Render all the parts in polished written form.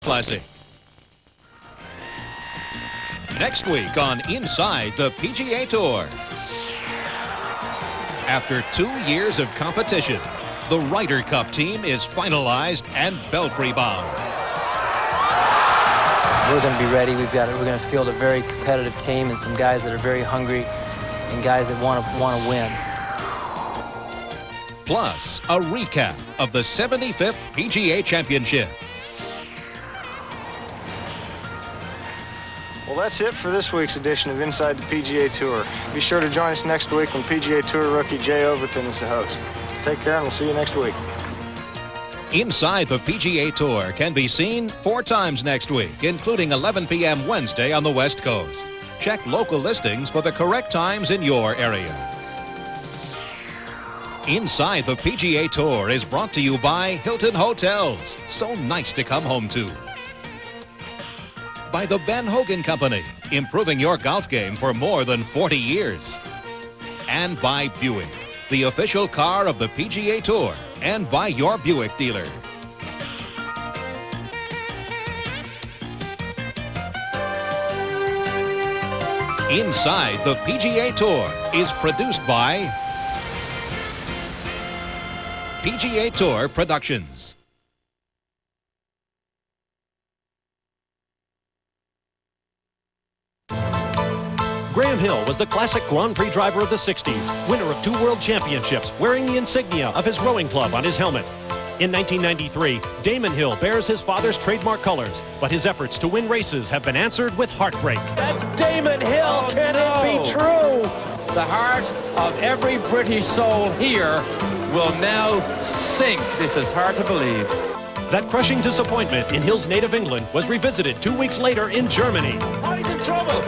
Classic. Next week on Inside the PGA Tour. After 2 years of competition, the Ryder Cup team is finalized and belfry bound. We're going to be ready. We're going to field a very competitive team and some guys that are very hungry and guys that want to win. Plus, a recap of the 75th PGA Championship. Well, that's it for this week's edition of Inside the PGA Tour. Be sure to join us next week when PGA Tour rookie Jay Overton is the host. Take care, and we'll see you next week. Inside the PGA Tour can be seen 4 times next week, including 11 p.m. Wednesday on the West Coast. Check local listings for the correct times in your area. Inside the PGA Tour is brought to you by Hilton Hotels. So nice to come home to. By the Ben Hogan Company, improving your golf game for more than 40 years. And by Buick, the official car of the PGA Tour, and by your Buick dealer. Inside the PGA Tour is produced by PGA Tour Productions. Graham Hill was the classic Grand Prix driver of the 60s, winner of 2 world championships, wearing the insignia of his rowing club on his helmet. In 1993, Damon Hill bears his father's trademark colors, but his efforts to win races have been answered with heartbreak. That's Damon Hill. Can it be true? The heart of every British soul here will now sink. This is hard to believe. That crushing disappointment in Hill's native England was revisited 2 weeks later in Germany. Oh, he's in trouble.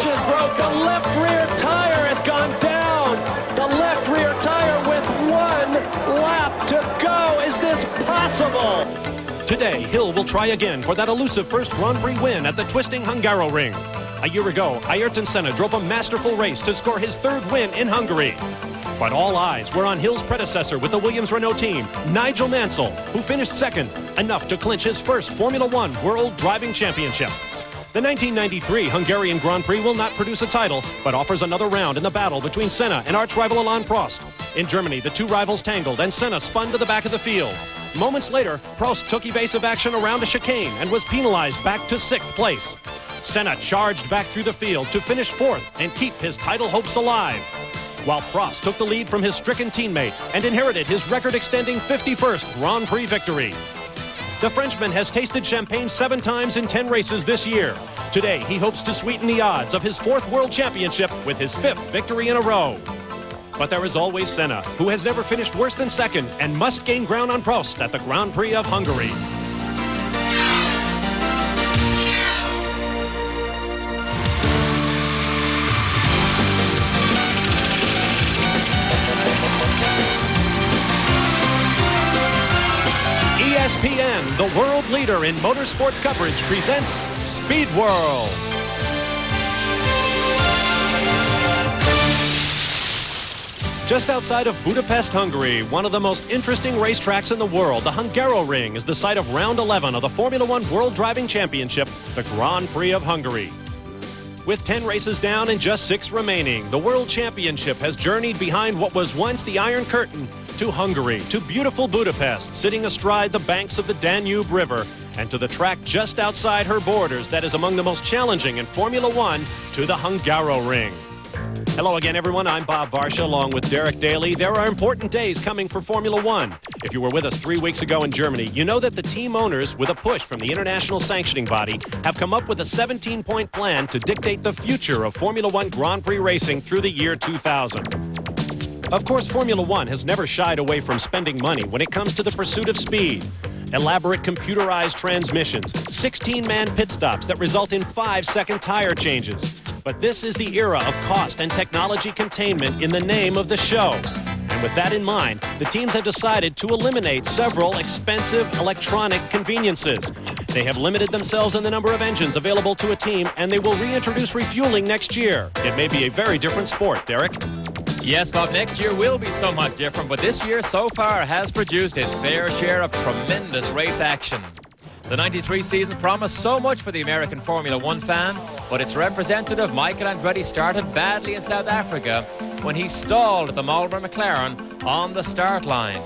Suspension broke. The left rear tire has gone down. The left rear tire with 1 lap to go. Is this possible? Today, Hill will try again for that elusive first Grand Prix win at the twisting Hungaroring. A year ago, Ayrton Senna drove a masterful race to score his 3rd win in Hungary. But all eyes were on Hill's predecessor with the Williams-Renault team, Nigel Mansell, who finished 2nd, enough to clinch his first Formula One World Driving Championship. The 1993 Hungarian Grand Prix will not produce a title, but offers another round in the battle between Senna and arch-rival Alain Prost. In Germany, the 2 rivals tangled, and Senna spun to the back of the field. Moments later, Prost took evasive action around a chicane and was penalized back to 6th place. Senna charged back through the field to finish 4th and keep his title hopes alive, while Prost took the lead from his stricken teammate and inherited his record-extending 51st Grand Prix victory. The Frenchman has tasted champagne 7 times in 10 races this year. Today, he hopes to sweeten the odds of his 4th World Championship with his 5th victory in a row. But there is always Senna, who has never finished worse than 2nd and must gain ground on Prost at the Grand Prix of Hungary. ESPN, the world leader in motorsports coverage, presents Speed World. Just outside of Budapest, Hungary, one of the most interesting racetracks in the world, the Hungaroring is the site of round 11 of the Formula One World Driving Championship, the Grand Prix of Hungary. With 10 races down and just 6 remaining, the World Championship has journeyed behind what was once the Iron Curtain to Hungary, to beautiful Budapest, sitting astride the banks of the Danube River, and to the track just outside her borders that is among the most challenging in Formula One, to the Hungaroring. Hello again, everyone. I'm Bob Varsha, along with Derek Daly. There are important days coming for Formula One. If you were with us 3 weeks ago in Germany, you know that the team owners, with a push from the international sanctioning body, have come up with a 17-point plan to dictate the future of Formula One Grand Prix racing through the year 2000. Of course, Formula One has never shied away from spending money when it comes to the pursuit of speed. Elaborate computerized transmissions, 16-man pit stops that result in 5-second tire changes. But this is the era of cost and technology containment in the name of the show. And with that in mind, the teams have decided to eliminate several expensive electronic conveniences. They have limited themselves in the number of engines available to a team, and they will reintroduce refueling next year. It may be a very different sport, Derek. Yes, Bob, next year will be somewhat different, but this year so far has produced its fair share of tremendous race action. The 93 season promised so much for the American Formula One fan, but its representative Michael Andretti started badly in South Africa when he stalled at the Marlboro McLaren on the start line.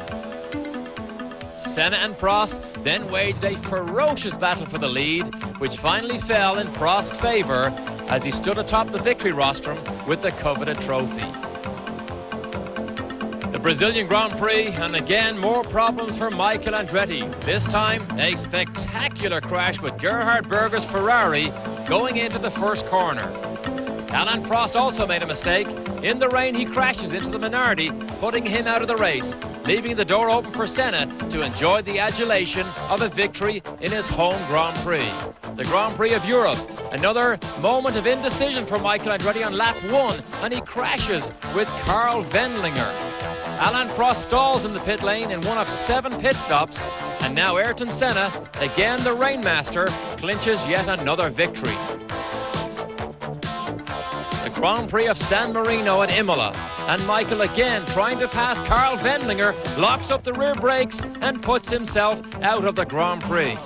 Senna and Prost then waged a ferocious battle for the lead, which finally fell in Prost's favour as he stood atop the victory rostrum with the coveted trophy. The Brazilian Grand Prix, and again more problems for Michael Andretti. This time, a spectacular crash with Gerhard Berger's Ferrari going into the first corner. Alain Prost also made a mistake. In the rain, he crashes into the Minardi, putting him out of the race, leaving the door open for Senna to enjoy the adulation of a victory in his home Grand Prix. The Grand Prix of Europe, another moment of indecision for Michael Andretti on lap 1, and he crashes with Karl Wendlinger. Alain Prost stalls in the pit lane in one of 7 pit stops, and now Ayrton Senna, again the Rainmaster, clinches yet another victory. The Grand Prix of San Marino at Imola, and Michael again trying to pass Karl Wendlinger, locks up the rear brakes and puts himself out of the Grand Prix.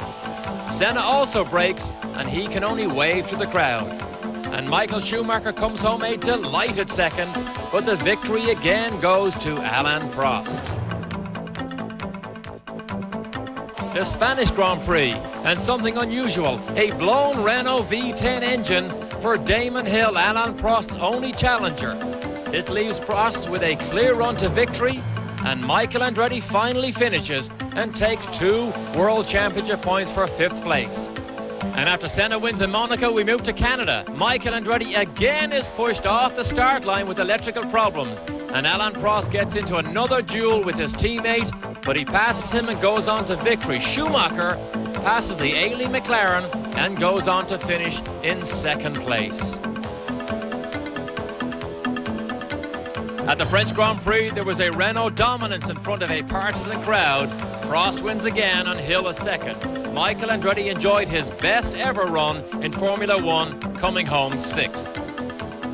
Senna also brakes, and he can only wave to the crowd. And Michael Schumacher comes home a delighted second, but the victory again goes to Alain Prost. The Spanish Grand Prix, and something unusual, a blown Renault V10 engine for Damon Hill, Alain Prost's only challenger. It leaves Prost with a clear run to victory, and Michael Andretti finally finishes and takes 2 World Championship points for 5th place. And after Senna wins in Monaco, we move to Canada. Michael Andretti again is pushed off the start line with electrical problems, and Alain Prost gets into another duel with his teammate, but he passes him and goes on to victory. Schumacher passes the Alesi McLaren and goes on to finish in 2nd place. At the French Grand Prix, there was a Renault dominance in front of a partisan crowd. Prost wins again and Hill a 2nd. Michael Andretti enjoyed his best ever run in Formula One, coming home 6th.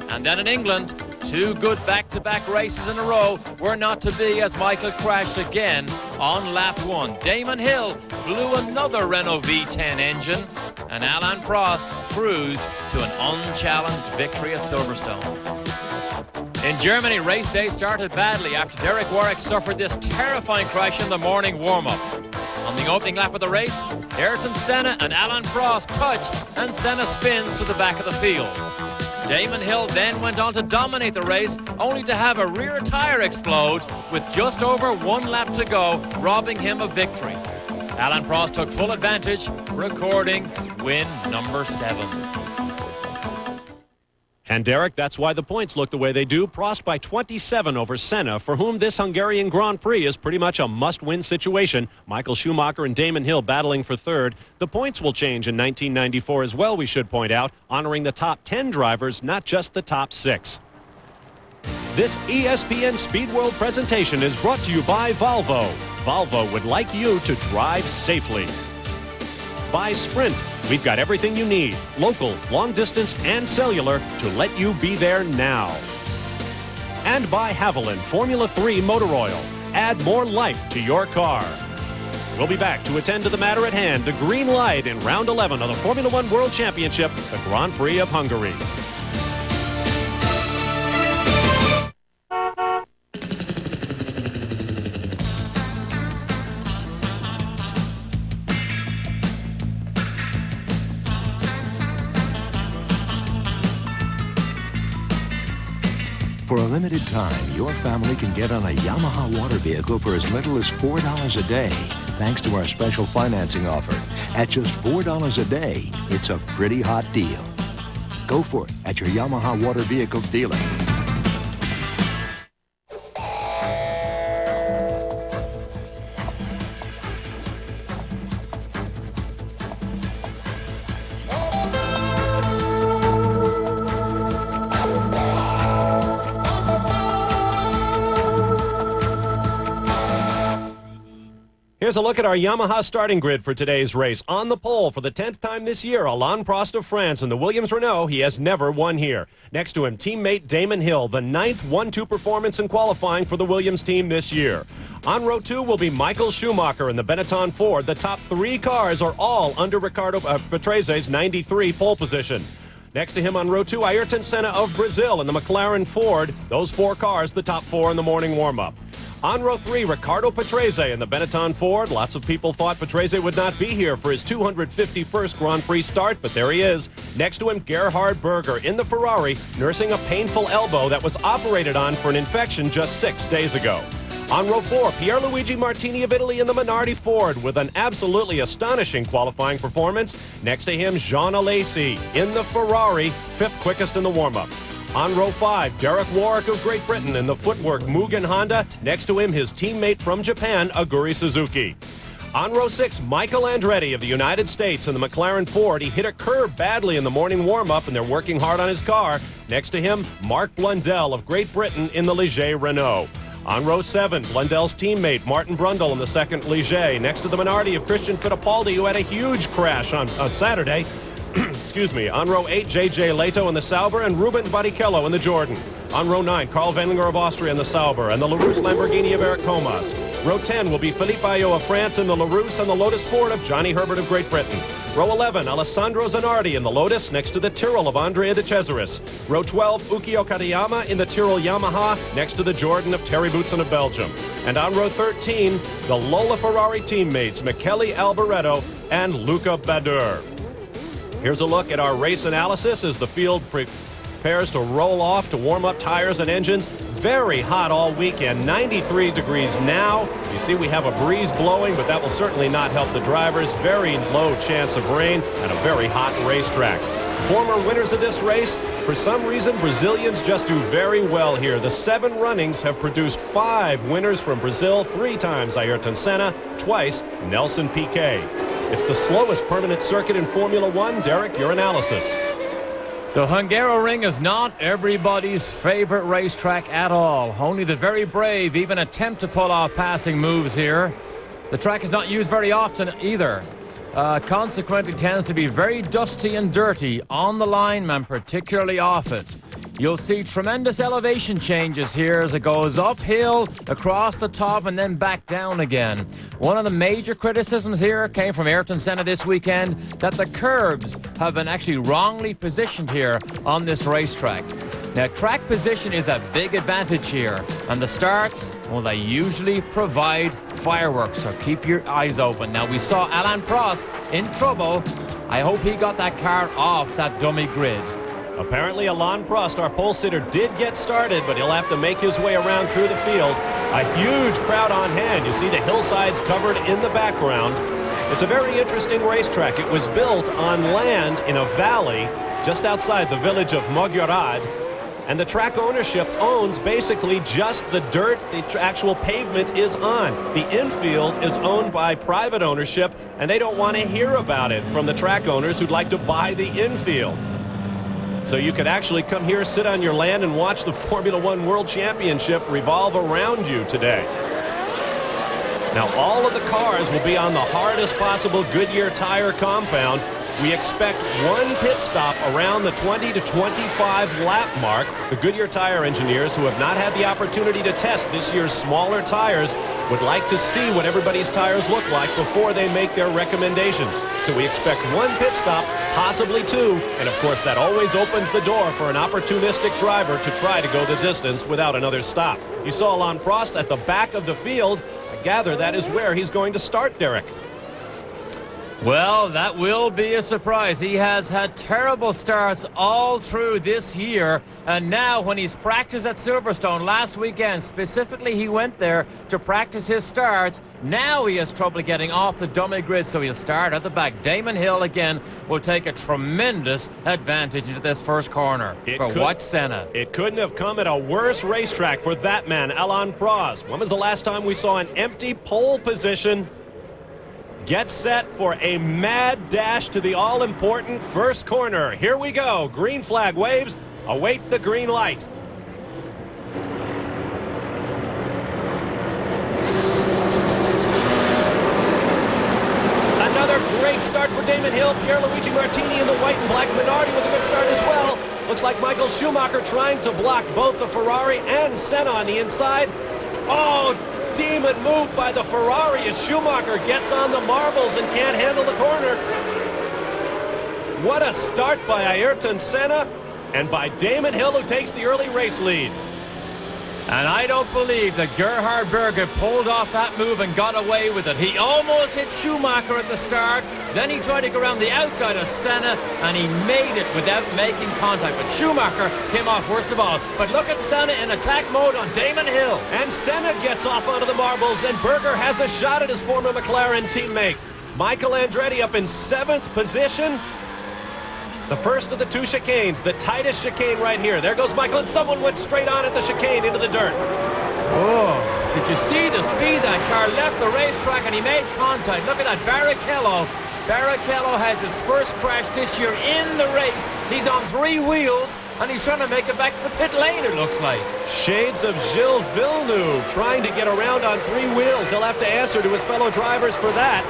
And then in England, 2 good back-to-back races in a row were not to be as Michael crashed again on lap 1. Damon Hill blew another Renault V10 engine, and Alain Prost cruised to an unchallenged victory at Silverstone. In Germany, race day started badly after Derek Warwick suffered this terrifying crash in the morning warm-up. On the opening lap of the race, Ayrton Senna and Alain Prost touched, and Senna spins to the back of the field. Damon Hill then went on to dominate the race, only to have a rear tire explode with just over 1 lap to go, robbing him of victory. Alain Prost took full advantage, recording win number 7. And Derek, that's why the points look the way they do. Prost by 27 over Senna, for whom this Hungarian Grand Prix is pretty much a must-win situation. Michael Schumacher and Damon Hill battling for 3rd. The points will change in 1994 as well, we should point out, honoring the top 10 drivers, not just the top 6. This ESPN Speed World presentation is brought to you by Volvo. Volvo would like you to drive safely. By Sprint. We've got everything you need, local, long distance, and cellular, to let you be there now. And by Haviland Formula 3 Motor Oil. Add more life to your car. We'll be back to attend to the matter at hand, the green light in round 11 of the Formula 1 World Championship, the Grand Prix of Hungary. For a limited time, your family can get on a Yamaha water vehicle for as little as $4 a day, thanks to our special financing offer. At just $4 a day, it's a pretty hot deal. Go for it at your Yamaha Water Vehicles dealer. Here's a look at our Yamaha starting grid for today's race. On the pole for the 10th time this year, Alain Prost of France. In the Williams Renault, he has never won here. Next to him, teammate Damon Hill, the 9th 1-2 performance in qualifying for the Williams team this year. On row 2 will be Michael Schumacher in the Benetton Ford. The top 3 cars are all under Riccardo Patrese's 93 pole position. Next to him on row 2, Ayrton Senna of Brazil in the McLaren Ford. Those 4 cars, the top 4 in the morning warm-up. On row 3, Riccardo Patrese in the Benetton Ford. Lots of people thought Patrese would not be here for his 251st Grand Prix start, but there he is. Next to him, Gerhard Berger in the Ferrari, nursing a painful elbow that was operated on for an infection just 6 days ago. On row 4, Pierluigi Martini of Italy in the Minardi Ford with an absolutely astonishing qualifying performance. Next to him, Jean Alesi in the Ferrari, 5th quickest in the warm-up. On row 5, Derek Warwick of Great Britain in the Footwork Mugen Honda. Next to him, his teammate from Japan, Aguri Suzuki. On row 6, Michael Andretti of the United States in the McLaren Ford. He hit a curb badly in the morning warm-up, and they're working hard on his car. Next to him, Mark Blundell of Great Britain in the Ligier Renault. On row 7, Blundell's teammate, Martin Brundle in the 2nd Ligier. Next to the Minardi of Christian Fittipaldi, who had a huge crash on Saturday. Excuse me. On row 8, J.J. Leto in the Sauber and Rubens Barrichello in the Jordan. On row 9, Karl Wendlinger of Austria in the Sauber and the LaRousse Lamborghini of Eric Comas. Row 10 will be Philippe Ayot of France in the LaRousse and the Lotus Ford of Johnny Herbert of Great Britain. Row 11, Alessandro Zanardi in the Lotus next to the Tyrrell of Andrea de Cesaris. Row 12, Ukio Katayama in the Tyrrell Yamaha next to the Jordan of Terry Boutsen of Belgium. And on row 13, the Lola Ferrari teammates Michele Alboreto and Luca Badoer. Here's a look at our race analysis as the field prepares to roll off to warm up tires and engines. Very hot all weekend, 93 degrees now. You see we have a breeze blowing, but that will certainly not help the drivers. Very low chance of rain and a very hot racetrack. Former winners of this race, for some reason, Brazilians just do very well here. The 7 runnings have produced 5 winners from Brazil, 3 times Ayrton Senna, twice Nelson Piquet. It's the slowest permanent circuit in Formula One. Derek, your analysis. The Hungaroring is not everybody's favorite racetrack at all. Only the very brave even attempt to pull off passing moves here. The track is not used very often either. Consequently tends to be very dusty and dirty on the line, and particularly off it. You'll see tremendous elevation changes here as it goes uphill, across the top, and then back down again. One of the major criticisms here came from Ayrton Senna this weekend, that the curbs have been actually wrongly positioned here on this racetrack. Now, track position is a big advantage here, and the starts, well, they usually provide fireworks, so keep your eyes open. Now, we saw Alain Prost in trouble. I hope he got that car off that dummy grid. Apparently, Alain Prost, our pole sitter, did get started, but he'll have to make his way around through the field. A huge crowd on hand. You see the hillsides covered in the background. It's a very interesting racetrack. It was built on land in a valley just outside the village of Magyarád, and the track ownership owns basically just the dirt the actual pavement is on. The infield is owned by private ownership, and they don't want to hear about it from the track owners who'd like to buy the infield. So you could actually come here, sit on your land, and watch the Formula One World Championship revolve around you today. Now, all of the cars will be on the hardest possible Goodyear tire compound. We expect one pit stop around the 20 to 25 lap mark. The Goodyear tire engineers, who have not had the opportunity to test this year's smaller tires, would like to see what everybody's tires look like before they make their recommendations. So we expect one pit stop, possibly 2, and of course that always opens the door for an opportunistic driver to try to go the distance without another stop. You saw Alain Prost at the back of the field. I gather that is where he's going to start, Derek. Well, that will be a surprise. He has had terrible starts all through this year, and now when he's practiced at Silverstone last weekend, specifically he went there to practice his starts. Now he has trouble getting off the dummy grid, so he'll start at the back. Damon Hill again will take a tremendous advantage into this first corner Watch Senna. It couldn't have come at a worse racetrack for that man, Alain Prost. When was the last time we saw an empty pole position? Get set for a mad dash to the all-important first corner. Here we go. Green flag waves. Await the green light. Damon Hill. Pierluigi Martini in the white and black Minardi with a good start as well. Looks like Michael Schumacher trying to block both the Ferrari and Senna on the inside. Oh, demon move by the Ferrari as Schumacher gets on the marbles and can't handle the corner. What a start by Ayrton Senna and by Damon Hill, who takes the early race lead. And I don't believe that Gerhard Berger pulled off that move and got away with it. He almost hit Schumacher at the start. Then he tried to go around the outside of Senna, and he made it without making contact. But Schumacher came off worst of all. But look at Senna in attack mode on Damon Hill. And Senna gets off onto the marbles, and Berger has a shot at his former McLaren teammate. Michael Andretti up in 7th position. The first of the 2 chicanes, the tightest chicane right here. There goes Michael, and someone went straight on at the chicane into the dirt. Oh, did you see the speed that car left the racetrack and he made contact? Look at that, Barrichello. Barrichello has his first crash this year in the race. He's on 3 wheels, and he's trying to make it back to the pit lane, it looks like. Shades of Gilles Villeneuve trying to get around on 3 wheels. He'll have to answer to his fellow drivers for that.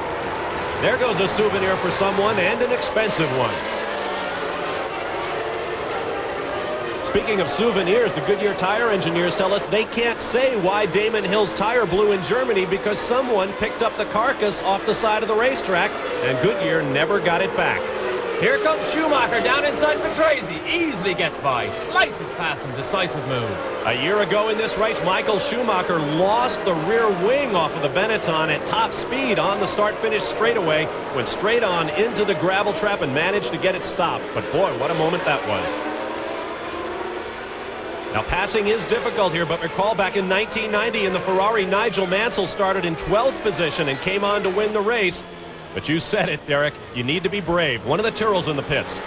There goes a souvenir for someone, and an expensive one. Speaking of souvenirs, the Goodyear tire engineers tell us they can't say why Damon Hill's tire blew in Germany because someone picked up the carcass off the side of the racetrack, and Goodyear never got it back. Here comes Schumacher down inside Patrese. Easily gets by. Slices past him. Decisive move. A year ago in this race, Michael Schumacher lost the rear wing off of the Benetton at top speed on the start-finish straightaway, went straight on into the gravel trap and managed to get it stopped. But boy, what a moment that was. Now, passing is difficult here, but recall back in 1990 in the Ferrari, Nigel Mansell started in 12th position and came on to win the race. But you said it, Derek. You need to be brave. One of the Tyrrells in the pits.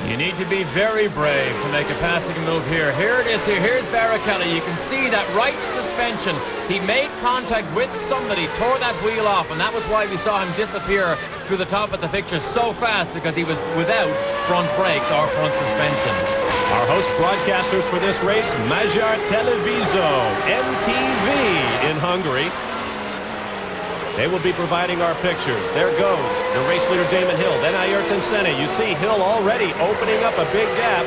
You need to be very brave to make a passing move here. Here it is here. Here's Barrichello. You can see that right suspension. He made contact with somebody, tore that wheel off, and that was why we saw him disappear through the top of the picture so fast, because he was without front brakes or front suspension. Our host broadcasters for this race, Magyar Televizo, MTV in Hungary. They will be providing our pictures. There goes the race leader, Damon Hill. Then Ayrton Senna. You see Hill already opening up a big gap.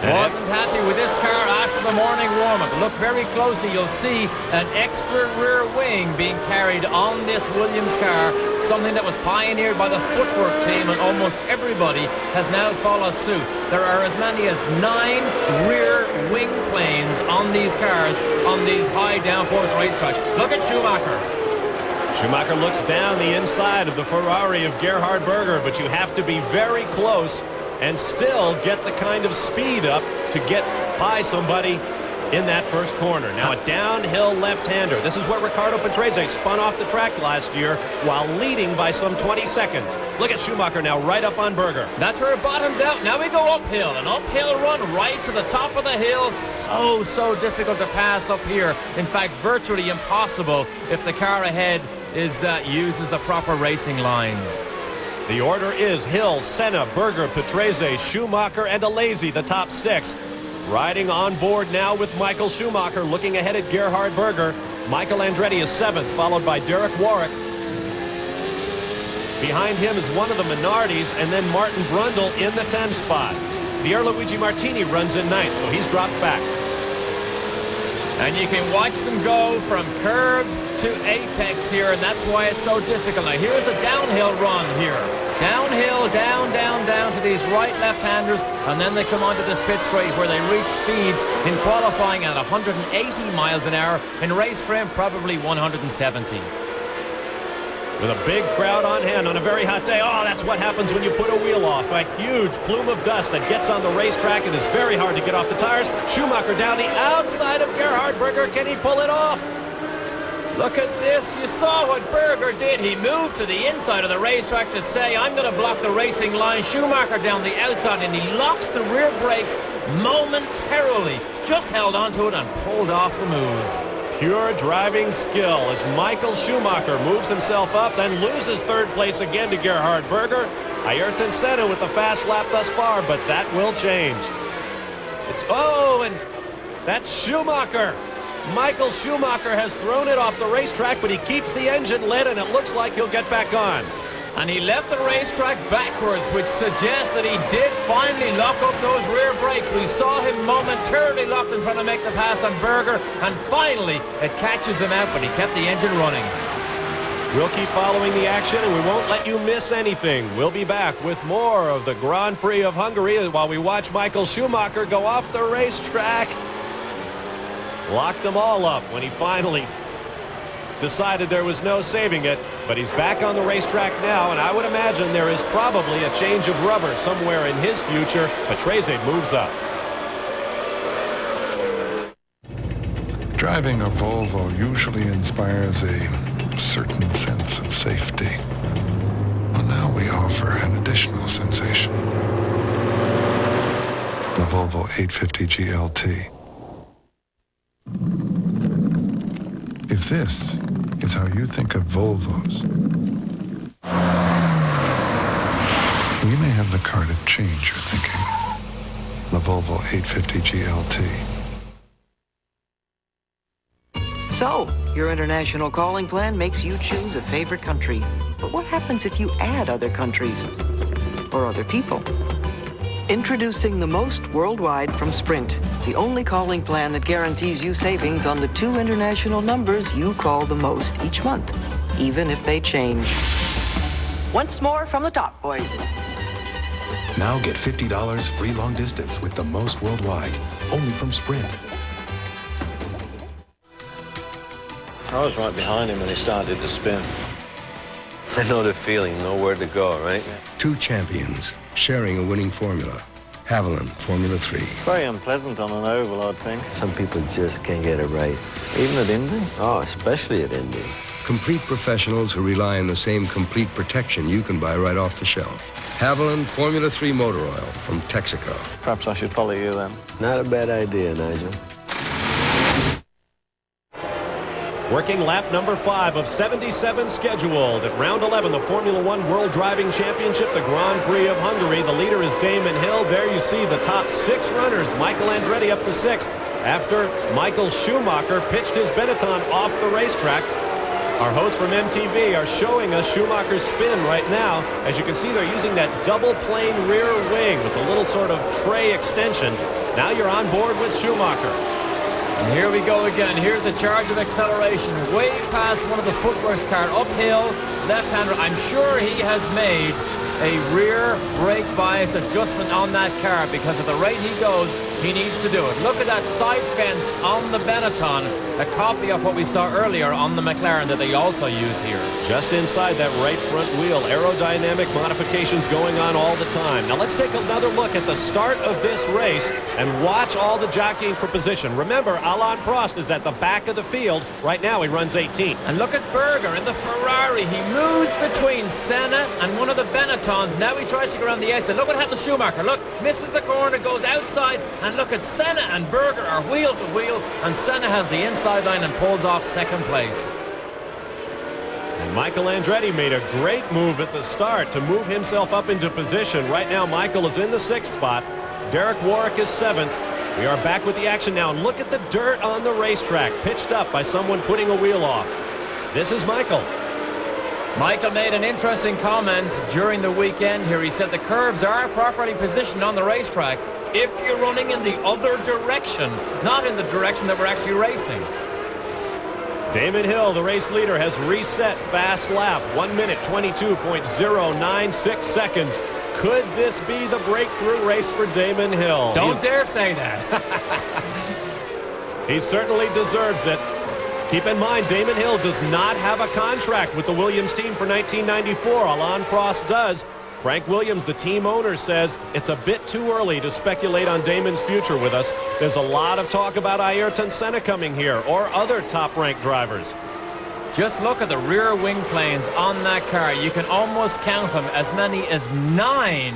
Wasn't happy with this car after the morning warm-up. Look very closely. You'll see an extra rear wing being carried on this Williams car, something that was pioneered by the footwork team, and almost everybody has now followed suit. There are as many as 9 rear wing planes on these cars on these high downforce racetracks. Look at Schumacher. Schumacher looks down the inside of the Ferrari of Gerhard Berger, but you have to be very close and still get the kind of speed up to get by somebody in that first corner. Now a downhill left-hander. This is where Riccardo Patrese spun off the track last year while leading by some 20 seconds. Look at Schumacher now right up on Berger. That's where it bottoms out. Now we go uphill. An uphill run right to the top of the hill. So difficult to pass up here. In fact, virtually impossible if the car ahead uses the proper racing lines. The order is Hill, Senna, Berger, Patrese, Schumacher, and Alesi, the top 6. Riding on board now with Michael Schumacher, looking ahead at Gerhard Berger. Michael Andretti is 7th, followed by Derek Warwick. Behind him is one of the Minardis, and then Martin Brundle in the 10 spot. Pierluigi Martini runs in 9th, so he's dropped back. And you can watch them go from curb to apex here, and that's why it's so difficult. Now here's the downhill run here. Downhill, down to these right left-handers, and then they come onto this pit straight where they reach speeds in qualifying at 180 miles an hour, in race trim probably 170. With a big crowd on hand on a very hot day. Oh, that's what happens when you put a wheel off. A huge plume of dust that gets on the racetrack and is very hard to get off the tires. Schumacher down the outside of Gerhard Berger. Can he pull it off? Look at this. You saw what Berger did. He moved to the inside of the racetrack to say, I'm going to block the racing line. Schumacher down the outside, and he locks the rear brakes momentarily. Just held onto it and pulled off the move. Pure driving skill as Michael Schumacher moves himself up, then loses 3rd place again to Gerhard Berger. Ayrton Senna with the fast lap thus far, but that will change. And that's Schumacher. Michael Schumacher has thrown it off the racetrack, but he keeps the engine lit, and it looks like he'll get back on. And he left the racetrack backwards, which suggests that he did finally lock up those rear brakes. We saw him momentarily locked in trying to make the pass on Berger, and finally it catches him out, but he kept the engine running. We'll keep following the action, and we won't let you miss anything. We'll be back with more of the Grand Prix of Hungary while we watch Michael Schumacher go off the racetrack. Locked them all up when he finally decided there was no saving it, but he's back on the racetrack now, and I would imagine there is probably a change of rubber somewhere in his future. Patrese moves up. Driving a Volvo usually inspires a certain sense of safety. Well, now we offer an additional sensation. The Volvo 850 GLT. If this is how you think of Volvos, we may have the car to change your thinking. The Volvo 850 GLT. So, your international calling plan makes you choose a favorite country. But what happens if you add other countries or other people? Introducing the most worldwide from Sprint, the only calling plan that guarantees you savings on the 2 international numbers you call the most each month, even if they change. Once more from the top, boys. Now get $50 free long distance with the most worldwide, only from Sprint. I was right behind him when he started to spin. I know the feeling, know where to go, right? 2 champions sharing a winning formula. Haviland, Formula 3. Very unpleasant on an oval, I'd think. Some people just can't get it right. Even at Indy? Oh, especially at Indy. Complete professionals who rely on the same complete protection you can buy right off the shelf. Haviland Formula 3 motor oil from Texaco. Perhaps I should follow you then. Not a bad idea, Nigel. Working lap number 5 of 77 scheduled at round 11, the Formula 1 World Driving Championship, the Grand Prix of Hungary. The leader is Damon Hill. There you see the top 6 runners. Michael Andretti up to 6th after Michael Schumacher pitched his Benetton off the racetrack. Our hosts from MTV are showing us Schumacher's spin right now. As you can see, they're using that double plane rear wing with a little sort of tray extension. Now you're on board with Schumacher. And here we go again. Here's the charge of acceleration. Way past one of the footworks car. Uphill, left-hander. I'm sure he has made a rear brake bias adjustment on that car because at the rate he goes, he needs to do it. Look at that side fence on the Benetton, a copy of what we saw earlier on the McLaren that they also use here. Just inside that right front wheel, aerodynamic modifications going on all the time. Now let's take another look at the start of this race and watch all the jockeying for position. Remember, Alain Prost is at the back of the field. Right now he runs 18th. And look at Berger in the Ferrari. He moves between Senna and one of the Benettons. Now he tries to go around the outside. Look what happened to Schumacher. Look, misses the corner, goes outside, and look at Senna and Berger are wheel to wheel, and Senna has the inside line and pulls off 2nd place. And Michael Andretti made a great move at the start to move himself up into position. Right now Michael is in the 6th spot. Derek Warwick is 7th. We are back with the action now. And look at the dirt on the racetrack, pitched up by someone putting a wheel off. This is Michael. Michael made an interesting comment during the weekend here. He said the curbs are properly positioned on the racetrack if you're running in the other direction, not in the direction that we're actually racing. Damon Hill, the race leader, has reset fast lap. 1 minute, 22.096 seconds. Could this be the breakthrough race for Damon Hill? Don't dare say that. He certainly deserves it. Keep in mind, Damon Hill does not have a contract with the Williams team for 1994. Alain Prost does. Frank Williams, the team owner, says it's a bit too early to speculate on Damon's future with us. There's a lot of talk about Ayrton Senna coming here or other top-ranked drivers. Just look at the rear wing planes on that car. You can almost count them, as many as 9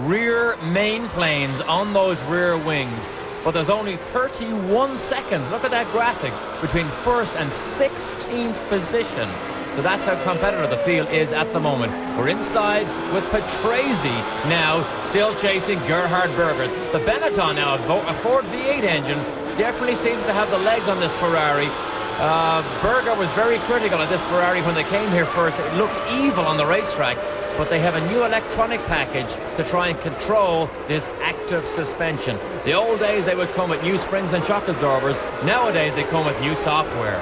rear main planes on those rear wings. But there's only 31 seconds, look at that graphic, between 1st and 16th position. So that's how competitive the field is at the moment. We're inside with Patrese now, still chasing Gerhard Berger. The Benetton now, a Ford V8 engine, definitely seems to have the legs on this Ferrari. Berger was very critical of this Ferrari when they came here first. It looked evil on the racetrack, but they have a new electronic package to try and control this active suspension. The old days they would come with new springs and shock absorbers. Nowadays they come with new software.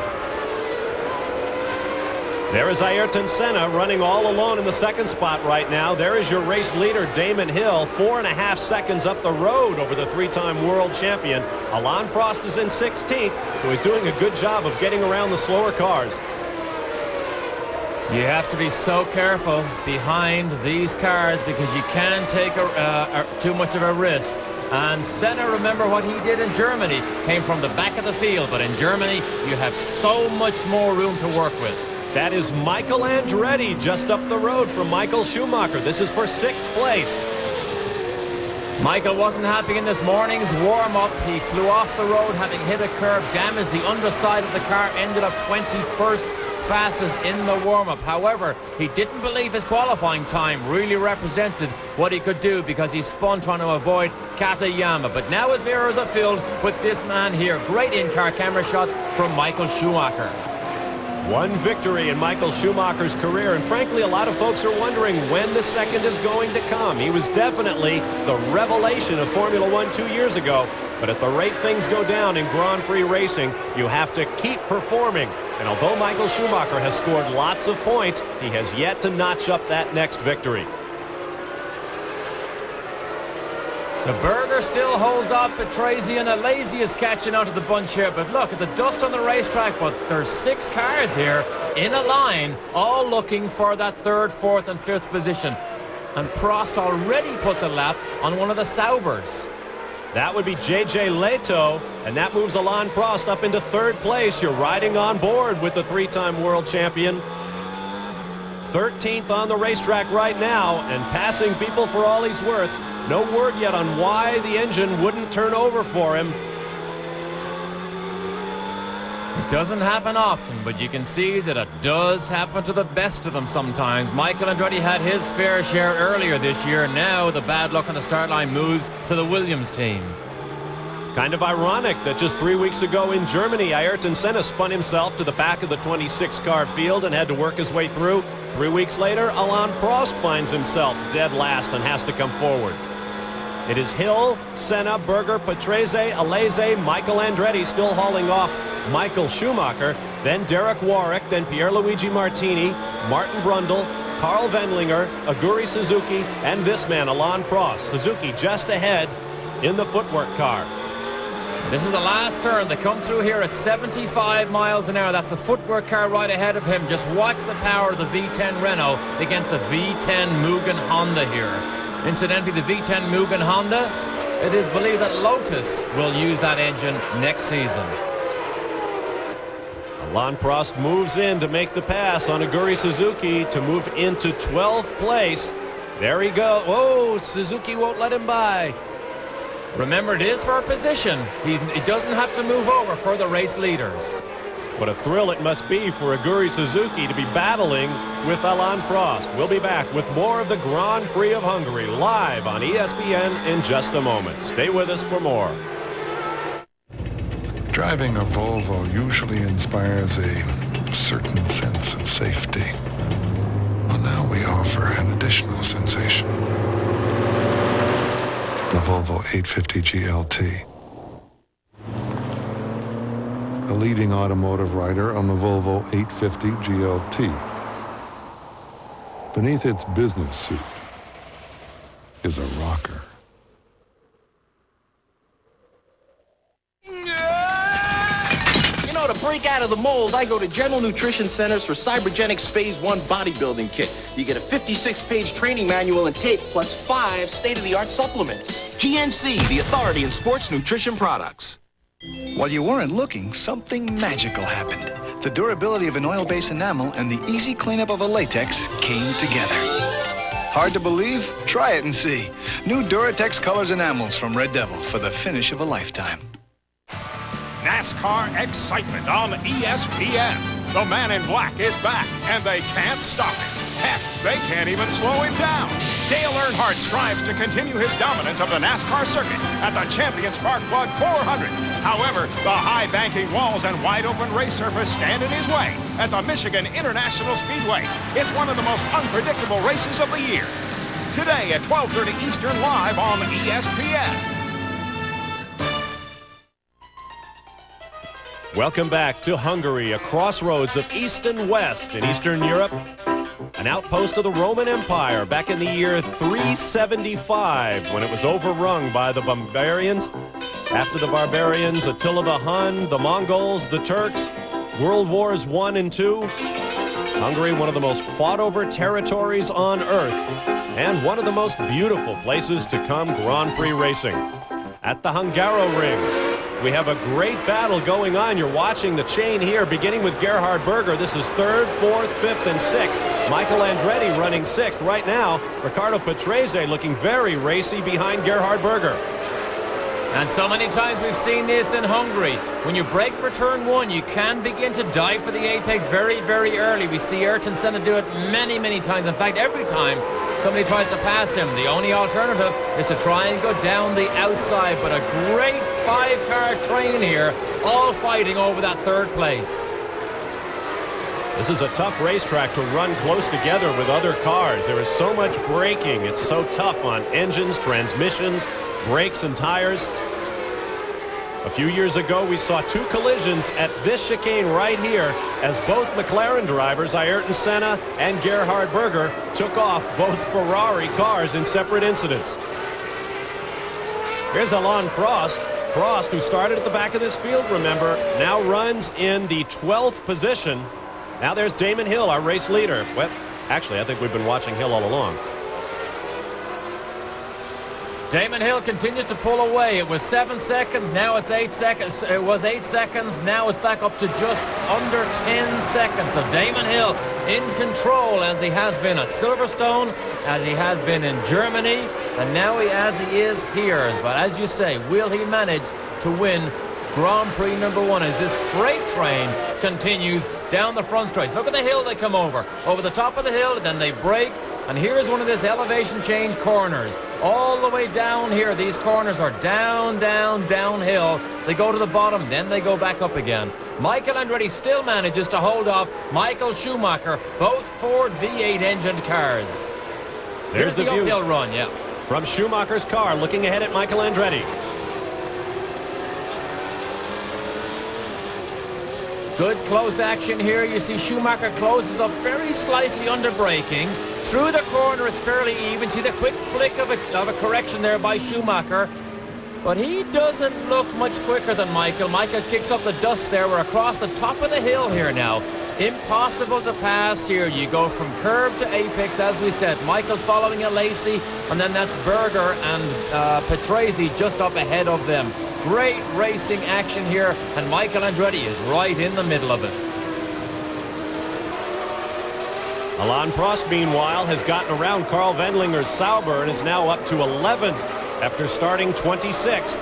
There is Ayrton Senna running all alone in the second spot right now. There is your race leader, Damon Hill, 4.5 seconds up the road over the three-time world champion. Alain Prost is in 16th, so he's doing a good job of getting around the slower cars. You have to be so careful behind these cars because you can take too much of a risk. And Senna, remember what he did in Germany, came from the back of the field, but in Germany you have so much more room to work with. That is Michael Andretti just up the road from Michael Schumacher. This is for 6th place. Michael wasn't happy in this morning's warm-up. He flew off the road having hit a curb, damaged the underside of the car, ended up 21st fastest in the warm-up. However, he didn't believe his qualifying time really represented what he could do because he spun trying to avoid Katayama. But now his mirrors are filled with this man here. Great in-car camera shots from Michael Schumacher. One victory in Michael Schumacher's career, and frankly, a lot of folks are wondering when the second is going to come. He was definitely the revelation of Formula One 2 years ago, but at the rate things go down in Grand Prix racing, you have to keep performing. And although Michael Schumacher has scored lots of points, he has yet to notch up that next victory. So Berger still holds up. Patrese and Alesi is catching out of the bunch here. But look at the dust on the racetrack. But there's 6 cars here in a line, all looking for that 3rd, 4th, and 5th position. And Prost already puts a lap on one of the Saubers. That would be J.J. Leto, and that moves Alain Prost up into 3rd place. You're riding on board with the 3-time world champion. 13th on the racetrack right now, and passing people for all he's worth. No word yet on why the engine wouldn't turn over for him. It doesn't happen often, but you can see that it does happen to the best of them sometimes. Michael Andretti had his fair share earlier this year. Now the bad luck on the start line moves to the Williams team. Kind of ironic that just 3 weeks ago in Germany, Ayrton Senna spun himself to the back of the 26-car field and had to work his way through. 3 weeks later, Alain Prost finds himself dead last and has to come forward. It is Hill, Senna, Berger, Patrese, Alesi, Michael Andretti still hauling off Michael Schumacher, then Derek Warwick, then Pierluigi Martini, Martin Brundle, Carl Wendlinger, Aguri Suzuki, and this man, Alain Prost. Suzuki just ahead in the footwork car. This is the last turn. They come through here at 75 miles an hour. That's the footwork car right ahead of him. Just watch the power of the V10 Renault against the V10 Mugen Honda here. Incidentally, the V10 Mugen Honda, it is believed that Lotus will use that engine next season. Alain Prost moves in to make the pass on Aguri Suzuki to move into 12th place. There he goes. Oh, Suzuki won't let him by. Remember, it is for a position. He doesn't have to move over for the race leaders. What a thrill it must be for Aguri Suzuki to be battling with Alain Prost. We'll be back with more of the Grand Prix of Hungary live on ESPN in just a moment. Stay with us for more. Driving a Volvo usually inspires a certain sense of safety. Well, now we offer an additional sensation. The Volvo 850 GLT. A leading automotive writer on the Volvo 850 GLT. Beneath its business suit is a rocker. You know, to break out of the mold, I go to General Nutrition Centers for Cybergenics Phase 1 bodybuilding kit. You get a 56-page training manual and tape, plus 5 state-of-the-art supplements. GNC, the authority in sports nutrition products. While you weren't looking, something magical happened. The durability of an oil-based enamel and the easy cleanup of a latex came together. Hard to believe? Try it and see. New Duratex Colors Enamels from Red Devil for the finish of a lifetime. NASCAR excitement on ESPN. The man in black is back, and they can't stop it. Heck, they can't even slow him down. Dale Earnhardt strives to continue his dominance of the NASCAR circuit at the Champion Spark Plug 400. However, the high-banking walls and wide-open race surface stand in his way at the Michigan International Speedway. It's one of the most unpredictable races of the year. Today at 12:30 Eastern, live on ESPN. Welcome back to Hungary, a crossroads of East and West in Eastern Europe. An outpost of the Roman Empire back in the year 375 when it was overrun by the barbarians. After the barbarians, Attila the Hun, the Mongols, the Turks, World Wars I and II. Hungary, one of the most fought over territories on earth and one of the most beautiful places to come Grand Prix racing. At the Hungaroring, we have a great battle going on. You're watching the chain here, beginning with Gerhard Berger. This is 3rd, 4th, 5th, and 6th. Michael Andretti running 6th. Right now, Riccardo Patrese looking very racy behind Gerhard Berger. And so many times we've seen this in Hungary. When you break for turn 1, you can begin to dive for the apex very, very early. We see Ayrton Senna do it many, many times. In fact, every time somebody tries to pass him, the only alternative is to try and go down the outside. But a great 5-car train here, all fighting over that 3rd place. This is a tough racetrack to run close together with other cars. There is so much braking. It's so tough on engines, transmissions, brakes, and tires. A few years ago, we saw 2 collisions at this chicane right here as both McLaren drivers, Ayrton Senna and Gerhard Berger, took off both Ferrari cars in separate incidents. Here's Alain Prost. Prost, who started at the back of this field, remember, now runs in the 12th position. Now there's Damon Hill, our race leader. Well, actually, I think we've been watching Hill all along. Damon Hill continues to pull away. It was 7 seconds, now it's 8 seconds. It was 8 seconds, now it's back up to just under 10 seconds. So Damon Hill in control, as he has been at Silverstone, as he has been in Germany, and now as he is here. But as you say, will he manage to win Grand Prix number 1 as this freight train continues down the front stretch? Look at the hill they come over the top of the hill, and then they brake. And here's one of this elevation change corners. All the way down here, these corners are down, down, downhill. They go to the bottom, then they go back up again. Michael Andretti still manages to hold off Michael Schumacher, both Ford V8 engined cars. There's the view uphill run, yeah. From Schumacher's car, looking ahead at Michael Andretti. Good close action here. You see Schumacher closes up very slightly under braking. Through the corner, it's fairly even. See the quick flick of a correction there by Schumacher. But he doesn't look much quicker than Michael. Michael kicks up the dust there. We're across the top of the hill here now. Impossible to pass here. You go from curb to apex, as we said. Michael following Alesi, and then that's Berger and Patrese just up ahead of them. Great racing action here, and Michael Andretti is right in the middle of it. Alain Prost, meanwhile, has gotten around Carl Wendlinger's Sauber and is now up to 11th after starting 26th.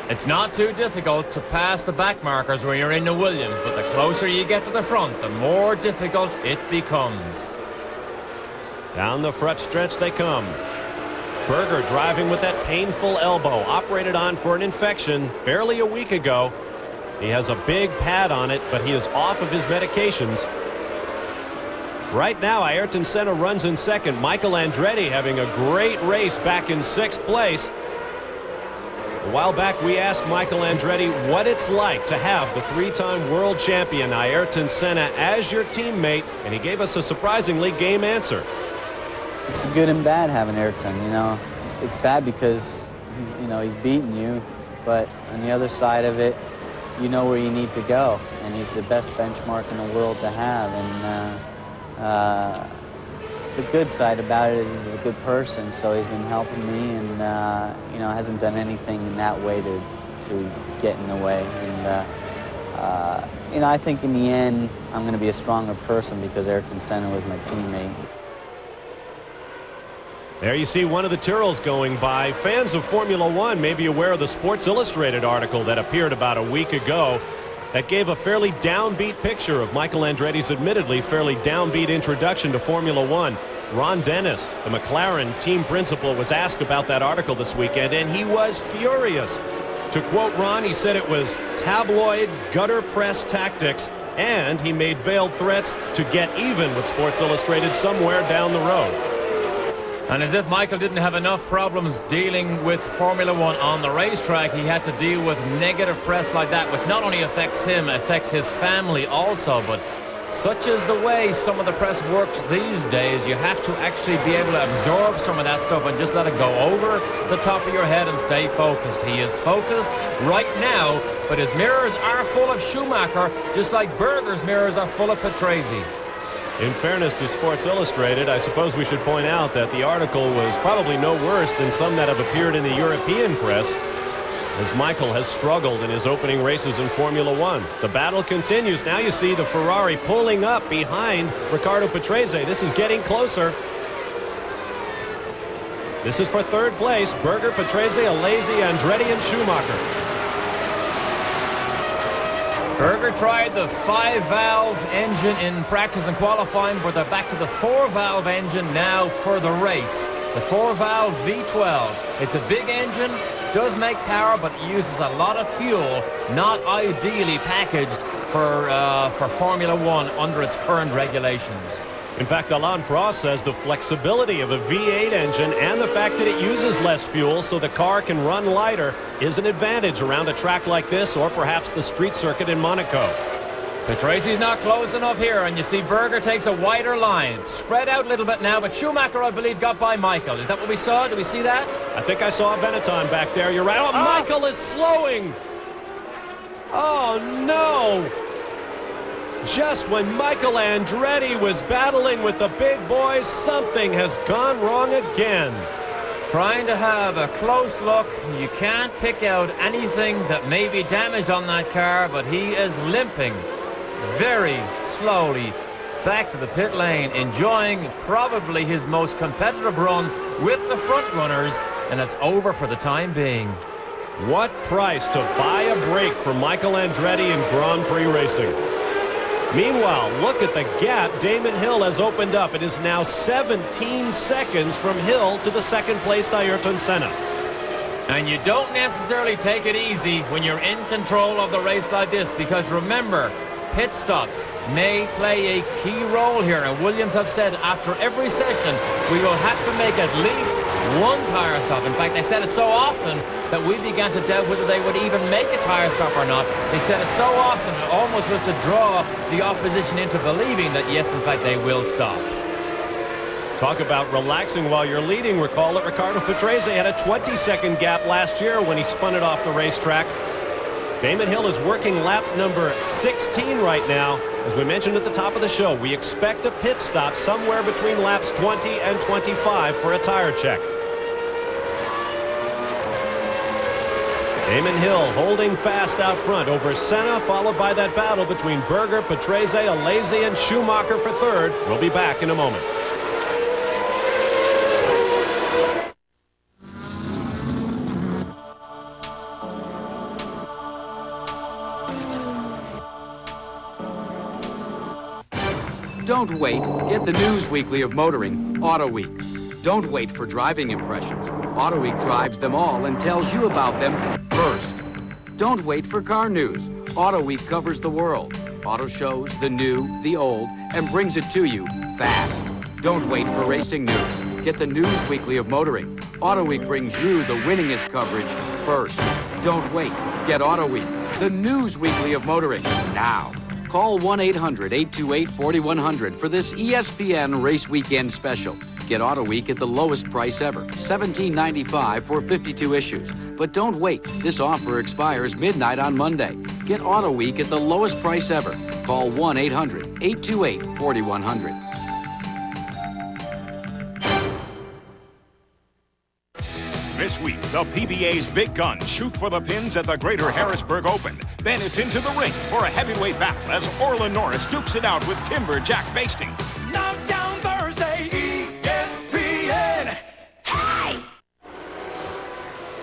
It's not too difficult to pass the back markers when you're in the Williams, but the closer you get to the front, the more difficult it becomes. Down the front stretch they come. Berger driving with that painful elbow, operated on for an infection barely a week ago. He has a big pad on it, but he is off of his medications. Right now, Ayrton Senna runs in 2nd. Michael Andretti having a great race back in 6th place. A while back, we asked Michael Andretti what it's like to have the 3-time world champion Ayrton Senna as your teammate, and he gave us a surprisingly game answer. It's good and bad having Ayrton, you know. It's bad because, he's beating you, but on the other side of it, you know where you need to go, and he's the best benchmark in the world to have. And the good side about it is he's a good person, so he's been helping me, and hasn't done anything in that way to get in the way. And I think in the end, I'm going to be a stronger person because Ayrton Senna was my teammate. There you see one of the Tyrrells going by. Fans of Formula One may be aware of the Sports Illustrated article that appeared about a week ago that gave a fairly downbeat picture of Michael Andretti's admittedly fairly downbeat introduction to Formula One. Ron Dennis, the McLaren team principal, was asked about that article this weekend, and he was furious. To quote Ron, he said it was tabloid, gutter press tactics, and he made veiled threats to get even with Sports Illustrated somewhere down the road. And as if Michael didn't have enough problems dealing with Formula One on the racetrack, he had to deal with negative press like that, which not only affects him, affects his family also. But such is the way some of the press works these days. You have to actually be able to absorb some of that stuff and just let it go over the top of your head and stay focused. He is focused right now, but his mirrors are full of Schumacher, just like Berger's mirrors are full of Patrese. In fairness to Sports Illustrated, I suppose we should point out that the article was probably no worse than some that have appeared in the European press, as Michael has struggled in his opening races in Formula One. The battle continues. Now you see the Ferrari pulling up behind Riccardo Patrese. This is getting closer. This is for third place. Berger, Patrese, Alesi, Andretti, and Schumacher. Berger tried the 5-valve engine in practice and qualifying, but they're back to the 4-valve engine now for the race. The 4-valve V12. It's a big engine, does make power, but it uses a lot of fuel, not ideally packaged for Formula One under its current regulations. In fact, Alain Prost says the flexibility of a V8 engine and the fact that it uses less fuel so the car can run lighter is an advantage around a track like this, or perhaps the street circuit in Monaco. Patrese's not close enough here, and you see Berger takes a wider line. Spread out a little bit now, but Schumacher, I believe, got by Michael. Is that what we saw? Did we see that? I think I saw a Benetton back there. You're right. Oh, Michael is slowing. Oh, no. Just when Michael Andretti was battling with the big boys, something has gone wrong again. Trying to have a close look. You can't pick out anything that may be damaged on that car, but he is limping very slowly back to the pit lane, enjoying probably his most competitive run with the front runners, and it's over for the time being. What price to buy a break for Michael Andretti in Grand Prix racing? Meanwhile, look at the gap Damon Hill has opened up. It is now 17 seconds from Hill to the second-placed Ayrton Senna. And you don't necessarily take it easy when you're in control of the race like this, because remember, pit stops may play a key role here. And Williams have said after every session, we will have to make at least one tire stop. In fact, they said it so often that we began to doubt whether they would even make a tire stop or not. They said it so often, it almost was to draw the opposition into believing that, yes, in fact, they will stop. Talk about relaxing while you're leading. Recall that Riccardo Patrese had a 20-second gap last year when he spun it off the racetrack. Damon Hill is working lap number 16 right now. As we mentioned at the top of the show, we expect a pit stop somewhere between laps 20 and 25 for a tire check. Damon Hill holding fast out front over Senna, followed by that battle between Berger, Patrese, Alesi, and Schumacher for third. We'll be back in a moment. Don't wait. Get the news weekly of motoring, Auto Week. Don't wait for driving impressions. Auto Week drives them all and tells you about them first. Don't wait for car news. Auto Week covers the world. Auto shows, the new, the old, and brings it to you fast. Don't wait for racing news. Get the news weekly of motoring. Auto Week brings you the winningest coverage first. Don't wait. Get Auto Week, the news weekly of motoring, now. Call 1-800-828-4100 for this ESPN Race Weekend special. Get Auto Week at the lowest price ever, $17.95 for 52 issues. But don't wait. This offer expires midnight on Monday. Get Auto Week at the lowest price ever. Call 1-800-828-4100. This week, the PBA's big guns shoot for the pins at the Greater Harrisburg Open. Then it's into the ring for a heavyweight battle as Orla Norris dukes it out with Timber Jack Basting. Knockdown Thursday, ESPN. Hey!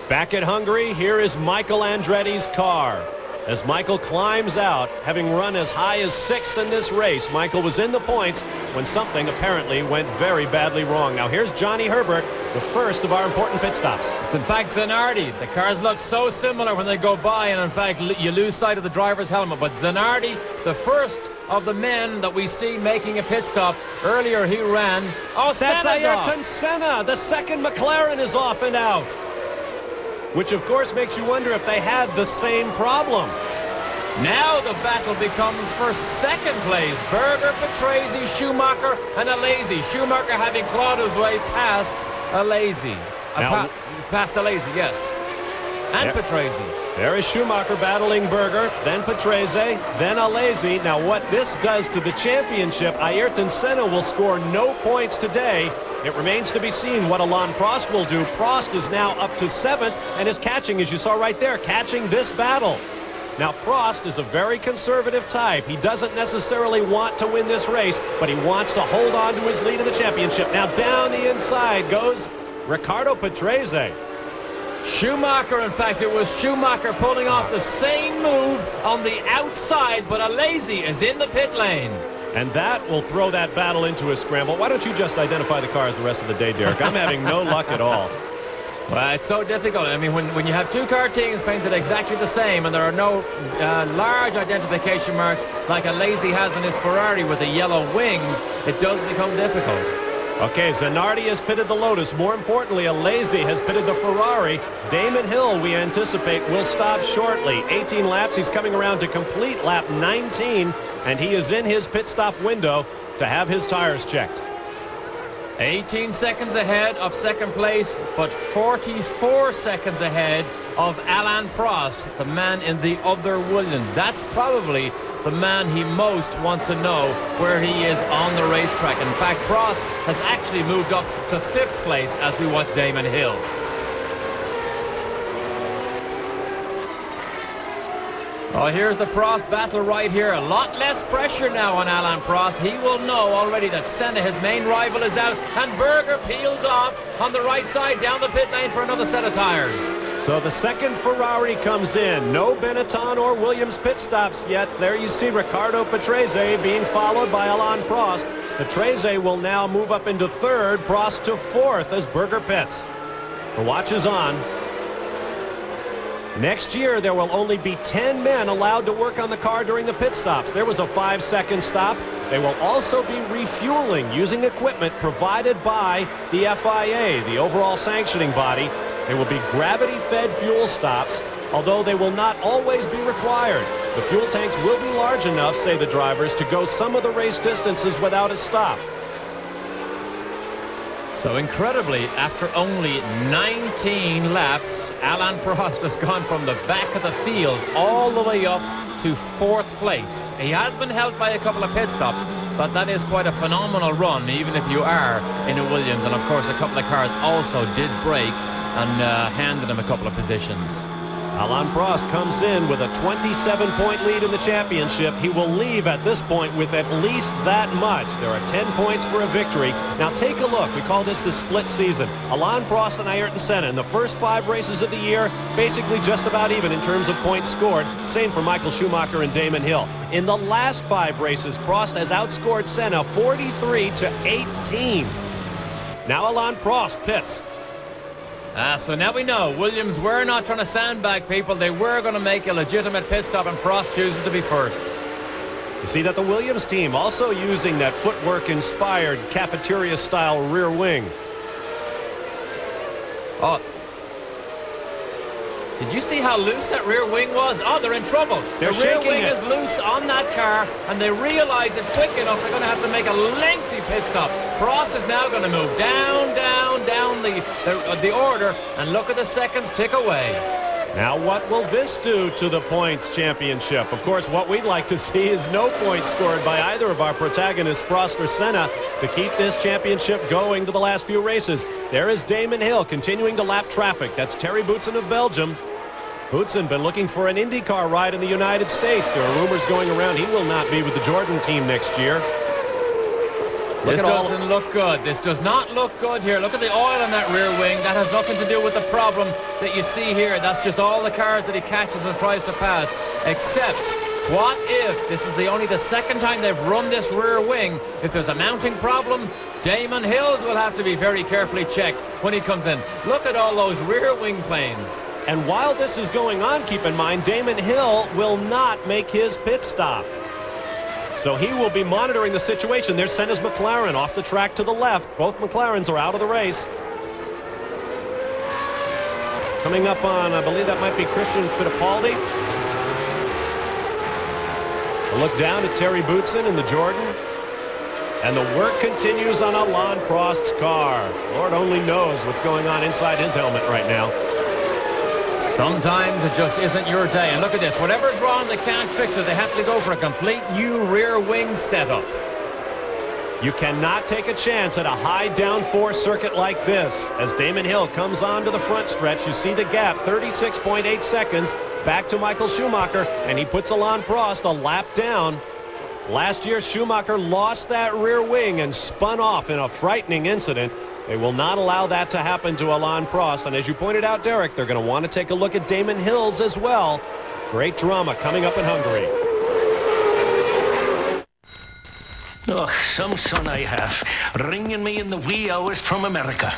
Back at Hungary, here is Michael Andretti's car. as Michael climbs out, having run as high as 6th in this race. Michael was in the points when something apparently went very badly wrong. Now here's Johnny Herbert, the first of our important pit stops. It's in fact Zanardi. The cars look so similar when they go by, and in fact you lose sight of the driver's helmet. But Zanardi, the first of the men that we see making a pit stop. Earlier he ran. Oh, that's Senna's Ayrton off. Senna. The second McLaren is off and out, which of course makes you wonder if they had the same problem. Now the battle becomes for second place. Berger, Patrese, Schumacher, and Alesi. Schumacher having clawed his way past Alesi. Past Alesi, yes. And Patrese. There is Schumacher battling Berger, then Patrese, then Alesi. Now what this does to the championship, Ayrton Senna will score no points today. It remains to be seen what Alain Prost will do. Prost is now up to 7th and is catching, as you saw right there, catching this battle. Now Prost is a very conservative type. He doesn't necessarily want to win this race, but he wants to hold on to his lead in the championship. Now down the inside goes Riccardo Patrese. Schumacher, in fact, it was Schumacher pulling off the same move on the outside, but Alesi is in the pit lane. And that will throw that battle into a scramble. Why don't you just identify the cars the rest of the day, Derek? I'm having no luck at all. Well, it's so difficult. I mean, when you have two car teams painted exactly the same and there are no large identification marks like Alesi has in his Ferrari with the yellow wings, it does become difficult. Okay, Zanardi has pitted the Lotus. More importantly, Alesi has pitted the Ferrari. Damon Hill, we anticipate, will stop shortly. 18 laps. He's coming around to complete lap 19, and he is in his pit stop window to have his tires checked. 18 seconds ahead of second place, but 44 seconds ahead of Alain Prost, the man in the other Williams. That's probably the man he most wants to know where he is on the racetrack. In fact, Prost has actually moved up to 5th place as we watch Damon Hill. Oh, here's the Prost battle right here. A lot less pressure now on Alain Prost. He will know already that Senna, his main rival, is out, and Berger peels off on the right side down the pit lane for another set of tires. So the second Ferrari comes in. No Benetton or Williams pit stops yet. There you see Riccardo Patrese being followed by Alain Prost. Patrese will now move up into 3rd, Prost to 4th as Berger pits. The watch is on. Next year, there will only be 10 men allowed to work on the car during the pit stops. There was a 5-second stop. They will also be refueling using equipment provided by the FIA, the overall sanctioning body. There will be gravity-fed fuel stops, although they will not always be required. The fuel tanks will be large enough, say the drivers, to go some of the race distances without a stop. So incredibly, after only 19 laps, Alain Prost has gone from the back of the field all the way up to 4th place. He has been helped by a couple of pit stops, but that is quite a phenomenal run, even if you are in a Williams. And of course, a couple of cars also did break and handed him a couple of positions. Alain Prost comes in with a 27-point lead in the championship. He will leave at this point with at least that much. There are 10 points for a victory. Now take a look. We call this the split season. Alain Prost and Ayrton Senna in the first 5 races of the year, basically just about even in terms of points scored. Same for Michael Schumacher and Damon Hill. In the last 5 races, Prost has outscored Senna 43-18. Now Alain Prost pits. So now we know Williams were not trying to sandbag people. They were going to make a legitimate pit stop, and Prost chooses to be first. You see that the Williams team also using that footwork-inspired cafeteria-style rear wing. Oh. Did you see how loose that rear wing was? Oh, they're in trouble. They're the rear shaking wing it. is loose on that car, and they realize it quick enough they're going to have to make a lengthy pit stop. Prost is now going to move down the order, and look at the seconds tick away. Now what will this do to the points championship? Of course, what we'd like to see is no points scored by either of our protagonists, Prost or Senna, to keep this championship going to the last few races. There is Damon Hill continuing to lap traffic. That's Terry Boutsen of Belgium. Boutsen been looking for an IndyCar ride in the United States. There are rumors going around he will not be with the Jordan team next year. This doesn't look good. This does not look good here. Look at the oil in that rear wing. That has nothing to do with the problem that you see here. That's just all the cars that he catches and tries to pass. Except, what if this is only the second time they've run this rear wing? If there's a mounting problem, Damon Hill will have to be very carefully checked when he comes in. Look at all those rear wing planes. And while this is going on, keep in mind, Damon Hill will not make his pit stop. So he will be monitoring the situation. There's Senna's McLaren off the track to the left. Both McLarens are out of the race. Coming up on, I believe that might be Christian Fittipaldi. A look down at Terry Boutsen in the Jordan. And the work continues on Alain Prost's car. Lord only knows what's going on inside his helmet right now. Sometimes it just isn't your day. And look at this. Whatever's wrong, they can't fix it. They have to go for a complete new rear wing setup. You cannot take a chance at a high downforce circuit like this. As Damon Hill comes onto the front stretch, you see the gap, 36.8 seconds, back to Michael Schumacher, and he puts Alain Prost a lap down. Last year, Schumacher lost that rear wing and spun off in a frightening incident. They will not allow that to happen to Alain Prost. And as you pointed out, Derek, they're going to want to take a look at Damon Hill's as well. Great drama coming up in Hungary. Oh, some son I have, ringing me in the wee hours from America.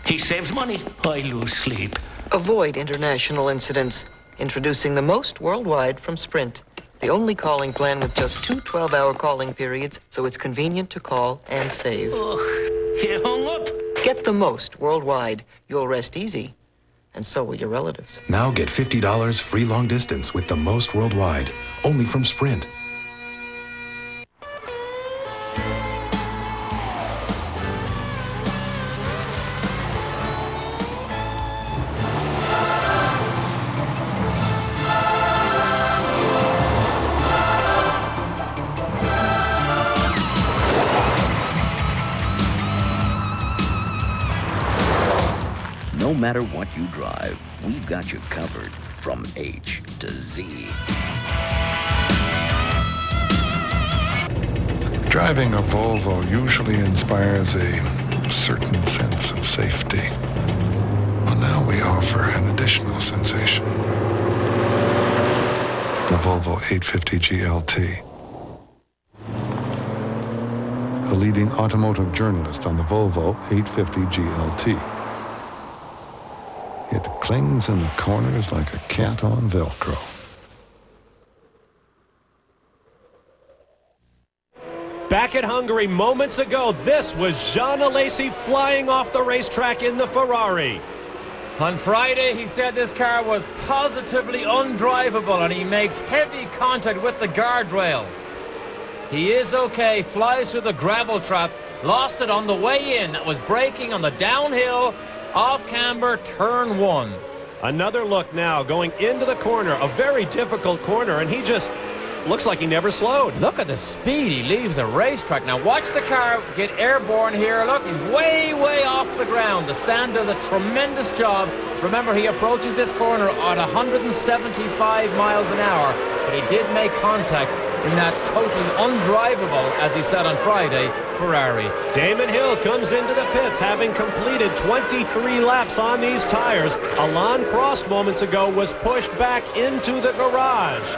He saves money, I lose sleep. Avoid international incidents. Introducing the most worldwide from Sprint. The only calling plan with just 2 12-hour calling periods, so it's convenient to call and save. Oh, you hung up? Get the most worldwide. You'll rest easy. And so will your relatives. Now get $50 free long distance with the most worldwide, only from Sprint. No matter what you drive, we've got you covered from H to Z. Driving a Volvo usually inspires a certain sense of safety. Well, now we offer an additional sensation. The Volvo 850 GLT. A leading automotive journalist on the Volvo 850 GLT. It clings in the corners like a cat on Velcro. Back at Hungary moments ago, this was Jean Alesi flying off the racetrack in the Ferrari. On Friday, he said this car was positively undrivable and he makes heavy contact with the guardrail. He is okay, flies through the gravel trap, lost it on the way in. That was braking on the downhill, off camber, turn 1. Another look now going into the corner, a very difficult corner, and he just looks like he never slowed. Look at the speed he leaves the racetrack. Now watch the car get airborne here. Look, he's way, way off the ground. The sand does a tremendous job. Remember, he approaches this corner at 175 miles an hour, but he did make contact in that totally undrivable, as he said on Friday, Ferrari. Damon Hill comes into the pits having completed 23 laps on these tires. Alain Prost moments ago was pushed back into the garage.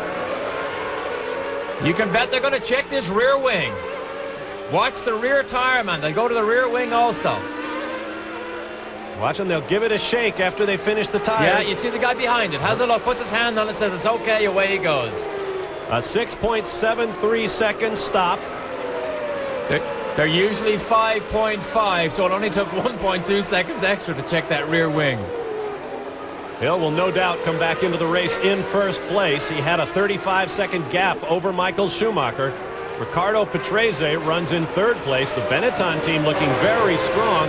You can bet they're going to check this rear wing. Watch the rear tire, man. They go to the rear wing also. Watch them. They'll give it a shake after they finish the tires. Yeah, you see the guy behind it. Has a look, puts his hand on it, says it's okay, away he goes. A 6.73 second stop. They're usually 5.5, so it only took 1.2 seconds extra to check that rear wing. Hill will no doubt come back into the race in first place. He had a 35-second gap over Michael Schumacher. Riccardo Patrese runs in third place. The Benetton team looking very strong.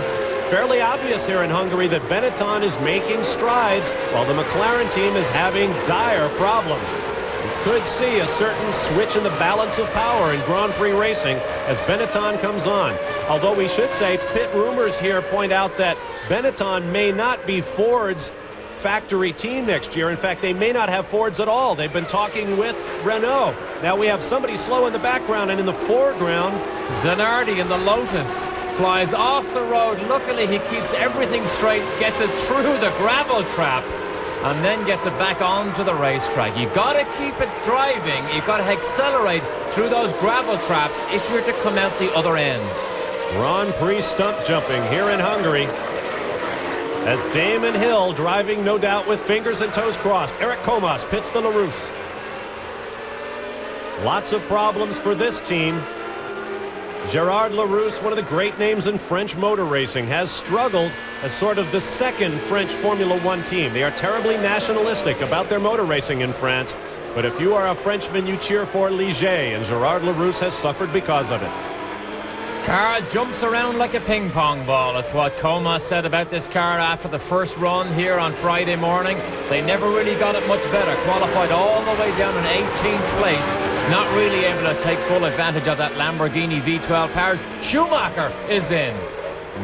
Fairly obvious here in Hungary that Benetton is making strides while the McLaren team is having dire problems. We could see a certain switch in the balance of power in Grand Prix racing as Benetton comes on. Although we should say pit rumors here point out that Benetton may not be Ford's factory team next year. In fact, they may not have Fords at all. They've been talking with Renault. Now we have somebody slow in the background, and in the foreground, Zanardi in the Lotus flies off the road. Luckily, he keeps everything straight, gets it through the gravel trap. and then gets it back onto the racetrack. You've got to keep it driving. You've got to accelerate through those gravel traps if you're to come out the other end. Grand Prix stump jumping here in Hungary. As Damon Hill driving, no doubt, with fingers and toes crossed. Eric Comas pits the LaRousse. Lots of problems for this team. Gerhard LaRousse, one of the great names in French motor racing, has struggled as sort of the second French Formula One team. They are terribly nationalistic about their motor racing in France, but if you are a Frenchman, you cheer for Ligier, and Gerhard LaRousse has suffered because of it. Car jumps around like a ping pong ball. That's what Comas said about this car after the first run here on Friday morning. They never really got it much better. Qualified all the way down in 18th place. Not really able to take full advantage of that Lamborghini V12 power. Schumacher is in.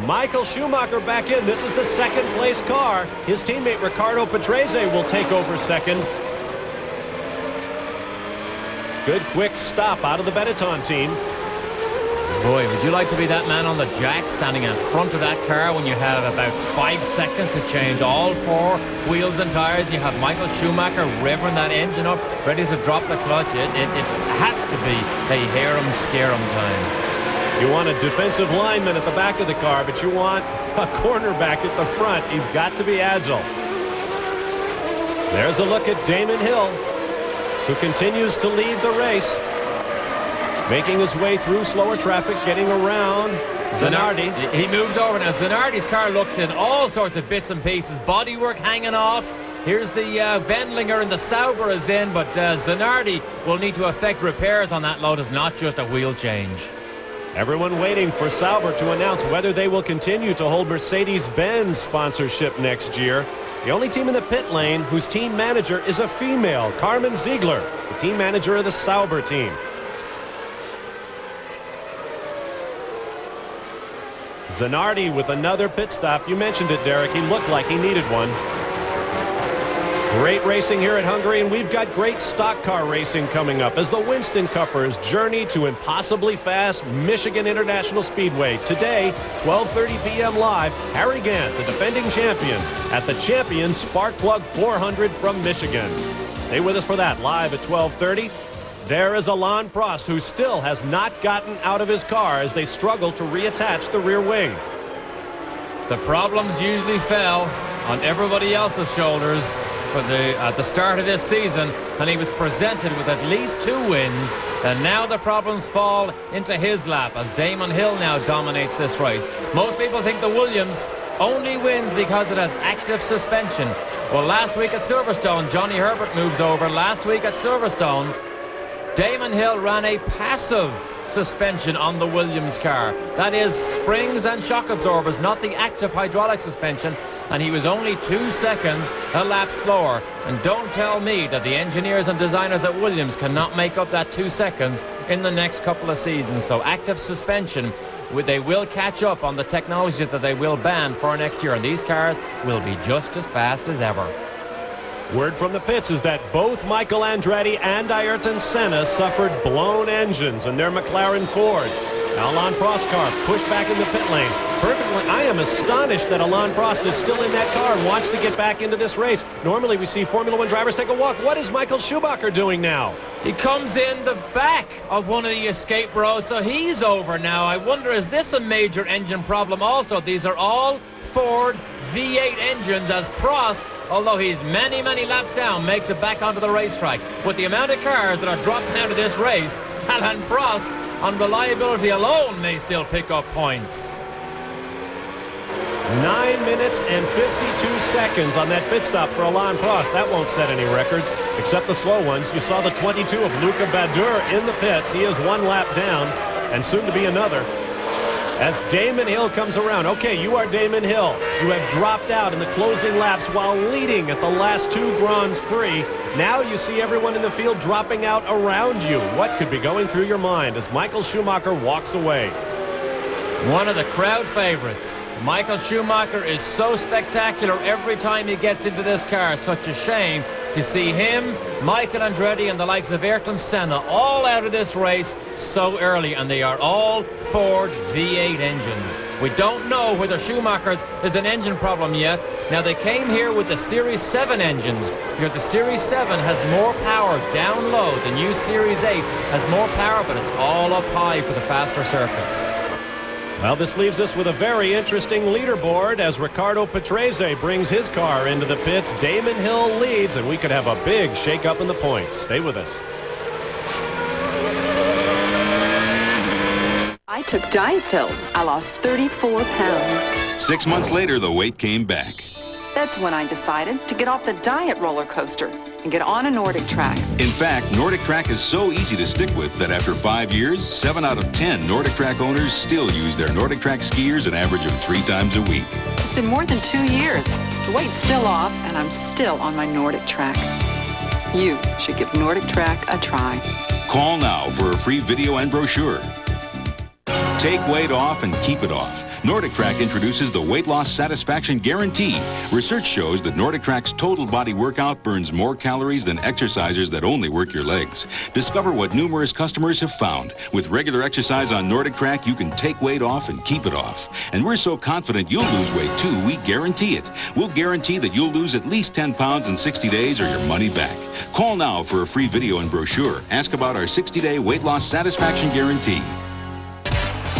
Michael Schumacher back in. This is the second place car. His teammate Riccardo Patrese will take over second. Good quick stop out of the Benetton team. Boy, would you like to be that man on the jack standing in front of that car when you have about 5 seconds to change all 4 wheels and tires, and you have Michael Schumacher revving that engine up, ready to drop the clutch. It has to be a harem-scarum time. You want a defensive lineman at the back of the car, but you want a cornerback at the front. He's got to be agile. There's a look at Damon Hill, who continues to lead the race. Making his way through slower traffic, getting around Zanardi. He moves over now. Zanardi's car looks in all sorts of bits and pieces. Bodywork hanging off. Here's the Wendlinger, and the Sauber is in, but Zanardi will need to effect repairs on that Lotus, not just a wheel change. Everyone waiting for Sauber to announce whether they will continue to hold Mercedes-Benz sponsorship next year. The only team in the pit lane whose team manager is a female, Carmen Ziegler, the team manager of the Sauber team. Zanardi with another pit stop. You mentioned it, Derek. He looked like he needed one. Great racing here at Hungary, and we've got great stock car racing coming up as the Winston Cuppers journey to impossibly fast Michigan International Speedway. Today, 12:30 p.m. live, Harry Gant, the defending champion, at the Champion Spark Plug 400 from Michigan. Stay with us for that, live at 12:30. There is Alain Prost, who still has not gotten out of his car as they struggle to reattach the rear wing. The problems usually fell on everybody else's shoulders at the start of this season, and he was presented with at least 2 wins, and now the problems fall into his lap as Damon Hill now dominates this race. Most people think the Williams only wins because it has active suspension. Well, last week at Silverstone, Johnny Herbert moves over. Last week at Silverstone, Damon Hill ran a passive suspension on the Williams car. That is springs and shock absorbers, not the active hydraulic suspension, and he was only 2 seconds a lap slower. And don't tell me that the engineers and designers at Williams cannot make up that 2 seconds in the next couple of seasons. So active suspension, they will catch up on the technology that they will ban for next year, and these cars will be just as fast as ever. Word from the pits is that both Michael Andretti and Ayrton Senna suffered blown engines in their McLaren Fords. Now Alain Prost car pushed back in the pit lane. Perfectly. I am astonished that Alain Prost is still in that car and wants to get back into this race. Normally we see Formula One drivers take a walk. What is Michael Schumacher doing now? He comes in the back of one of the escape rows, so he's over now. I wonder, is this a major engine problem also? These are all Ford V8 engines as Prost, although he's many, many laps down, makes it back onto the racetrack. With the amount of cars that are dropping out of this race, Alain Prost, on reliability alone, may still pick up points. 9 minutes and 52 seconds on that pit stop for Alain Prost. That won't set any records, except the slow ones. You saw the 22 of Luca Badoer in the pits. He is 1 lap down, and soon to be another. As Damon Hill comes around. Okay, you are Damon Hill. You have dropped out in the closing laps while leading at the last 2 Grand Prix. Now you see everyone in the field dropping out around you. What could be going through your mind as Michael Schumacher walks away? One of the crowd favorites. Michael Schumacher is so spectacular every time he gets into this car. Such a shame to see him, Michael Andretti, and the likes of Ayrton Senna all out of this race so early, and they are all Ford V8 engines. We don't know whether Schumacher's is an engine problem yet. Now, they came here with the Series 7 engines, because the Series 7 has more power down low. The new Series 8 has more power, but it's all up high for the faster circuits. Well, this leaves us with a very interesting leaderboard as Riccardo Patrese brings his car into the pits. Damon Hill leads, and we could have a big shake-up in the points. Stay with us. I took diet pills. I lost 34 pounds. 6 months later, the weight came back. That's when I decided to get off the diet roller coaster and get on a Nordic Track. In fact, Nordic Track is so easy to stick with that after 5 years, 7 out of 10 Nordic Track owners still use their Nordic Track skiers an average of 3 times a week. It's been more than 2 years. The weight's still off, and I'm still on my Nordic Track. You should give Nordic Track a try. Call now for a free video and brochure. Take weight off and keep it off. Nordic Track introduces the Weight Loss Satisfaction Guarantee. Research shows that Nordic Track's total body workout burns more calories than exercisers that only work your legs. Discover what numerous customers have found. With regular exercise on Nordic Track, you can take weight off and keep it off. And we're so confident you'll lose weight too, we guarantee it. We'll guarantee that you'll lose at least 10 pounds in 60 days or your money back. Call now for a free video and brochure. Ask about our 60-day Weight Loss Satisfaction Guarantee.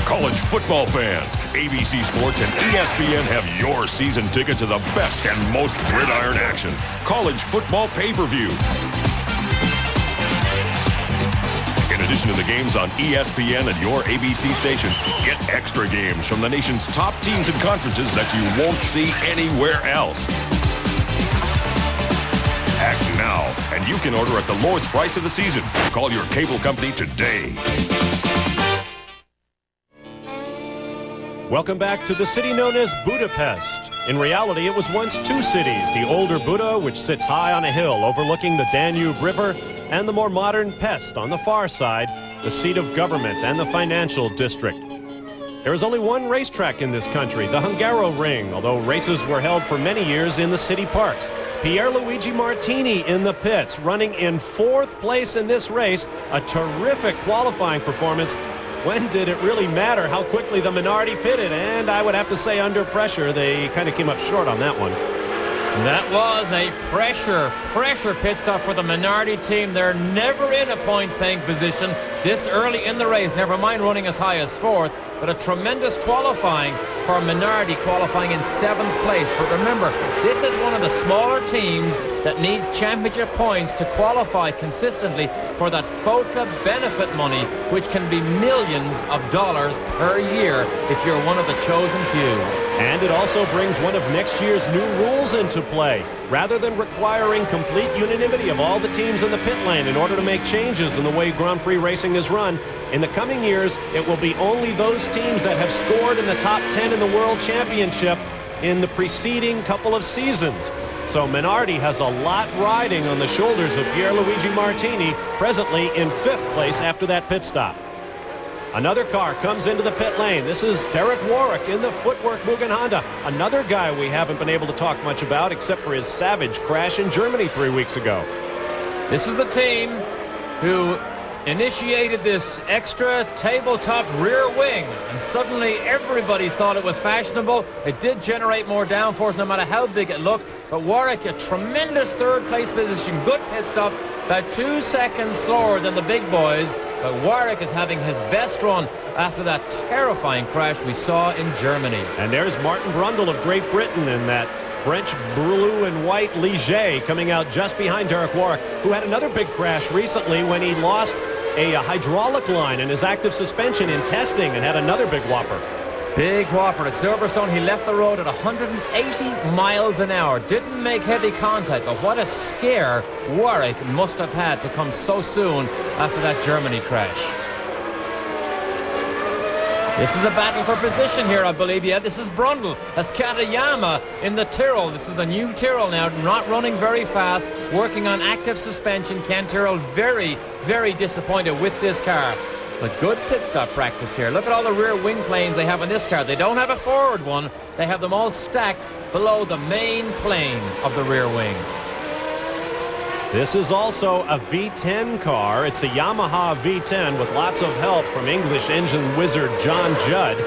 College football fans, ABC Sports and ESPN have your season ticket to the best and most gridiron action. College football pay-per-view. In addition to the games on ESPN and your ABC station, get extra games from the nation's top teams and conferences that you won't see anywhere else. Act now, and you can order at the lowest price of the season. Call your cable company today. Welcome back to the city known as Budapest. In reality, it was once 2 cities, the older Buda, which sits high on a hill overlooking the Danube River, and the more modern Pest on the far side, the seat of government and the financial district. There is only one racetrack in this country, the Hungaroring, although races were held for many years in the city parks. Pierluigi Martini in the pits, running in 4th place in this race, a terrific qualifying performance. When did it really matter how quickly the Minardi pitted? And I would have to say under pressure, they kind of came up short on that one. That was a pressure pit stop for the Minardi team. They're never in a points-paying position this early in the race, never mind running as high as 4th, but a tremendous qualifying for Minardi, qualifying in 7th place. But remember, this is one of the smaller teams that needs championship points to qualify consistently for that FOCA benefit money, which can be millions of dollars per year if you're one of the chosen few. And it also brings one of next year's new rules into play. Rather than requiring complete unanimity of all the teams in the pit lane in order to make changes in the way Grand Prix racing is run, in the coming years, it will be only those teams that have scored in the top 10 in the World Championship in the preceding couple of seasons. So Minardi has a lot riding on the shoulders of Pierluigi Martini, presently in 5th place after that pit stop. Another car comes into the pit lane. This is Derek Warwick in the Footwork Mugen Honda. Another guy we haven't been able to talk much about except for his savage crash in Germany 3 weeks ago. This is the team who initiated this extra tabletop rear wing, and suddenly everybody thought it was fashionable. It did generate more downforce no matter how big it looked, but Warwick, a tremendous 3rd place position, good pit stop, about 2 seconds slower than the big boys, but Warwick is having his best run after that terrifying crash we saw in Germany. And there's Martin Brundle of Great Britain in that French blue and white Ligier coming out just behind Derek Warwick, who had another big crash recently when he lost a hydraulic line in his active suspension in testing and had another big whopper. Big whopper at Silverstone. He left the road at 180 miles an hour. Didn't make heavy contact, but what a scare Warwick must have had to come so soon after that Germany crash. This is a battle for position here, I believe. Yeah, this is Brundle. That's Katayama in the Tyrrell. This is the new Tyrrell now, not running very fast, working on active suspension. Ken Tyrrell very, very disappointed with this car. But good pit stop practice here. Look at all the rear wing planes they have in this car. They don't have a forward one. They have them all stacked below the main plane of the rear wing. This is also a V10 car. It's the Yamaha V10 with lots of help from English engine wizard John Judd.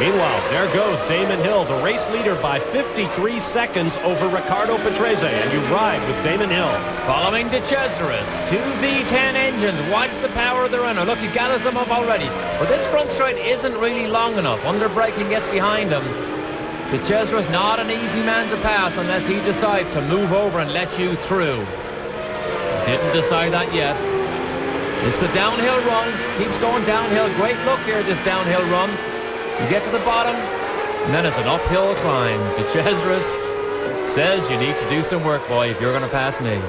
Meanwhile, there goes Damon Hill, the race leader by 53 seconds over Riccardo Patrese, and you ride with Damon Hill. Following De Cesaris, 2 V10 engines. Watch the power of the runner. Look, he gathers them up already. But this front straight isn't really long enough. Under braking gets behind him. De Cesaris not an easy man to pass unless he decides to move over and let you through. Didn't decide that yet. It's the downhill run. Keeps going downhill. Great look here, this downhill run. You get to the bottom, and then it's an uphill climb. De Cesaris says you need to do some work, boy, if you're going to pass me.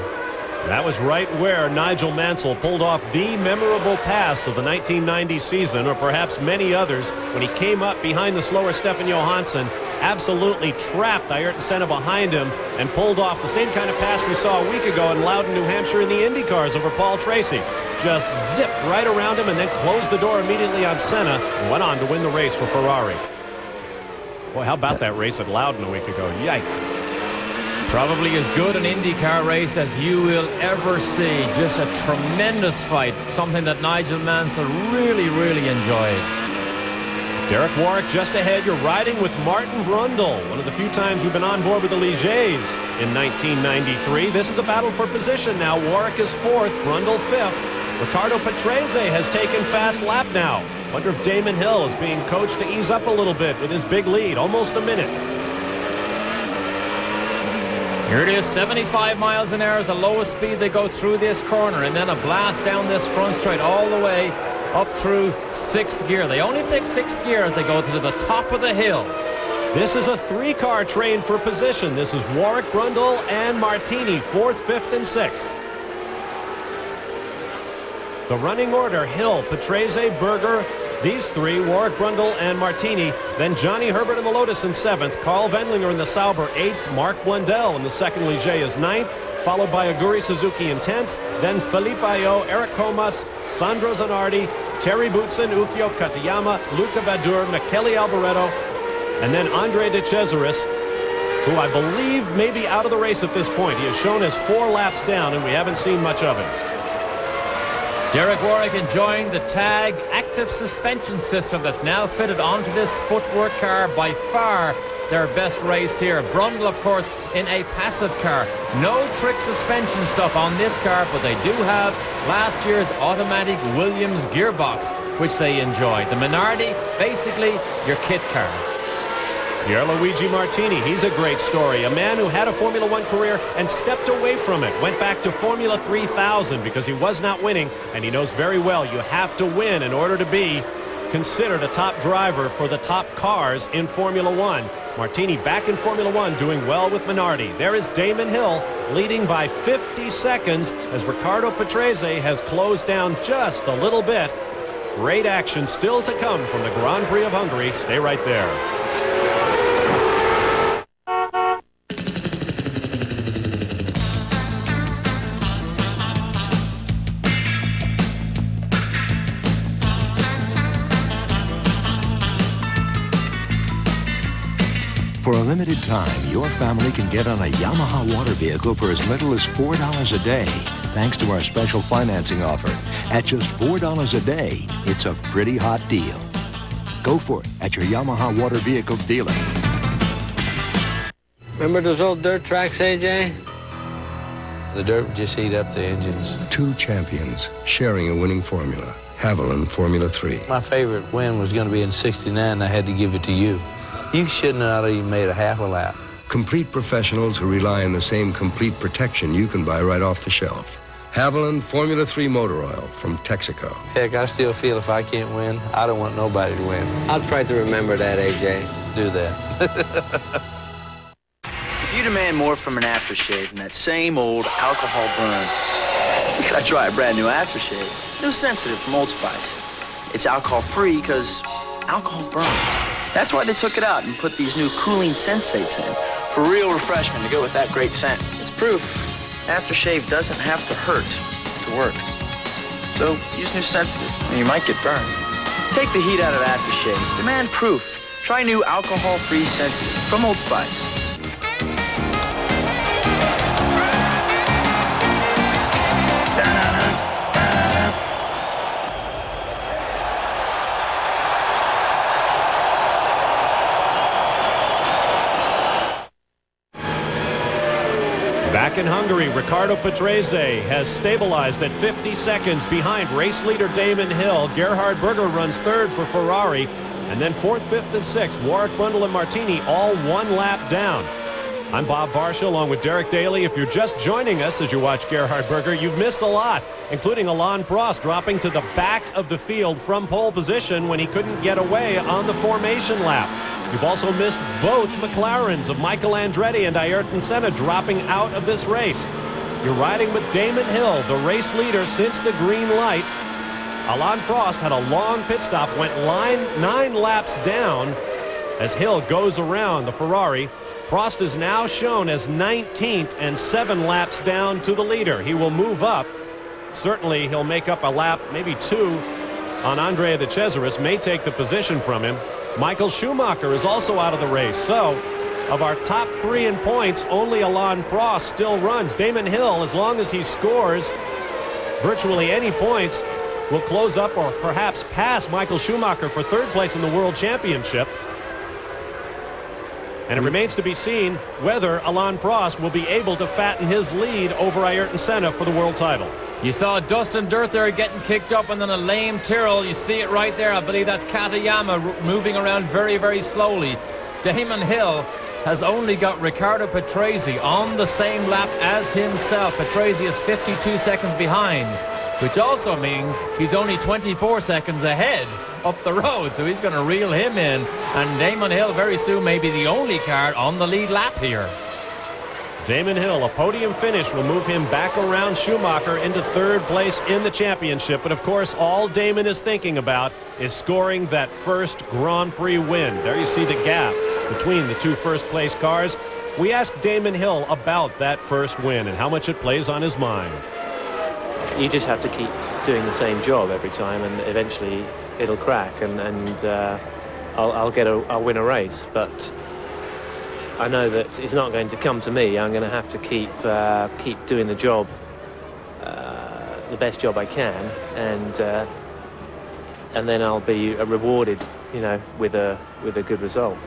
That was right where Nigel Mansell pulled off the memorable pass of the 1990 season, or perhaps many others, when he came up behind the slower Stefan Johansson, absolutely trapped Ayrton Senna behind him, and pulled off the same kind of pass we saw a week ago in Loudon, New Hampshire in the IndyCars over Paul Tracy. Just zipped right around him and then closed the door immediately on Senna and went on to win the race for Ferrari. Boy, how about that race at Loudon a week ago? Yikes. Probably as good an IndyCar race as you will ever see. Just a tremendous fight. Something that Nigel Mansell really, really enjoyed. Derek Warwick just ahead. You're riding with Martin Brundle, one of the few times we've been on board with the Ligiers in 1993. This is a battle for position now. Warwick is 4th, Brundle 5th. Riccardo Patrese has taken fast lap now. Wonder if Damon Hill is being coached to ease up a little bit with his big lead, almost a minute. Here it is, 75 miles an hour is the lowest speed they go through this corner, and then a blast down this front straight all the way up through 6th gear. They only pick 6th gear as they go to the top of the hill. This is a 3-car train for position. This is Warwick, Brundle, and Martini, 4th, 5th, and 6th. The running order, Hill, Patrese, Berger, these three, Warwick, Brundle, and Martini. Then Johnny Herbert in the Lotus in 7th. Carl Wendlinger in the Sauber 8th. Mark Blundell in the second Ligier is 9th, followed by Aguri Suzuki in 10th. Then Felipe Ayo, Eric Comas, Sandro Zanardi, Terry Boutsen, Ukyo Katayama, Luca Badur, Michele Alboreto, and then Andre De Cesaris, who I believe may be out of the race at this point. He is shown as 4 laps down, and we haven't seen much of him. Derek Warwick enjoying the TAG active suspension system that's now fitted onto this footwork car. By far their best race here. Brundle, of course, in a passive car. No trick suspension stuff on this car, but they do have last year's automatic Williams gearbox, which they enjoy. The Minardi, basically your kit car. Pierluigi Martini, he's a great story. A man who had a Formula One career and stepped away from it. Went back to Formula 3000 because he was not winning, and he knows very well you have to win in order to be considered a top driver for the top cars in Formula One. Martini back in Formula One doing well with Minardi. There is Damon Hill leading by 50 seconds as Riccardo Patrese has closed down just a little bit. Great action still to come from the Grand Prix of Hungary. Stay right there. For a limited time, your family can get on a Yamaha water vehicle for as little as $4 a day, thanks to our special financing offer. At just $4 a day, it's a pretty hot deal. Go for it at your Yamaha Water Vehicles dealer. Remember those old dirt tracks, AJ? The dirt would just heat up the engines. 2 champions sharing a winning formula. Haviland Formula 3. My favorite win was going to be in '69. I had to give it to you. You shouldn't have even made a half a lap. Complete professionals who rely on the same complete protection you can buy right off the shelf. Haviland Formula 3 motor oil from Texaco. Heck, I still feel if I can't win, I don't want nobody to win. I'll try to remember that, AJ. Do that. If you demand more from an aftershave than that same old alcohol burn, you gotta try a brand new aftershave. New Sensitive from Old Spice. It's alcohol-free because alcohol burns. That's why they took it out and put these new cooling sensates in for real refreshment to go with that great scent. It's proof aftershave doesn't have to hurt to work. So use New Sensitive and you might get burned. Take the heat out of aftershave. Demand proof. Try new alcohol-free Sensitive from Old Spice. back in Hungary, Riccardo Patrese has stabilized at 50 seconds behind race leader Damon Hill. Gerhard Berger runs third for Ferrari. And then fourth, fifth, and sixth, Warwick, Brundle, and Martini all one lap down. I'm Bob Varsha along with Derek Daly. If you're just joining us as you watch Gerhard Berger, you've missed a lot, including Alain Prost dropping to the back of the field from pole position when he couldn't get away on the formation lap. You've also missed both McLarens of Michael Andretti and Ayrton Senna dropping out of this race. You're riding with Damon Hill, the race leader since the green light. Alain Prost had a long pit stop, went 9 laps down as Hill goes around the Ferrari. Prost is now shown as 19th and 7 laps down to the leader. He will move up. Certainly he'll make up a lap, maybe 2, on Andrea de Cesaris, may take the position from him. Michael Schumacher is also out of the race. So, of our top 3 in points, only Alain Prost still runs. Damon Hill, as long as he scores virtually any points, will close up or perhaps pass Michael Schumacher for third place in the World Championship. And it remains to be seen whether Alain Prost will be able to fatten his lead over Ayrton Senna for the world title. You saw dust and dirt there getting kicked up, and then a lame Tyrrell. You see it right there. I believe that's Katayama moving around very, very slowly. Damon Hill has only got Riccardo Patrese on the same lap as himself. Patrese is 52 seconds behind, which also means he's only 24 seconds ahead up the road, so he's going to reel him in, and Damon Hill very soon may be the only car on the lead lap here. Damon Hill, a podium finish will move him back around Schumacher into third place in the championship, but of course all Damon is thinking about is scoring that first Grand Prix win. There you see the gap between the 2 first place cars. We asked Damon Hill about that first win and how much it plays on his mind. You just have to keep doing the same job every time, and eventually it'll crack, and I'll win a race. But I know that it's not going to come to me. I'm going to have to keep doing the job, the best job I can, and then I'll be rewarded, with a good result.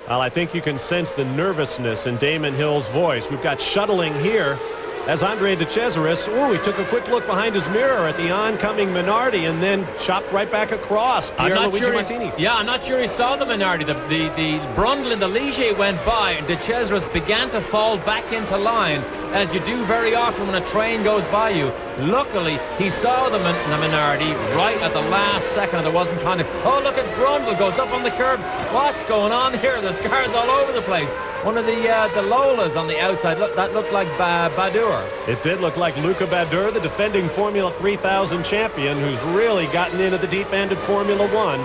Well, I think you can sense the nervousness in Damon Hill's voice. We've got shuttling here as Andrea de Cesaris, he took a quick look behind his mirror at the oncoming Minardi and then chopped right back across Pierluigi Martini. I'm not sure he saw the Minardi. The Brundle and the Ligier went by, and de Cesaris began to fall back into line, as you do very often when a train goes by you. Luckily, he saw the Minardi right at the last second, and there wasn't contact. Oh, look at Brundle, goes up on the curb. What's going on here? There's cars all over the place. One of the Lolas on the outside, that looked like Badur. It did look like Luca Badur, the defending Formula 3000 champion, who's really gotten into the deep end at Formula 1.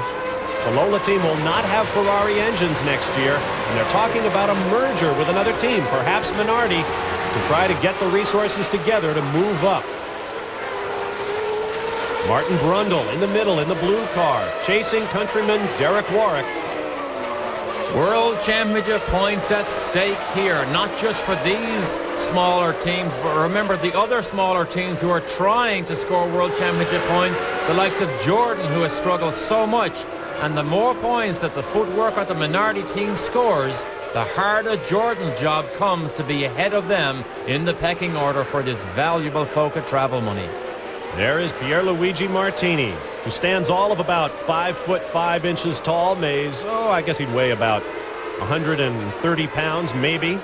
The Lola team will not have Ferrari engines next year, and they're talking about a merger with another team, perhaps Minardi, to try to get the resources together to move up. Martin Brundle in the middle in the blue car, chasing countryman Derek Warwick. World Championship points at stake here, not just for these smaller teams, but remember the other smaller teams who are trying to score World Championship points, the likes of Jordan, who has struggled so much. And the more points that the footwork of the Minardi team scores, the harder Jordan's job comes to be ahead of them in the pecking order for this valuable FOCA travel money. There is Pierluigi Martini, who stands all of about 5'5" tall, weighs, I guess he'd weigh about 130 pounds, maybe.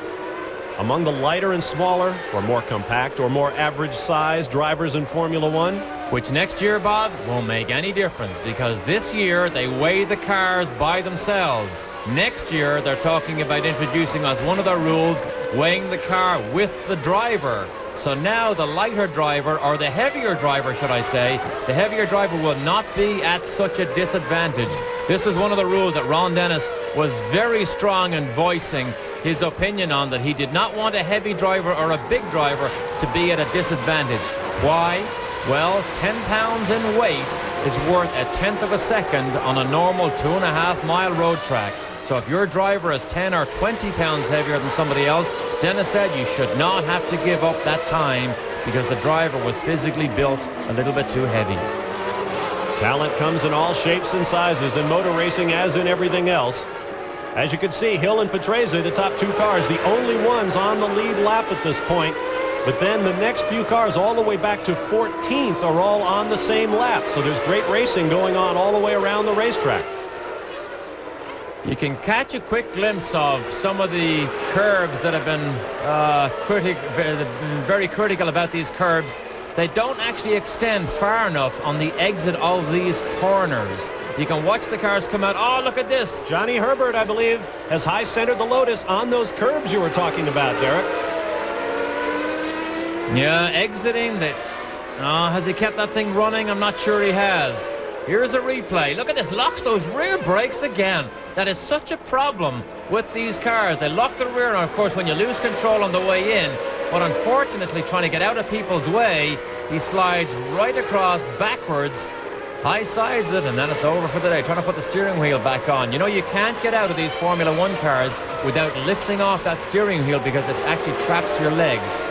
Among the lighter and smaller, or more compact, or more average-sized drivers in Formula 1. Which next year, Bob, won't make any difference, because this year they weigh the cars by themselves. Next year, they're talking about introducing as one of their rules, weighing the car with the driver. So now the lighter driver, or the heavier driver, should I say, the heavier driver will not be at such a disadvantage. This was one of the rules that Ron Dennis was very strong in voicing his opinion on, that he did not want a heavy driver or a big driver to be at a disadvantage. Why? Well, 10 pounds in weight is worth 1/10 of a second on a normal 2.5-mile road track. So if your driver is 10 or 20 pounds heavier than somebody else, Dennis said you should not have to give up that time because the driver was physically built a little bit too heavy. Talent comes in all shapes and sizes in motor racing, as in everything else. As you can see, Hill and Patrese, the top two cars, the only ones on the lead lap at this point. But then the next few cars all the way back to 14th are all on the same lap. So there's great racing going on all the way around the racetrack. You can catch a quick glimpse of some of the curbs that have been very critical about these curbs. They don't actually extend far enough on the exit of these corners. You can watch the cars come out. Oh, look at this. Johnny Herbert, I believe, has high-centered the Lotus on those curbs you were talking about, Derek. Yeah, exiting. Has he kept that thing running? I'm not sure he has. Here's a replay. Look at this. Locks those rear brakes again. That is such a problem with these cars. They lock the rear, and of course, when you lose control on the way in, but unfortunately, trying to get out of people's way, he slides right across backwards, high sides it, and then it's over for the day. Trying to put the steering wheel back on. You know, you can't get out of these Formula One cars without lifting off that steering wheel because it actually traps your legs.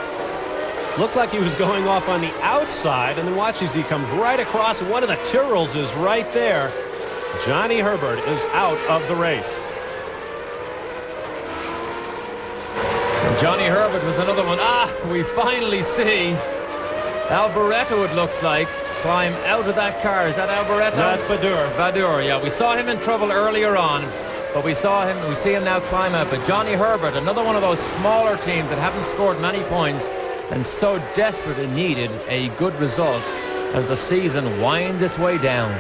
Looked like he was going off on the outside, and then watch as he comes right across, and one of the Tyrrells is right there. Johnny Herbert is out of the race. Johnny Herbert was another one. We finally see Alboreto, it looks like, climb out of that car. Is that Alboreto? That's Badur. Badur, yeah. We saw him in trouble earlier on, but we see him now climb out. But Johnny Herbert, another one of those smaller teams that haven't scored many points and so desperately needed a good result as the season winds its way down.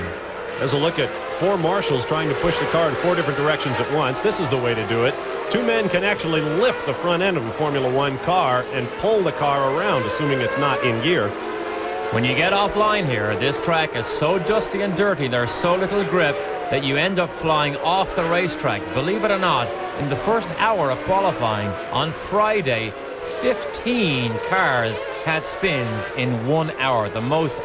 There's a look at four marshals trying to push the car in four different directions at once. This is the way to do it. Two men can actually lift the front end of a Formula One car and pull the car around, assuming it's not in gear. When you get offline here, this track is so dusty and dirty, there's so little grip that you end up flying off the racetrack. Believe it or not, in the first hour of qualifying on Friday, 15 cars had spins in 1 hour, the most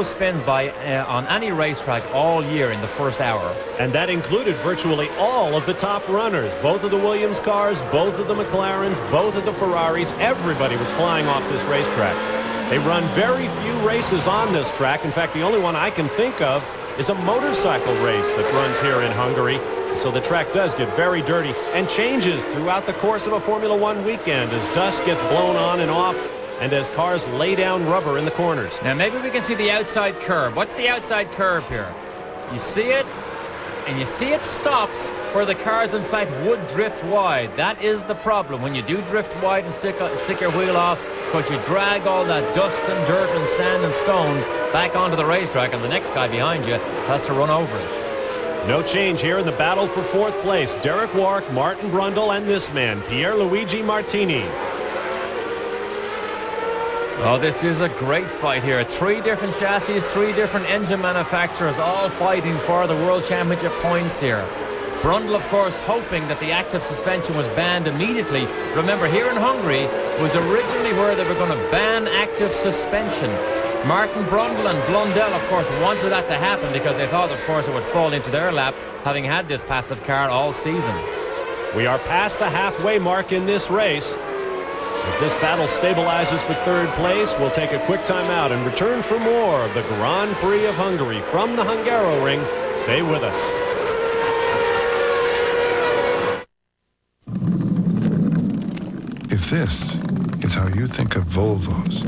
spins on any racetrack all year in the first hour. And that included virtually all of the top runners. Both of the Williams cars, both of the McLarens, both of the Ferraris. Everybody was flying off this racetrack. They run very few races on this track. In fact, the only one I can think of is a motorcycle race that runs here in Hungary. So the track does get very dirty and changes throughout the course of a Formula One weekend as dust gets blown on and off and as cars lay down rubber in the corners. Now maybe we can see the outside curb. What's the outside curb here? You see it, and you see it stops where the cars in fact would drift wide. That is the problem. When you do drift wide and stick your wheel off, because you drag all that dust and dirt and sand and stones back onto the racetrack, and the next guy behind you has to run over it. No change here in the battle for fourth place. Derek Warwick, Martin Brundle, and this man, Pierluigi Martini. Oh, this is a great fight here. 3 different chassis, 3 different engine manufacturers, all fighting for the World Championship points here. Brundle, of course, hoping that the active suspension was banned immediately. Remember, here in Hungary was originally where they were going to ban active suspension. Martin Brundle and Blundell, of course, wanted that to happen because they thought, of course, it would fall into their lap, having had this passive car all season. We are past the halfway mark in this race. As this battle stabilizes for third place, we'll take a quick timeout and return for more of the Grand Prix of Hungary from the Hungaroring. Stay with us. If this is how you think of Volvos,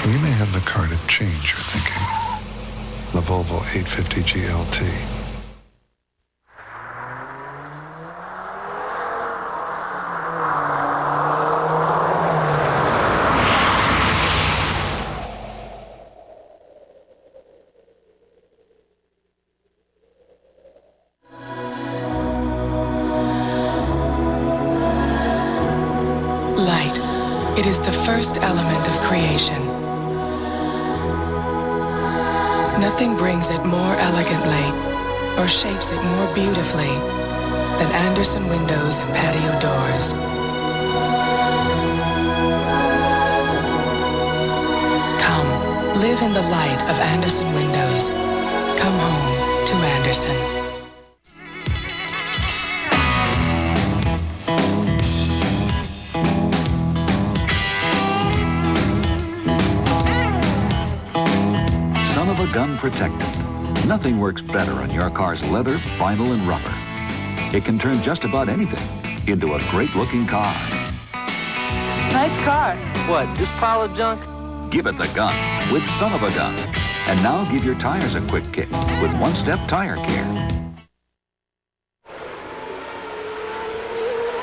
we may have the car to change your thinking. The Volvo 850 GLT. Light. It is the first element of creation. Nothing brings it more elegantly or shapes it more beautifully than Andersen windows and patio doors. Come, live in the light of Andersen windows. Come home to Andersen. Son of a gun protected. Nothing works better on your car's leather, vinyl, and rubber. It can turn just about anything into a great-looking car. Nice car. What, this pile of junk? Give it the gun with Son of a Gun. And now give your tires a quick kick with one-step tire care.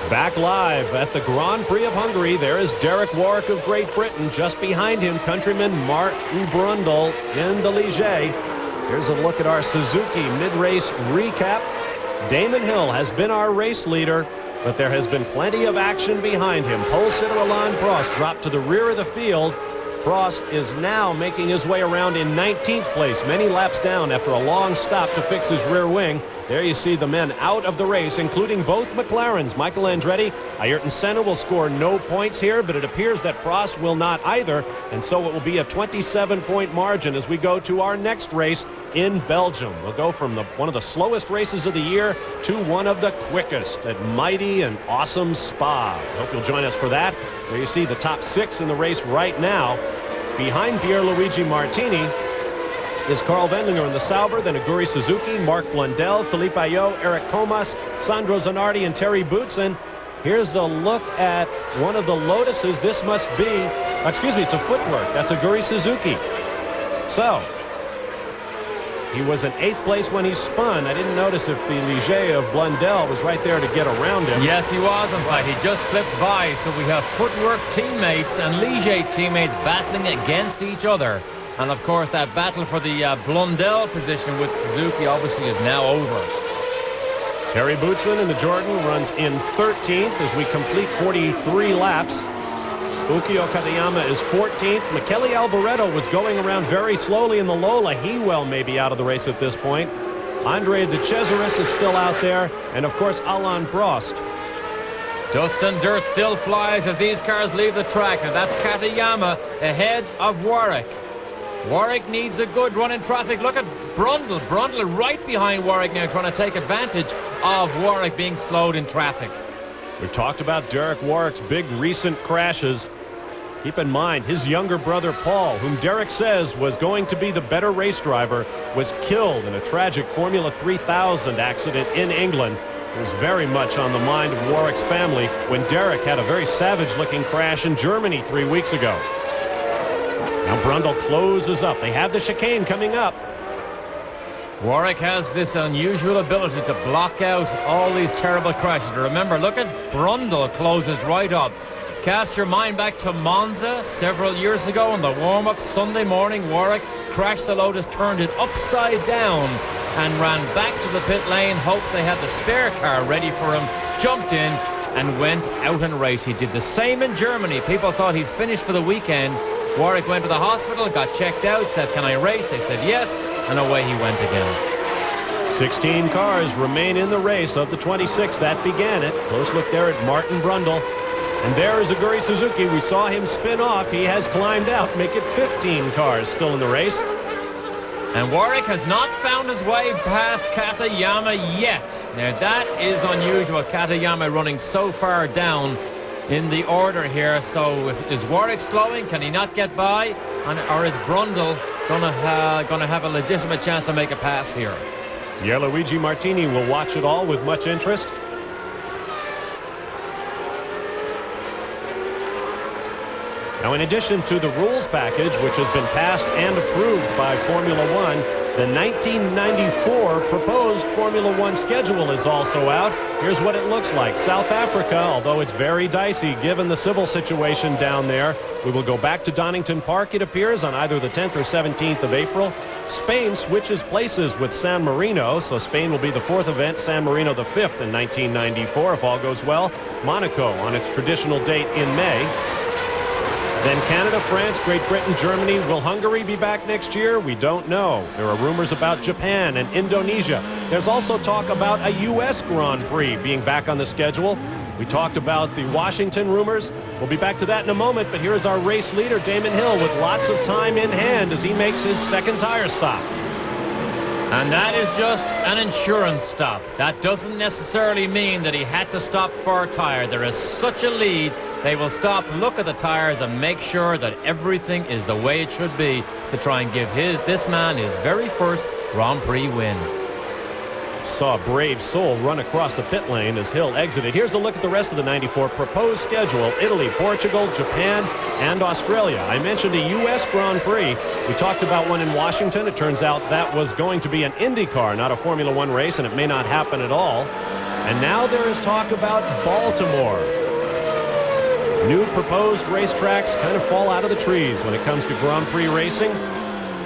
Back live at the Grand Prix of Hungary, there is Derek Warwick of Great Britain. Just behind him, countryman Martin Brundle in the Ligier. Here's a look at our Suzuki mid-race recap. Damon Hill has been our race leader, but there has been plenty of action behind him. Pole sitter Alain Prost dropped to the rear of the field. Prost is now making his way around in 19th place, many laps down after a long stop to fix his rear wing. There you see the men out of the race, including both McLarens. Michael Andretti, Ayrton Senna will score no points here, but it appears that Prost will not either, and so it will be a 27-point margin as we go to our next race in Belgium. We'll go from one of the slowest races of the year to one of the quickest at mighty and awesome Spa. Hope you'll join us for that. There you see the top 6 in the race right now. Behind Pierluigi Martini is Carl Wendlinger in the Sauber, then Aguri Suzuki, Mark Blundell, Philippe Ayot, Eric Comas, Sandro Zanardi, and Terry Boutsen. Here's a look at one of the Lotuses. This must be, it's a footwork. That's Aguri Suzuki. So, he was in 8th place when he spun. I didn't notice if the Ligier of Blundell was right there to get around him. Yes, he was, in fact. He just slipped by. So we have footwork teammates and Ligier teammates battling against each other. And, of course, that battle for the Blundell position with Suzuki obviously is now over. Terry Boutsen in the Jordan runs in 13th as we complete 43 laps. Ukio Katayama is 14th. Michele Alboreto was going around very slowly in the Lola. He may be out of the race at this point. Andrea De Cesaris is still out there. And, of course, Alain Prost. Dust and dirt still flies as these cars leave the track. And that's Katayama ahead of Warwick. Warwick needs a good run in traffic. Look at Brundle. Brundle right behind Warwick now, trying to take advantage of Warwick being slowed in traffic. We've talked about Derek Warwick's big recent crashes. Keep in mind, his younger brother Paul, whom Derek says was going to be the better race driver, was killed in a tragic Formula 3000 accident in England. It was very much on the mind of Warwick's family when Derek had a very savage-looking crash in Germany 3 weeks ago. Now Brundle closes up. They have the chicane coming up. Warwick has this unusual ability to block out all these terrible crashes. Remember, look at Brundle closes right up. Cast your mind back to Monza several years ago in the warm-up Sunday morning. Warwick crashed the Lotus, turned it upside down, and ran back to the pit lane, hoped they had the spare car ready for him, jumped in, and went out and raced. He did the same in Germany. People thought he's finished for the weekend. Warwick went to the hospital, got checked out, said, "Can I race?" They said yes, and away he went again. 16 cars remain in the race of the 26 that began it. Close look there at Martin Brundle. And there is Aguri Suzuki. We saw him spin off. He has climbed out, make it 15 cars still in the race. And Warwick has not found his way past Katayama yet. Now that is unusual. Katayama running so far down in the order here. So is Warwick slowing? Can he not get by? Or is Brundle gonna have a legitimate chance to make a pass here? Pierluigi Martini will watch it all with much interest. Now, in addition to the rules package, which has been passed and approved by Formula One, the 1994 proposed Formula One schedule is also out. Here's what it looks like. South Africa, although it's very dicey given the civil situation down there, we will go back to Donington Park, it appears, on either the 10th or 17th of April. Spain switches places with San Marino, so Spain will be the 4th event, San Marino the 5th in 1994, if all goes well. Monaco on its traditional date in May. Then Canada, France, Great Britain, Germany. Will Hungary be back next year? We don't know. There are rumors about Japan and Indonesia. There's also talk about a U.S. Grand Prix being back on the schedule. We talked about the Washington rumors. We'll be back to that in a moment, but here is our race leader, Damon Hill, with lots of time in hand as he makes his second tire stop. And that is just an insurance stop. That doesn't necessarily mean that he had to stop for a tire. There is such a lead. They will stop, look at the tires, and make sure that everything is the way it should be to try and give this man his very first Grand Prix win. Saw a brave soul run across the pit lane as Hill exited. Here's a look at the rest of the 94 proposed schedule: Italy, Portugal, Japan, and Australia. I mentioned a U.S. Grand Prix. We talked about one in Washington. It turns out that was going to be an IndyCar, not a Formula One race, and it may not happen at all. And now there is talk about Baltimore. New proposed racetracks kind of fall out of the trees when it comes to Grand Prix racing.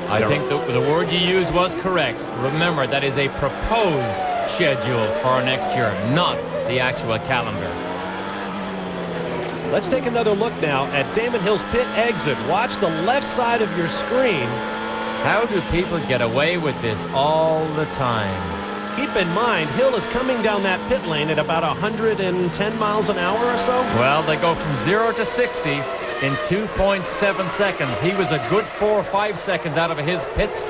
I think the word you used was correct. Remember, that is a proposed schedule for next year, not the actual calendar. Let's take another look now at Damon Hill's pit exit. Watch the left side of your screen. How do people get away with this all the time? Keep in mind, Hill is coming down that pit lane at about 110 miles an hour or so. Well, they go from 0 to 60 in 2.7 seconds. He was a good 4 or 5 seconds out of his pit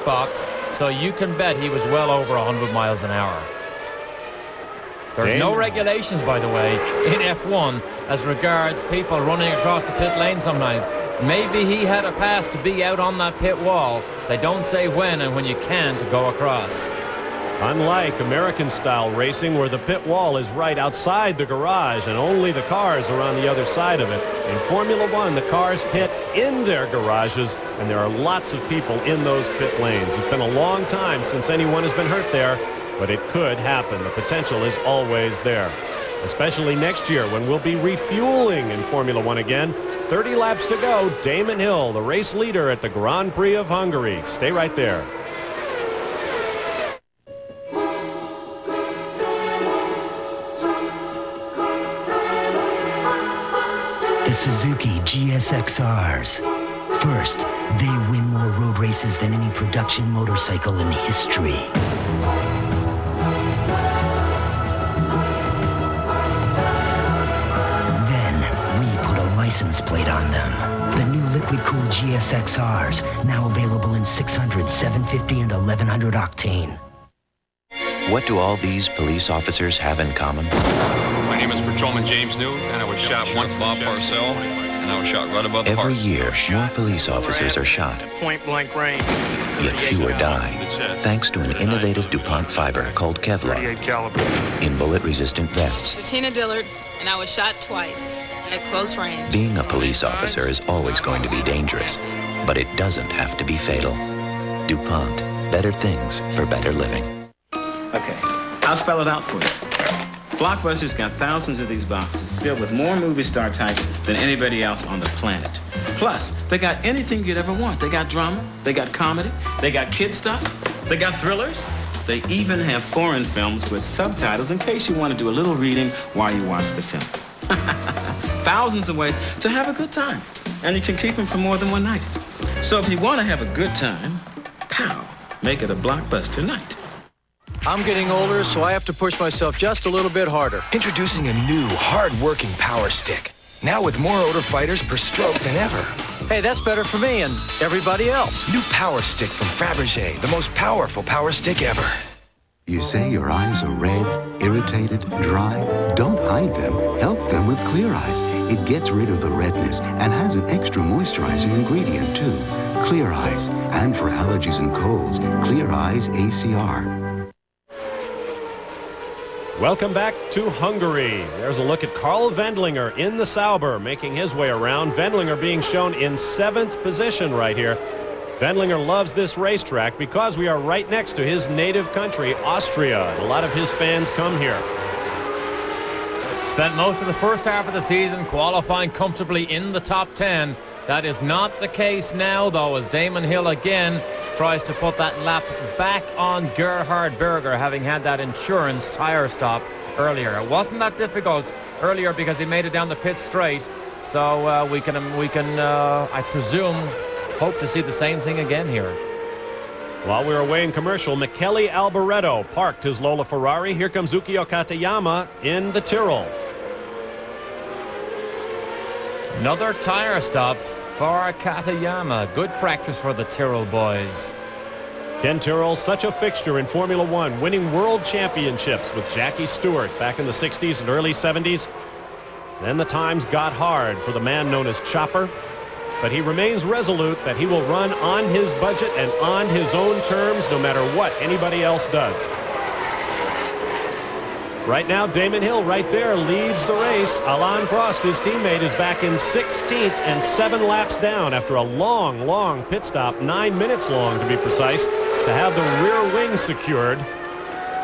box, so you can bet he was well over 100 miles an hour. There's no regulations, by the way, in F1 as regards people running across the pit lane sometimes. Maybe he had a pass to be out on that pit wall. They don't say when and when you can to go across. Unlike American-style racing, where the pit wall is right outside the garage and only the cars are on the other side of it, in Formula One, the cars pit in their garages, and there are lots of people in those pit lanes. It's been a long time since anyone has been hurt there, but it could happen. The potential is always there, especially next year when we'll be refueling in Formula One again. 30 laps to go. Damon Hill, the race leader at the Grand Prix of Hungary. Stay right there. The Suzuki GSXRs. First, they win more road races than any production motorcycle in history. Then, we put a license plate on them. The new liquid-cooled GSXRs, now available in 600, 750, and 1100 octane. What do all these police officers have in common? My name is Patrolman James Newton, and I was shot once Bob Parcell, and I was shot right above the heart. Every year, more police officers are shot. Point-blank range. Yet fewer die, thanks to an innovative DuPont fiber called Kevlar in bullet-resistant vests. Tina Dillard, and I was shot twice at close range. Being a police officer is always going to be dangerous, but it doesn't have to be fatal. DuPont, better things for better living. Okay, I'll spell it out for you. Blockbuster's got thousands of these boxes filled with more movie star types than anybody else on the planet. Plus, they got anything you'd ever want. They got drama, they got comedy, they got kid stuff, they got thrillers. They even have foreign films with subtitles in case you want to do a little reading while you watch the film. Thousands of ways to have a good time. And you can keep them for more than one night. So if you want to have a good time, pow, make it a Blockbuster night. I'm getting older, so I have to push myself just a little bit harder. Introducing a new, hard-working Power Stick. Now with more odor fighters per stroke than ever. Hey, that's better for me and everybody else. New Power Stick from Fabergé, the most powerful Power Stick ever. You say your eyes are red, irritated, dry? Don't hide them. Help them with Clear Eyes. It gets rid of the redness and has an extra moisturizing ingredient, too. Clear Eyes. And for allergies and colds, Clear Eyes ACR. Welcome back to Hungary. There's a look at Karl Wendlinger in the Sauber, making his way around. Wendlinger being shown in 7th position right here. Wendlinger loves this racetrack because we are right next to his native country, Austria. A lot of his fans come here. Spent most of the first half of the season qualifying comfortably in the top 10. That is not the case now, though, as Damon Hill again tries to put that lap back on Gerhard Berger, having had that insurance tire stop earlier. It wasn't that difficult earlier because he made it down the pit straight. So we can, I presume, hope to see the same thing again here. While we were away in commercial, Michele Alboreto parked his Lola Ferrari. Here comes Ukio Katayama in the Tyrrell. Another tire stop for Katayama. Good practice for the Tyrrell boys. Ken Tyrrell, such a fixture in Formula One, winning world championships with Jackie Stewart back in the 60s and early 70s. Then the times got hard for the man known as Chopper. but he remains resolute that he will run on his budget and on his own terms no matter what anybody else does. Right now, Damon Hill right there leads the race. Alain Prost, his teammate, is back in 16th and 7 laps down after a long pit stop, 9 minutes long to be precise, to have the rear wing secured.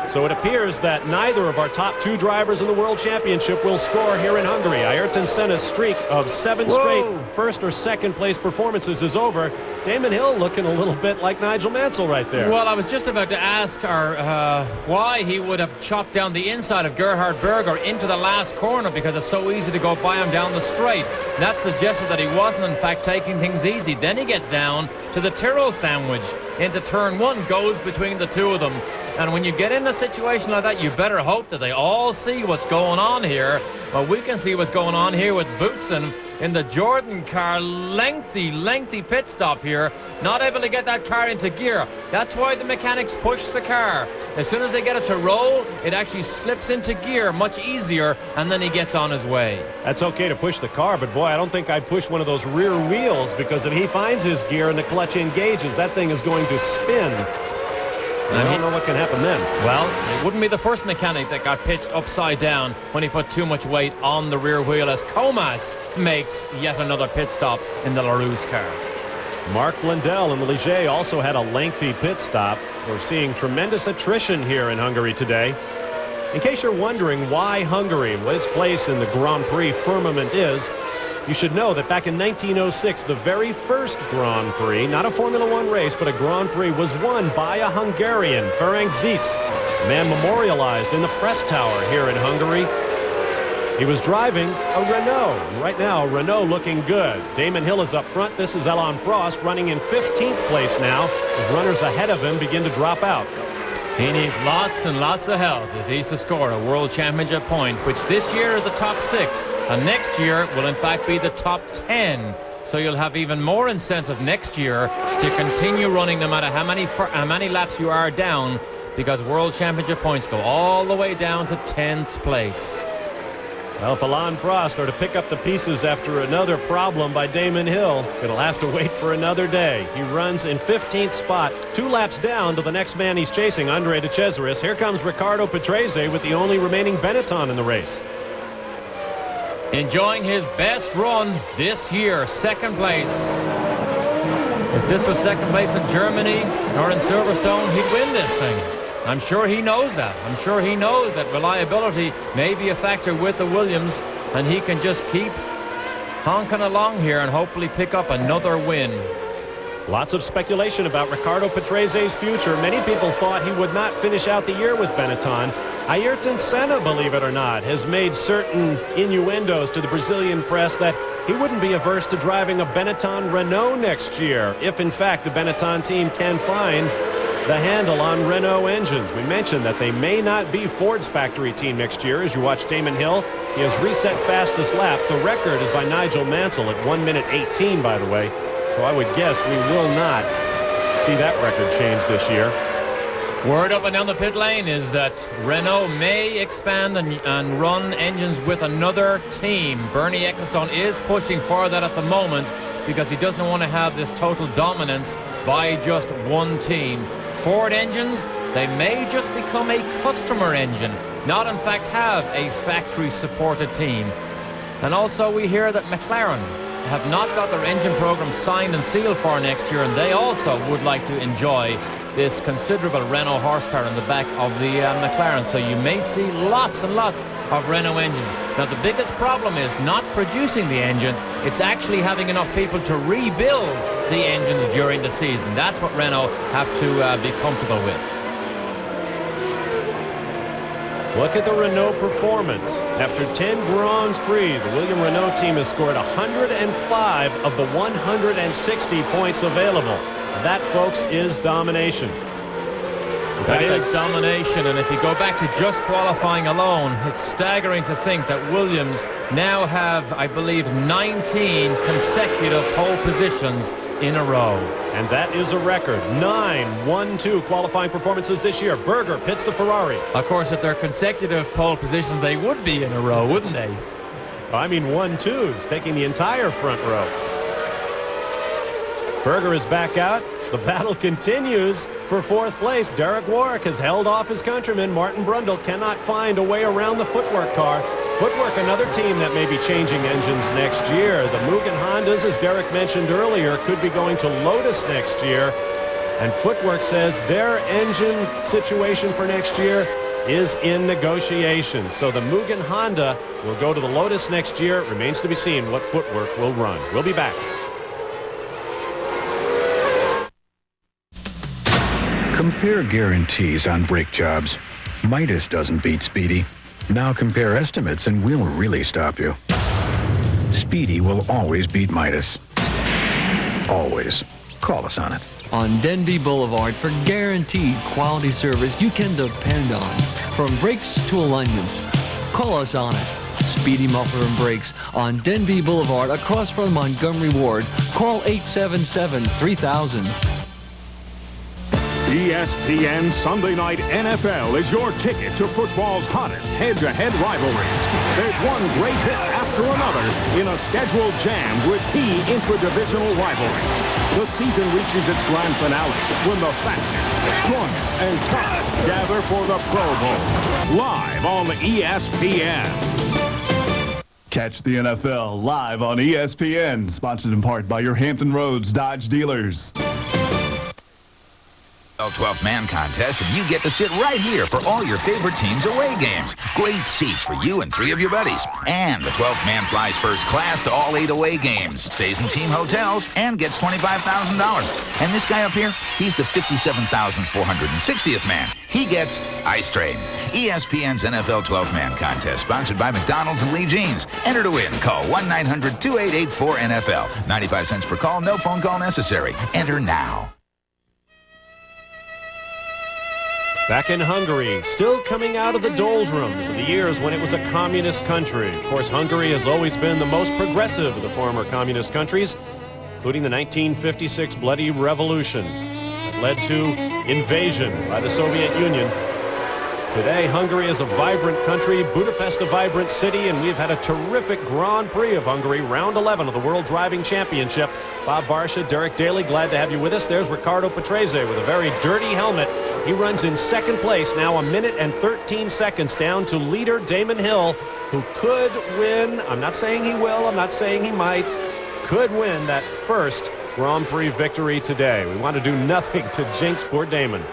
So it appears that neither of our top 2 drivers in the World Championship will score here in Hungary. Ayrton Senna's streak of 7 straight first or second place performances is over. Damon Hill looking a little bit like Nigel Mansell right there. Well, I was just about to ask why he would have chopped down the inside of Gerhard Berger into the last corner, because it's so easy to go by him down the straight. That suggested that he wasn't, in fact, taking things easy. Then he gets down to the Tyrrell sandwich into turn 1, goes between the 2 of them. And when you get in a situation like that, you better hope that they all see what's going on here. Well, we can see what's going on here with Boutsen in the Jordan car. Lengthy pit stop here. Not able to get that car into gear. That's why the mechanics push the car. As soon as they get it to roll, it actually slips into gear much easier, and then he gets on his way. That's okay to push the car, but boy, I don't think I'd push one of those rear wheels, because if he finds his gear and the clutch engages, that thing is going to spin. I don't know what can happen then. Well, it wouldn't be the first mechanic that got pitched upside down when he put too much weight on the rear wheel, as Comas makes yet another pit stop in the LaRousse car. Mark Blundell in the Ligier also had a lengthy pit stop. We're seeing tremendous attrition here in Hungary today. In case you're wondering why Hungary, what its place in the Grand Prix firmament is, you should know that back in 1906, the very first Grand Prix, not a Formula One race, but a Grand Prix, was won by a Hungarian, Ferenc Zis, a man memorialized in the press tower here in Hungary. He was driving a Renault. And right now, Renault looking good. Damon Hill is up front. This is Alain Prost running in 15th place now, as runners ahead of him begin to drop out. He needs lots and lots of help if he's to score a World Championship point, which this year is the top 6, and next year will in fact be the top 10. So you'll have even more incentive next year to continue running no matter how many laps you are down, because World Championship points go all the way down to 10th place. Well, if Alain Prost are to pick up the pieces after another problem by Damon Hill, it'll have to wait for another day. He runs in 15th spot, 2 laps down to the next man he's chasing, André de Cesaris. Here comes Riccardo Patrese with the only remaining Benetton in the race. Enjoying his best run this year, 2nd place. If this was 2nd place in Germany or in Silverstone, he'd win this thing. I'm sure he knows that. I'm sure he knows that reliability may be a factor with the Williams, and he can just keep honking along here and hopefully pick up another win. Lots of speculation about Riccardo Patrese's future. Many people thought he would not finish out the year with Benetton. Ayrton Senna, believe it or not, has made certain innuendos to the Brazilian press that he wouldn't be averse to driving a Benetton Renault next year, if in fact the Benetton team can find the handle on Renault engines. We mentioned that they may not be Ford's factory team next year. As you watch Damon Hill, he has reset fastest lap. The record is by Nigel Mansell at 1:18, by the way. So I would guess we will not see that record change this year. Word up and down the pit lane is that Renault may expand and run engines with another team. Bernie Ecclestone is pushing for that at the moment, because he doesn't want to have this total dominance by just one team. Ford engines, they may just become a customer engine, not in fact have a factory-supported team. And also we hear that McLaren have not got their engine program signed and sealed for next year, and they also would like to enjoy this considerable Renault horsepower in the back of the McLaren. So you may see lots and lots of Renault engines. Now the biggest problem is not producing the engines, it's actually having enough people to rebuild the engines during the season. That's what Renault have to be comfortable with. Look at the Renault performance. After 10 Grand Prix, the William Renault team has scored 105 of the 160 points available. That, folks, is domination. That is domination, and if you go back to just qualifying alone, it's staggering to think that Williams now have, I believe, 19 consecutive pole positions in a row. And that is a record. 9 1-2 qualifying performances this year. Berger pits the Ferrari. Of course, if they're consecutive pole positions, they would be in a row, wouldn't they? I mean 1-2s, taking the entire front row. Berger is back out. The battle continues for fourth place. Derek Warwick has held off his countryman. Martin Brundle cannot find a way around the Footwork car. Footwork, another team that may be changing engines next year. The Mugen Hondas, as Derek mentioned earlier, could be going to Lotus next year. And Footwork says their engine situation for next year is in negotiations. So the Mugen Honda will go to the Lotus next year. It remains to be seen what Footwork will run. We'll be back. Compare guarantees on brake jobs. Midas doesn't beat Speedy. Now compare estimates and we'll really stop you. Speedy will always beat Midas. Always. Call us on it. On Denby Boulevard for guaranteed quality service you can depend on. From brakes to alignments. Call us on it. Speedy Muffler and Brakes on Denby Boulevard across from Montgomery Ward. Call 877-3000. ESPN Sunday Night NFL is your ticket to football's hottest head-to-head rivalries. There's one great hit after another in a schedule jammed with key intra-divisional rivalries. The season reaches its grand finale when the fastest, strongest, and toughest gather for the Pro Bowl. Live on ESPN. Catch the NFL live on ESPN, sponsored in part by your Hampton Roads Dodge dealers. 12th Man Contest, and you get to sit right here for all your favorite teams' away games. Great seats for you and 3 of your buddies. And the 12th man flies first class to all 8 away games, stays in team hotels, and gets $25,000. And this guy up here, he's the 57,460th man. He gets Ice Train. ESPN's NFL 12th Man Contest, sponsored by McDonald's and Lee Jeans. Enter to win. Call 1-900-2884-NFL. 95 cents per call, no phone call necessary. Enter now. Back in Hungary, still coming out of the doldrums of the years when it was a communist country. Of course, Hungary has always been the most progressive of the former communist countries, including the 1956 Bloody Revolution that led to invasion by the Soviet Union. Today, Hungary is a vibrant country, Budapest a vibrant city, and we've had a terrific Grand Prix of Hungary, round 11 of the World Driving Championship. Bob Varsha, Derek Daly, glad to have you with us. There's Riccardo Patrese with a very dirty helmet. He runs in second place, now 1 minute and 13 seconds down to leader Damon Hill, who could win. I'm not saying he will, I'm not saying he might. Could win that first Grand Prix victory today. We want to do nothing to jinx poor Damon.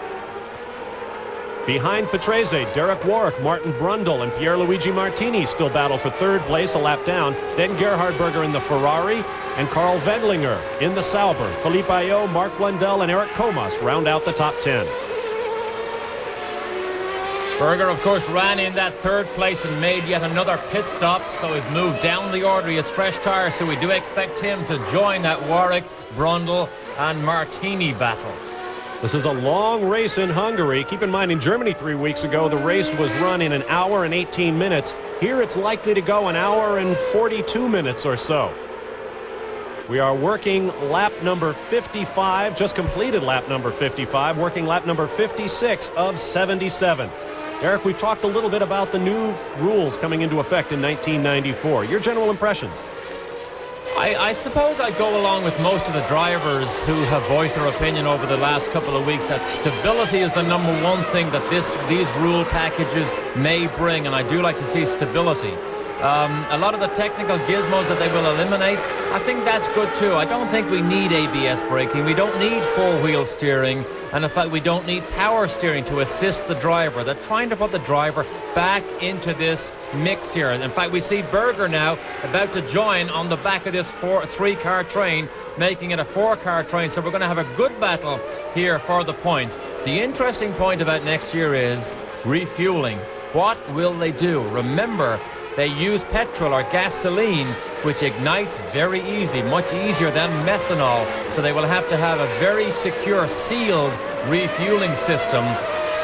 Behind Patrese, Derek Warwick, Martin Brundle, and Pierluigi Martini still battle for third place, a lap down. Then Gerhard Berger in the Ferrari, and Carl Wendlinger in the Sauber. Philippe Ayot, Mark Blundell, and Eric Comas round out the top 10. Berger, of course, ran in that third place and made yet another pit stop, so he's moved down the order. He has fresh tires, so we do expect him to join that Warwick, Brundle, and Martini battle. This is a long race in Hungary. Keep in mind, in Germany 3 weeks ago, the race was run in 1 hour and 18 minutes. Here it's likely to go 1 hour and 42 minutes or so. We are working lap number 55, just completed lap number 55, working lap number 56 of 77. Eric, we talked a little bit about the new rules coming into effect in 1994. Your general impressions? I suppose I go along with most of the drivers who have voiced their opinion over the last couple of weeks that stability is the number one thing that these rule packages may bring, and I do like to see stability. A lot of the technical gizmos that they will eliminate, I think that's good too. I don't think we need ABS braking. We don't need four-wheel steering. And in fact, we don't need power steering to assist the driver. They're trying to put the driver back into this mix here. And in fact, we see Berger now about to join on the back of this 3-car train, making it a 4-car train. So we're going to have a good battle here for the points. The interesting point about next year is refueling. What will they do? Remember, they use petrol or gasoline, which ignites very easily, much easier than methanol. So they will have to have a very secure, sealed refueling system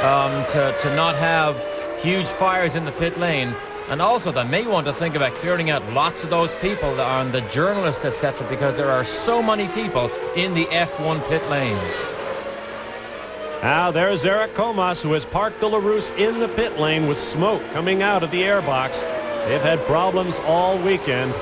to not have huge fires in the pit lane. And also, they may want to think about clearing out lots of those people that are the journalists, etc., because there are so many people in the F1 pit lanes. Now there's Eric Comas, who has parked the LaRousse in the pit lane with smoke coming out of the airbox. They've had problems all weekend.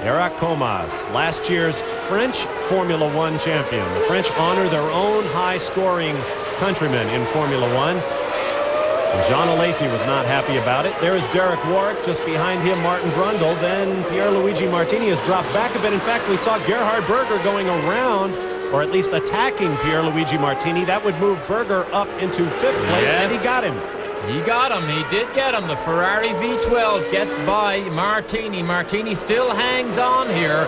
Eric Comas, last year's French Formula One champion. The French honor their own high-scoring countrymen in Formula One. And John Alesi was not happy about it. There is Derek Warwick, just behind him Martin Brundle. Then Pierluigi Martini has dropped back a bit. In fact, we saw Gerhard Berger going around, or at least attacking Pierluigi Martini. That would move Berger up into 5th place, and he got him. He got him. He did get him. The Ferrari V12 gets by Martini. Martini still hangs on here.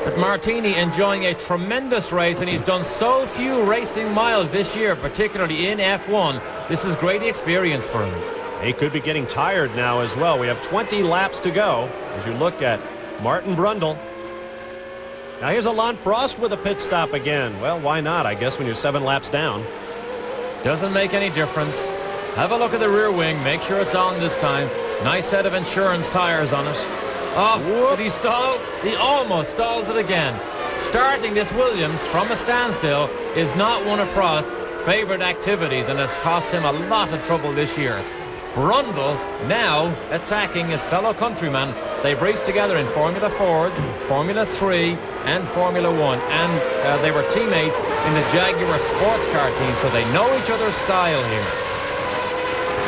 But Martini enjoying a tremendous race, and he's done so few racing miles this year, particularly in F1. This is great experience for him. He could be getting tired now as well. We have 20 laps to go as you look at Martin Brundle. Now here's Alain Prost with a pit stop again. Well, why not, I guess, when you're 7 laps down. Doesn't make any difference. Have a look at the rear wing. Make sure it's on this time. Nice set of insurance tires on it. Oh, whoops. Did he stall? He almost stalls it again. Starting this Williams from a standstill is not one of Prost's favorite activities, and has cost him a lot of trouble this year. Brundle now attacking his fellow countryman. They've raced together in Formula 4s, Formula 3 and Formula 1, and they were teammates in the Jaguar sports car team, so they know each other's style here.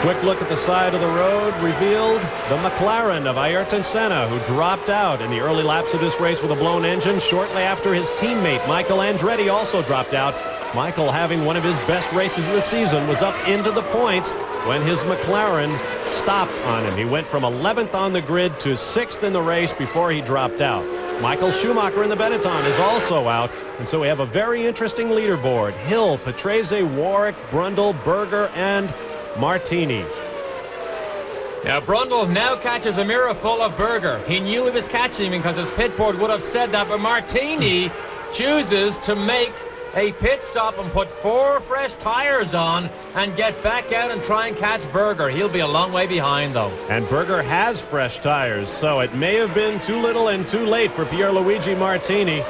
Quick look at the side of the road revealed the McLaren of Ayrton Senna, who dropped out in the early laps of this race with a blown engine shortly after his teammate Michael Andretti also dropped out. Michael, having one of his best races of the season, was up into the points when his McLaren stopped on him. He went from 11th on the grid to 6th in the race before he dropped out. Michael Schumacher in the Benetton is also out, and so we have a very interesting leaderboard. Hill, Patrese, Warwick, Brundle, Berger, and Martini. Now Brundle now catches a mirror full of Berger. He knew he was catching him because his pit board would have said that, but Martini chooses to make a pit stop and put 4 fresh tires on and get back out and try and catch Berger. He'll be a long way behind, though. And Berger has fresh tires, so it may have been too little and too late for Pierluigi Martini.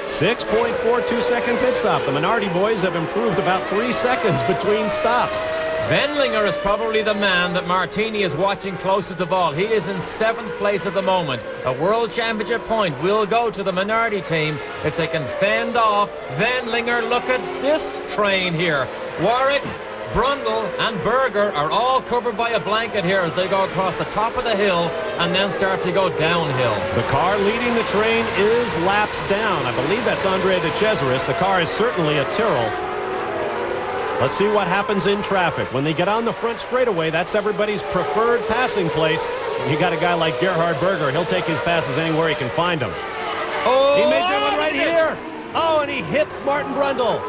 6.42 second pit stop. The Minardi boys have improved about 3 seconds between stops. Wendlinger is probably the man that Martini is watching closest of all. He is in 7th place at the moment. A World Championship point will go to the Minardi team if they can fend off Wendlinger. Look at this train here. Warwick, Brundle and Berger are all covered by a blanket here as they go across the top of the hill and then start to go downhill. The car leading the train is laps down. I believe that's Andrea de Cesaris. The car is certainly a Tyrrell. Let's see what happens in traffic. When they get on the front straightaway, that's everybody's preferred passing place. And you got a guy like Gerhard Berger. He'll take his passes anywhere he can find them. Oh, he made that one right here. Oh, and he hits Martin Brundle.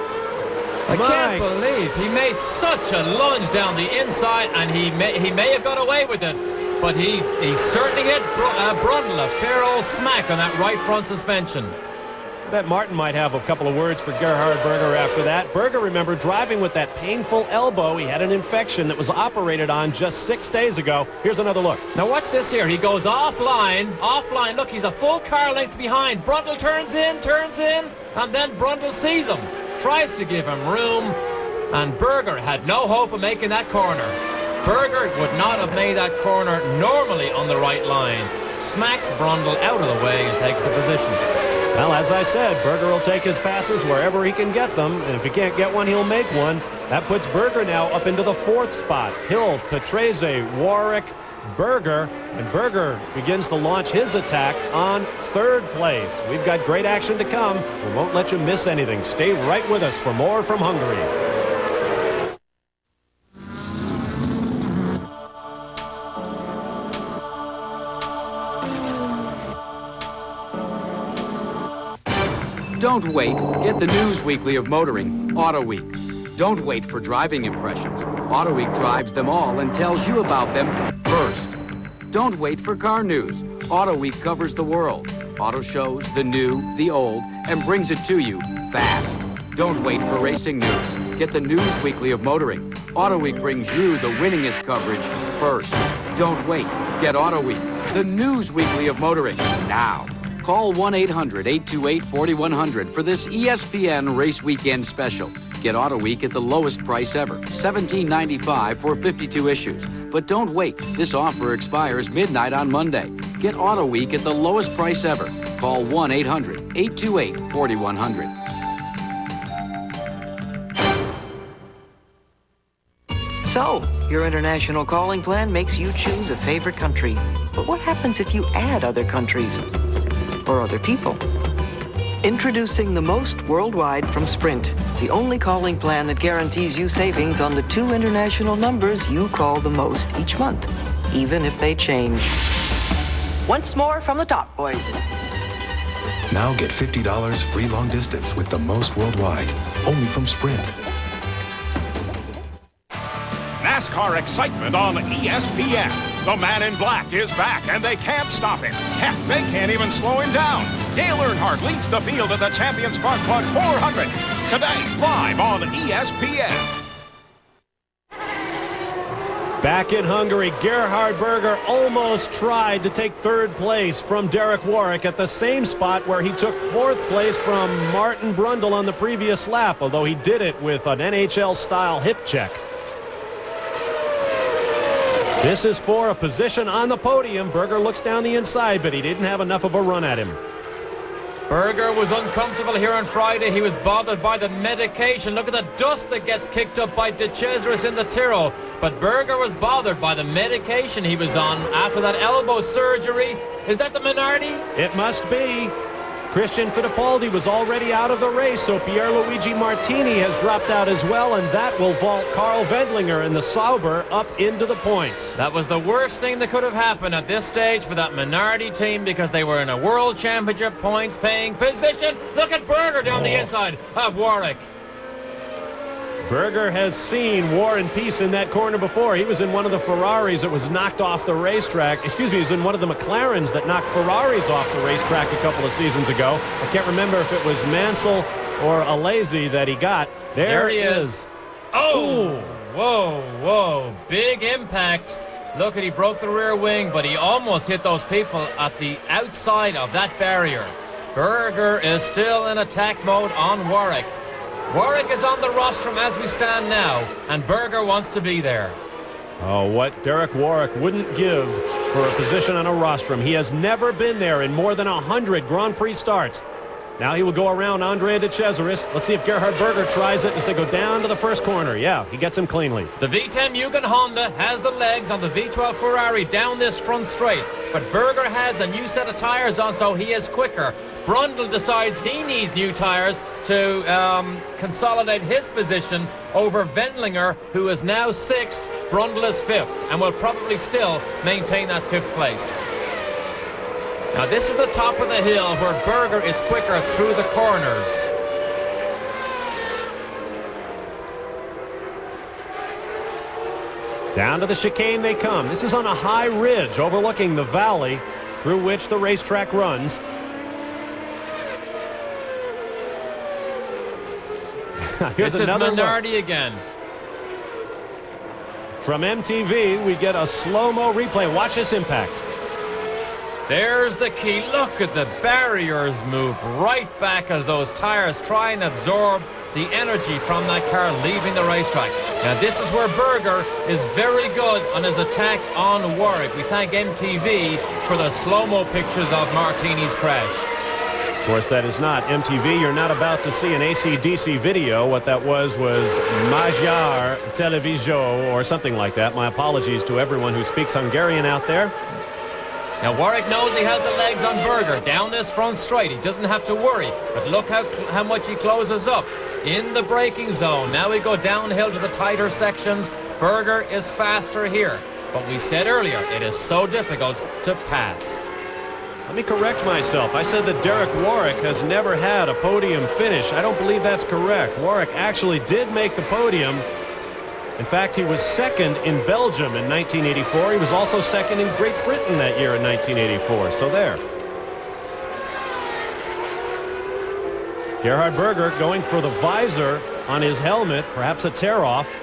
I can't believe he made such a lunge down the inside, and he may have got away with it, but he certainly hit Brundle a fair old smack on that right front suspension. I bet Martin might have a couple of words for Gerhard Berger after that. Berger, remember, driving with that painful elbow. He had an infection that was operated on just 6 days ago. Here's another look. Now watch this here. He goes offline. Look, he's a full car length behind. Brundle turns in, and then Brundle sees him. Tries to give him room, and Berger had no hope of making that corner. Berger would not have made that corner normally on the right line. Smacks Brundle out of the way and takes the position. Well, as I said, Berger will take his passes wherever he can get them, and if he can't get one, he'll make one. That puts Berger now up into the 4th spot. Hill, Patrese, Warwick, Berger, and Berger begins to launch his attack on 3rd place. We've got great action to come. We won't let you miss anything. Stay right with us for more from Hungary. Don't wait. Get the news weekly of motoring, Auto Week. Don't wait for driving impressions. Auto Week drives them all and tells you about them first. Don't wait for car news. Auto Week covers the world. Auto shows, the new, the old, and brings it to you fast. Don't wait for racing news. Get the news weekly of motoring. Auto Week brings you the winningest coverage first. Don't wait. Get Auto Week, the news weekly of motoring, now. Call 1-800-828-4100 for this ESPN Race Weekend special. Get Auto Week at the lowest price ever, $17.95 for 52 issues. But don't wait. This offer expires midnight on Monday. Get Auto Week at the lowest price ever, Call 1-800-828-4100. So, your international calling plan makes you choose a favorite country. But what happens if you add other countries or other people? Introducing the most worldwide from Sprint, the only calling plan that guarantees you savings on the 2 international numbers you call the most each month, even if they change. Once more from the top, boys. Now get $50 free long distance with the most worldwide, only from Sprint. NASCAR excitement on ESPN. The man in black is back, and they can't stop him. Heck, they can't even slow him down. Dale Earnhardt leads the field at the Champion Spark Plug 400. Today, live on ESPN. Back in Hungary, Gerhard Berger almost tried to take 3rd place from Derek Warwick at the same spot where he took 4th place from Martin Brundle on the previous lap, although he did it with an NHL-style hip check. This is for a position on the podium. Berger looks down the inside, but he didn't have enough of a run at him. Berger was uncomfortable here on Friday. He was bothered by the medication. Look at the dust that gets kicked up by De Cesaris in the Tyrrell. But Berger was bothered by the medication he was on after that elbow surgery. Is that the Minardi? It must be. Christian Fittipaldi was already out of the race, so Pierluigi Martini has dropped out as well, and that will vault Carl Wendlinger in the Sauber up into the points. That was the worst thing that could have happened at this stage for that Minardi team, because they were in a World Championship points-paying position. Look at Berger down the inside of Warwick. Berger has seen war and peace in that corner before. He was in one of the Ferraris that was knocked off the racetrack. Excuse me, he was in one of the McLarens that knocked Ferraris off the racetrack a couple of seasons ago. I can't remember if it was Mansell or Alesi that he got. There he is. Oh! Whoa, whoa. Big impact. Look at, he broke the rear wing, but he almost hit those people at the outside of that barrier. Berger is still in attack mode on Warwick. Warwick is on the rostrum as we stand now, and Berger wants to be there. Oh, what Derek Warwick wouldn't give for a position on a rostrum. He has never been there in more than 100 Grand Prix starts. Now he will go around Andrea De Cesaris. Let's see if Gerhard Berger tries it as they go down to the first corner. Yeah, he gets him cleanly. The V10 Mugen Honda has the legs on the V12 Ferrari down this front straight, but Berger has a new set of tires on, so he is quicker. Brundle decides he needs new tires to consolidate his position over Wendlinger, who is now 6th. Brundle is 5th, and will probably still maintain that 5th place. Now this is the top of the hill where Berger is quicker through the corners. Down to the chicane they come. This is on a high ridge overlooking the valley through which the racetrack runs. Here's this is another Minardi again. From MTV, we get a slow-mo replay. Watch this impact. There's the key. Look at the barriers move right back as those tires try and absorb the energy from that car leaving the racetrack. Now this is where Berger is very good on his attack on Warwick. We thank MTV for the slow-mo pictures of Martini's crash. Of course, that is not MTV. You're not about to see an AC/DC video. What that was Magyar Televízió or something like that. My apologies to everyone who speaks Hungarian out there. Now Warwick knows he has the legs on Berger down this front straight. He doesn't have to worry. But look how much he closes up in the braking zone. Now we go downhill to the tighter sections. Berger is faster here. But we said earlier, it is so difficult to pass. Let me correct myself. I said that Derek Warwick has never had a podium finish. I don't believe that's correct. Warwick actually did make the podium. In fact, he was 2nd in Belgium in 1984. He was also 2nd in Great Britain that year in 1984. So there. Gerhard Berger going for the visor on his helmet, perhaps a tear-off.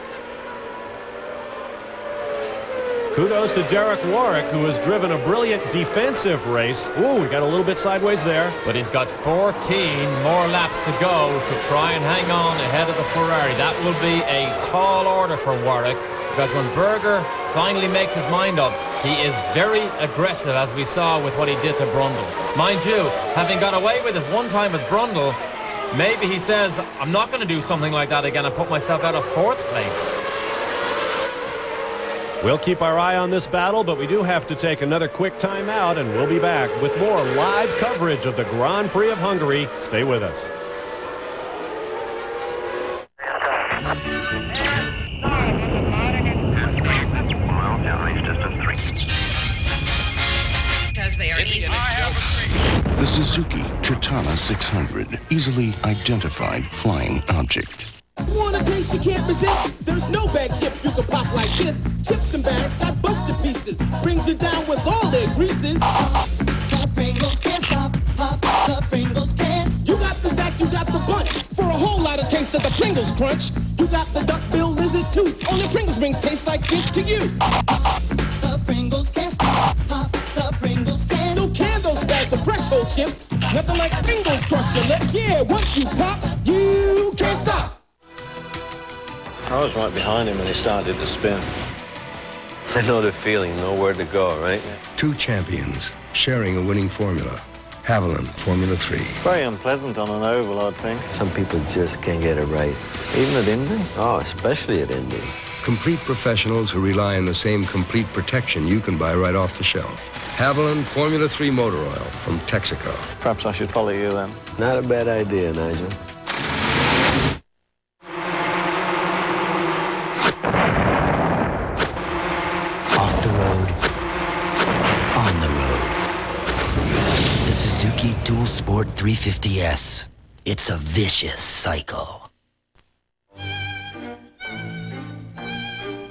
Kudos to Derek Warwick, who has driven a brilliant defensive race. Ooh, we got a little bit sideways there. But he's got 14 more laps to go to try and hang on ahead of the Ferrari. That will be a tall order for Warwick, because when Berger finally makes his mind up, He is very aggressive, as we saw with what he did to Brundle. Mind you, having got away with it one time with Brundle, maybe he says, I'm not going to do something like that again and put myself out of 4th place. We'll keep our eye on this battle, but we do have to take another quick time out, and we'll be back with more live coverage of the Grand Prix of Hungary. Stay with us. The Suzuki Katana 600, easily identified flying object. Want a taste you can't resist? There's no bag chip you can pop like this. Chips and bags got busted pieces. Brings you down with all their greases. The Pringles can't stop. Pop the Pringles can't stop. You got the stack, you got the bunch. For a whole lot of taste of the Pringles crunch. You got the duck-bill lizard too. Only Pringles rings taste like this to you. The Pringles can't stop. Pop the Pringles can't stop. So can those bags of fresh whole chips. Nothing like Pringles crush your lips. Yeah, once you pop, you can't stop. I was right behind him when he started to spin. I know the feeling, know where to go, right? Two champions sharing a winning formula. Haviland Formula 3. Very unpleasant on an oval, I'd think. Some people just can't get it right. Even at Indy? Oh, especially at Indy. Complete professionals who rely on the same complete protection you can buy right off the shelf. Haviland Formula 3 motor oil from Texaco. Perhaps I should follow you then. Not a bad idea, Nigel. Off the road, on the road. The Suzuki Dual Sport 350S. It's a vicious cycle.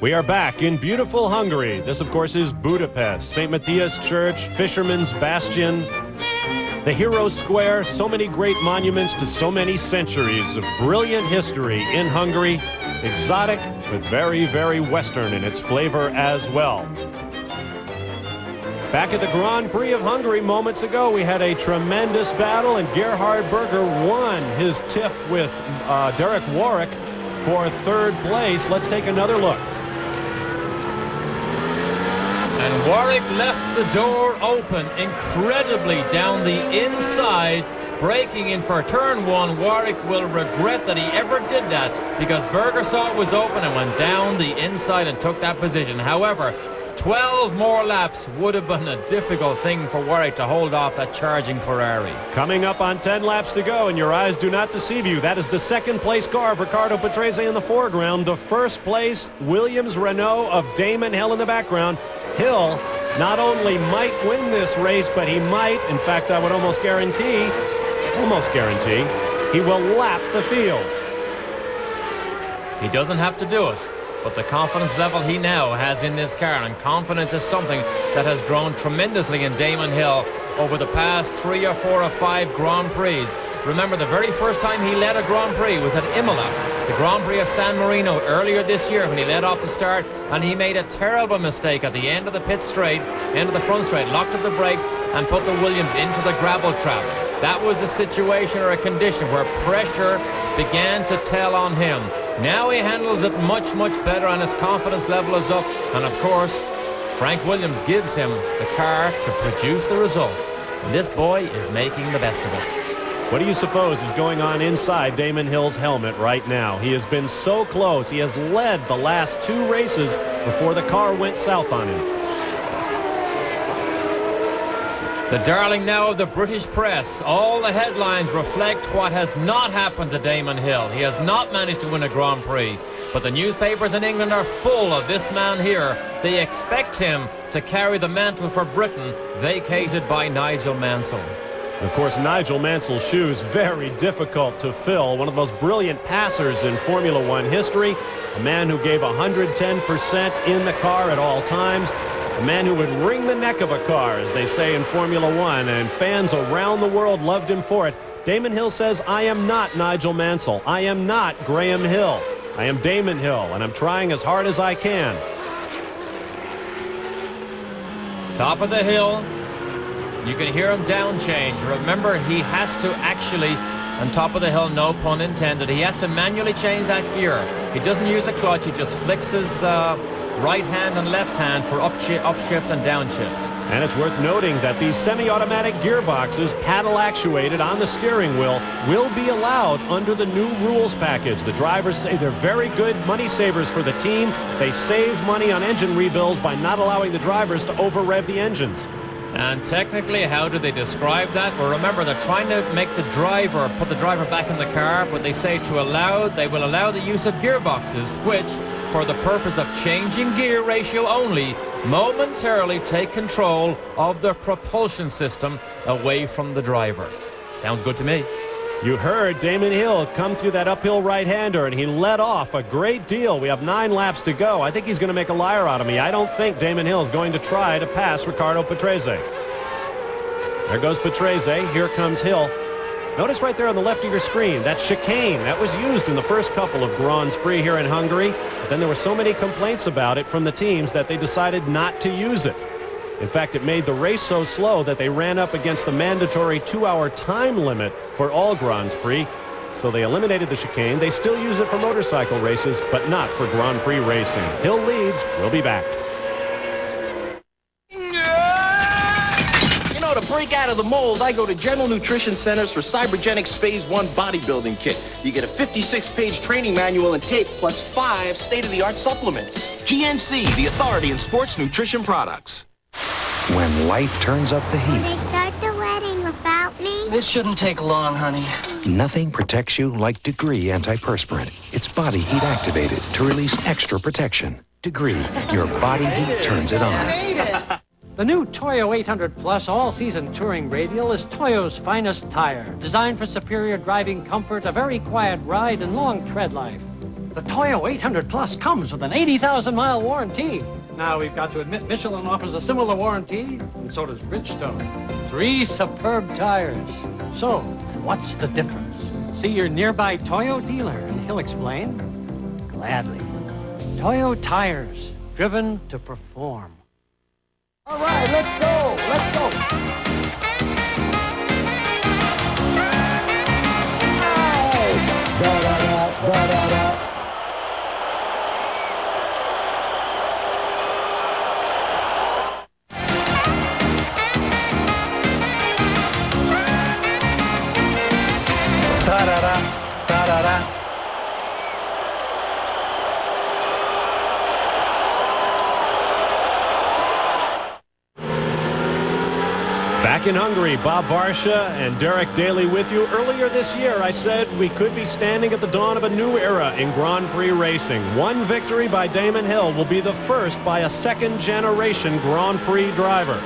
We are back in beautiful Hungary. This, of course, is Budapest. St. Matthias Church, Fisherman's Bastion, the Hero Square, so many great monuments to so many centuries of brilliant history in Hungary. Exotic, but very, very Western in its flavor as well. Back at the Grand Prix of Hungary moments ago, we had a tremendous battle, and Gerhard Berger won his tiff with Derek Warwick for 3rd place. Let's take another look. And Warwick left the door open incredibly down the inside, breaking in for turn 1. Warwick will regret that he ever did that because Berger saw it was open and went down the inside and took that position. However, 12 more laps would have been a difficult thing for Warwick to hold off that charging Ferrari. Coming up on 10 laps to go, and your eyes do not deceive you. That is the 2nd place car of Riccardo Patrese in the foreground. The 1st place Williams Renault of Damon Hill in the background. Hill not only might win this race, but he might, in fact, I would almost guarantee, he will lap the field. He doesn't have to do it, but the confidence level he now has in this car, and confidence is something that has grown tremendously in Damon Hill over the past 3 or 4 or 5 Grand Prix. Remember, the very first time he led a Grand Prix was at Imola, the Grand Prix of San Marino earlier this year when he led off the start, and he made a terrible mistake at the end of the pit straight, end of the front straight, locked up the brakes and put the Williams into the gravel trap. That was a situation or a condition where pressure began to tell on him. Now he handles it much, much better, and his confidence level is up. And of course, Frank Williams gives him the car to produce the results. And this boy is making the best of it. What do you suppose is going on inside Damon Hill's helmet right now? He has been so close. He has led the last 2 races before the car went south on him. The darling now of the British press. All the headlines reflect what has not happened to Damon Hill. He has not managed to win a Grand Prix. But the newspapers in England are full of this man here. They expect him to carry the mantle for Britain, vacated by Nigel Mansell. Of course, Nigel Mansell's shoes, very difficult to fill. One of the most brilliant passers in Formula One history. A man who gave 110% in the car at all times. A man who would wring the neck of a car, as they say in Formula One, and fans around the world loved him for it. Damon Hill says, I am not Nigel Mansell. I am not Graham Hill. I am Damon Hill, and I'm trying as hard as I can. Top of the hill. You can hear him down change. Remember, he has to actually, on top of the hill, no pun intended, he has to manually change that gear. He doesn't use a clutch, he just flicks his right hand and left hand for upshift and downshift. And it's worth noting that these semi-automatic gearboxes, paddle actuated on the steering wheel, will be allowed under the new rules package. The drivers say they're very good money savers for the team. They save money on engine rebuilds by not allowing the drivers to over-rev the engines. And technically, how do they describe that? Well, remember, they're trying to make the driver, put the driver back in the car, but they say they will allow the use of gearboxes, which, for the purpose of changing gear ratio only, momentarily take control of the propulsion system away from the driver. Sounds good to me. You heard Damon Hill come to that uphill right-hander, and he let off a great deal. We have 9 laps to go. I think he's going to make a liar out of me. I don't think Damon Hill is going to try to pass Riccardo Patrese. There goes Patrese. Here comes Hill. Notice right there on the left of your screen, that chicane, that was used in the first couple of Grand Prix here in Hungary. But then there were so many complaints about it from the teams that they decided not to use it. In fact, it made the race so slow that they ran up against the mandatory 2-hour time limit for all Grand Prix. So they eliminated the chicane. They still use it for motorcycle races, but not for Grand Prix racing. Hill leads. We'll be back. You know, to break out of the mold, I go to General Nutrition Centers for Cybergenics Phase 1 bodybuilding kit. You get a 56-page training manual and tape, plus 5 state-of-the-art supplements. GNC, the authority in sports nutrition products. When life turns up the heat. Can they start the wedding without me? This shouldn't take long, honey. Nothing protects you like Degree antiperspirant. It's body heat activated to release extra protection. Degree, your body heat turns it on. The new Toyo 800 Plus all-season touring radial is Toyo's finest tire, designed for superior driving comfort, a very quiet ride, and long tread life. The Toyo 800 Plus comes with an 80,000-mile warranty. Now, we've got to admit Michelin offers a similar warranty, and so does Bridgestone. 3 superb tires. So, what's the difference? See your nearby Toyo dealer, and he'll explain gladly. Toyo tires, driven to perform. All right, let's go, let's go. Da-da-da. Back in Hungary, Bob Varsha and Derek Daly with you. Earlier this year, I said we could be standing at the dawn of a new era in Grand Prix racing. One victory by Damon Hill will be the first by a second-generation Grand Prix driver.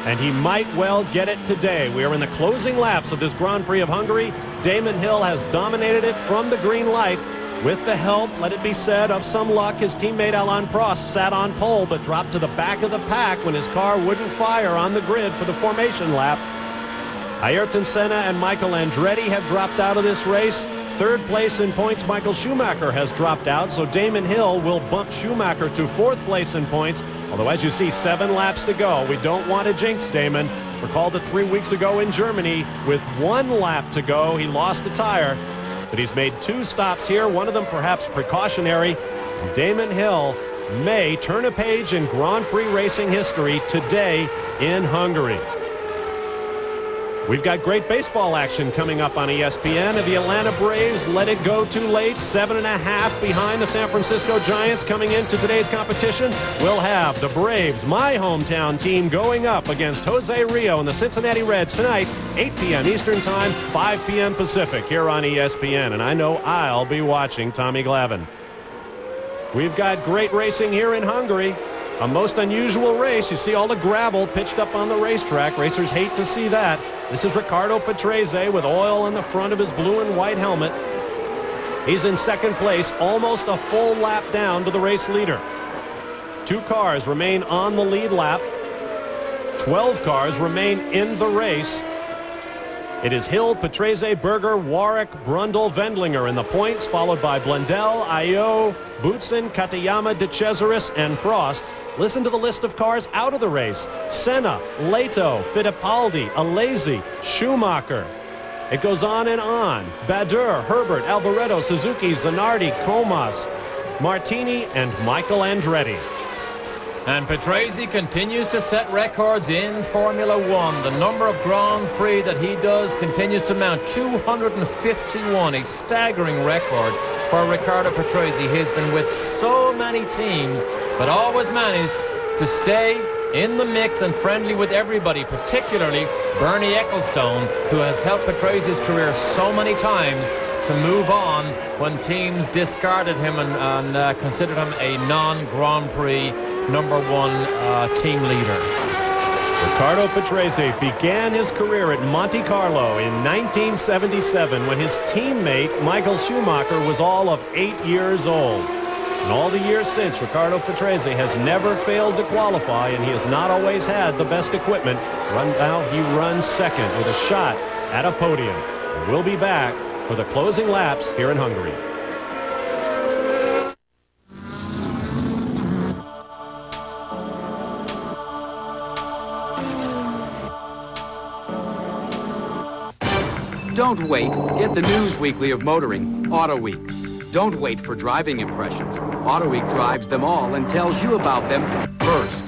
And he might well get it today. We are in the closing laps of this Grand Prix of Hungary. Damon Hill has dominated it from the green light with the help, let it be said, of some luck. His teammate Alain Prost sat on pole but dropped to the back of the pack when his car wouldn't fire on the grid for the formation lap. Ayrton Senna and Michael Andretti have dropped out of this race. Third place in points, Michael Schumacher has dropped out, so Damon Hill will bump Schumacher to 4th place in points. Although, as you see, 7 laps to go. We don't want to jinx Damon. Recall that 3 weeks ago in Germany, with 1 lap to go, he lost a tire. But he's made 2 stops here, one of them perhaps precautionary. Damon Hill may turn a page in Grand Prix racing history today in Hungary. We've got great baseball action coming up on ESPN. The Atlanta Braves let it go too late, 7.5 behind the San Francisco Giants coming into today's competition. We'll have the Braves, my hometown team, going up against Jose Rio and the Cincinnati Reds tonight, 8 p.m. Eastern Time, 5 p.m. Pacific here on ESPN. And I know I'll be watching Tommy Glavine. We've got great racing here in Hungary. A most unusual race. You see all the gravel pitched up on the racetrack. Racers hate to see that. This is Riccardo Patrese with oil on the front of his blue and white helmet. He's in second place, almost a full lap down to the race leader. 2 cars remain on the lead lap. 12 cars remain in the race. It is Hill, Patrese, Berger, Warwick, Brundle, Wendlinger in the points, followed by Blundell, Ayo, Boutsen, Katayama, De Cesaris, and Prost. Listen to the list of cars out of the race. Senna, Leto, Fittipaldi, Alesi, Schumacher. It goes on and on. Berger, Herbert, Alboreto, Suzuki, Zanardi, Comas, Martini, and Michael Andretti. And Patrese continues to set records in Formula One. The number of Grand Prix that he does continues to mount. 251, a staggering record for Riccardo Patrese. He has been with so many teams, but always managed to stay in the mix and friendly with everybody, particularly Bernie Ecclestone, who has helped Patrese's career so many times to move on when teams discarded him and considered him a non-Grand Prix number one team leader. Riccardo Patrese began his career at Monte Carlo in 1977 when his teammate Michael Schumacher was all of 8 years old. And all the years since, Riccardo Patrese has never failed to qualify, and he has not always had the best equipment. Now he runs second with a shot at a podium. And we'll be back for the closing laps here in Hungary. Don't wait. Get the news weekly of motoring, Auto Week. Don't wait for driving impressions. Auto Week drives them all and tells you about them first.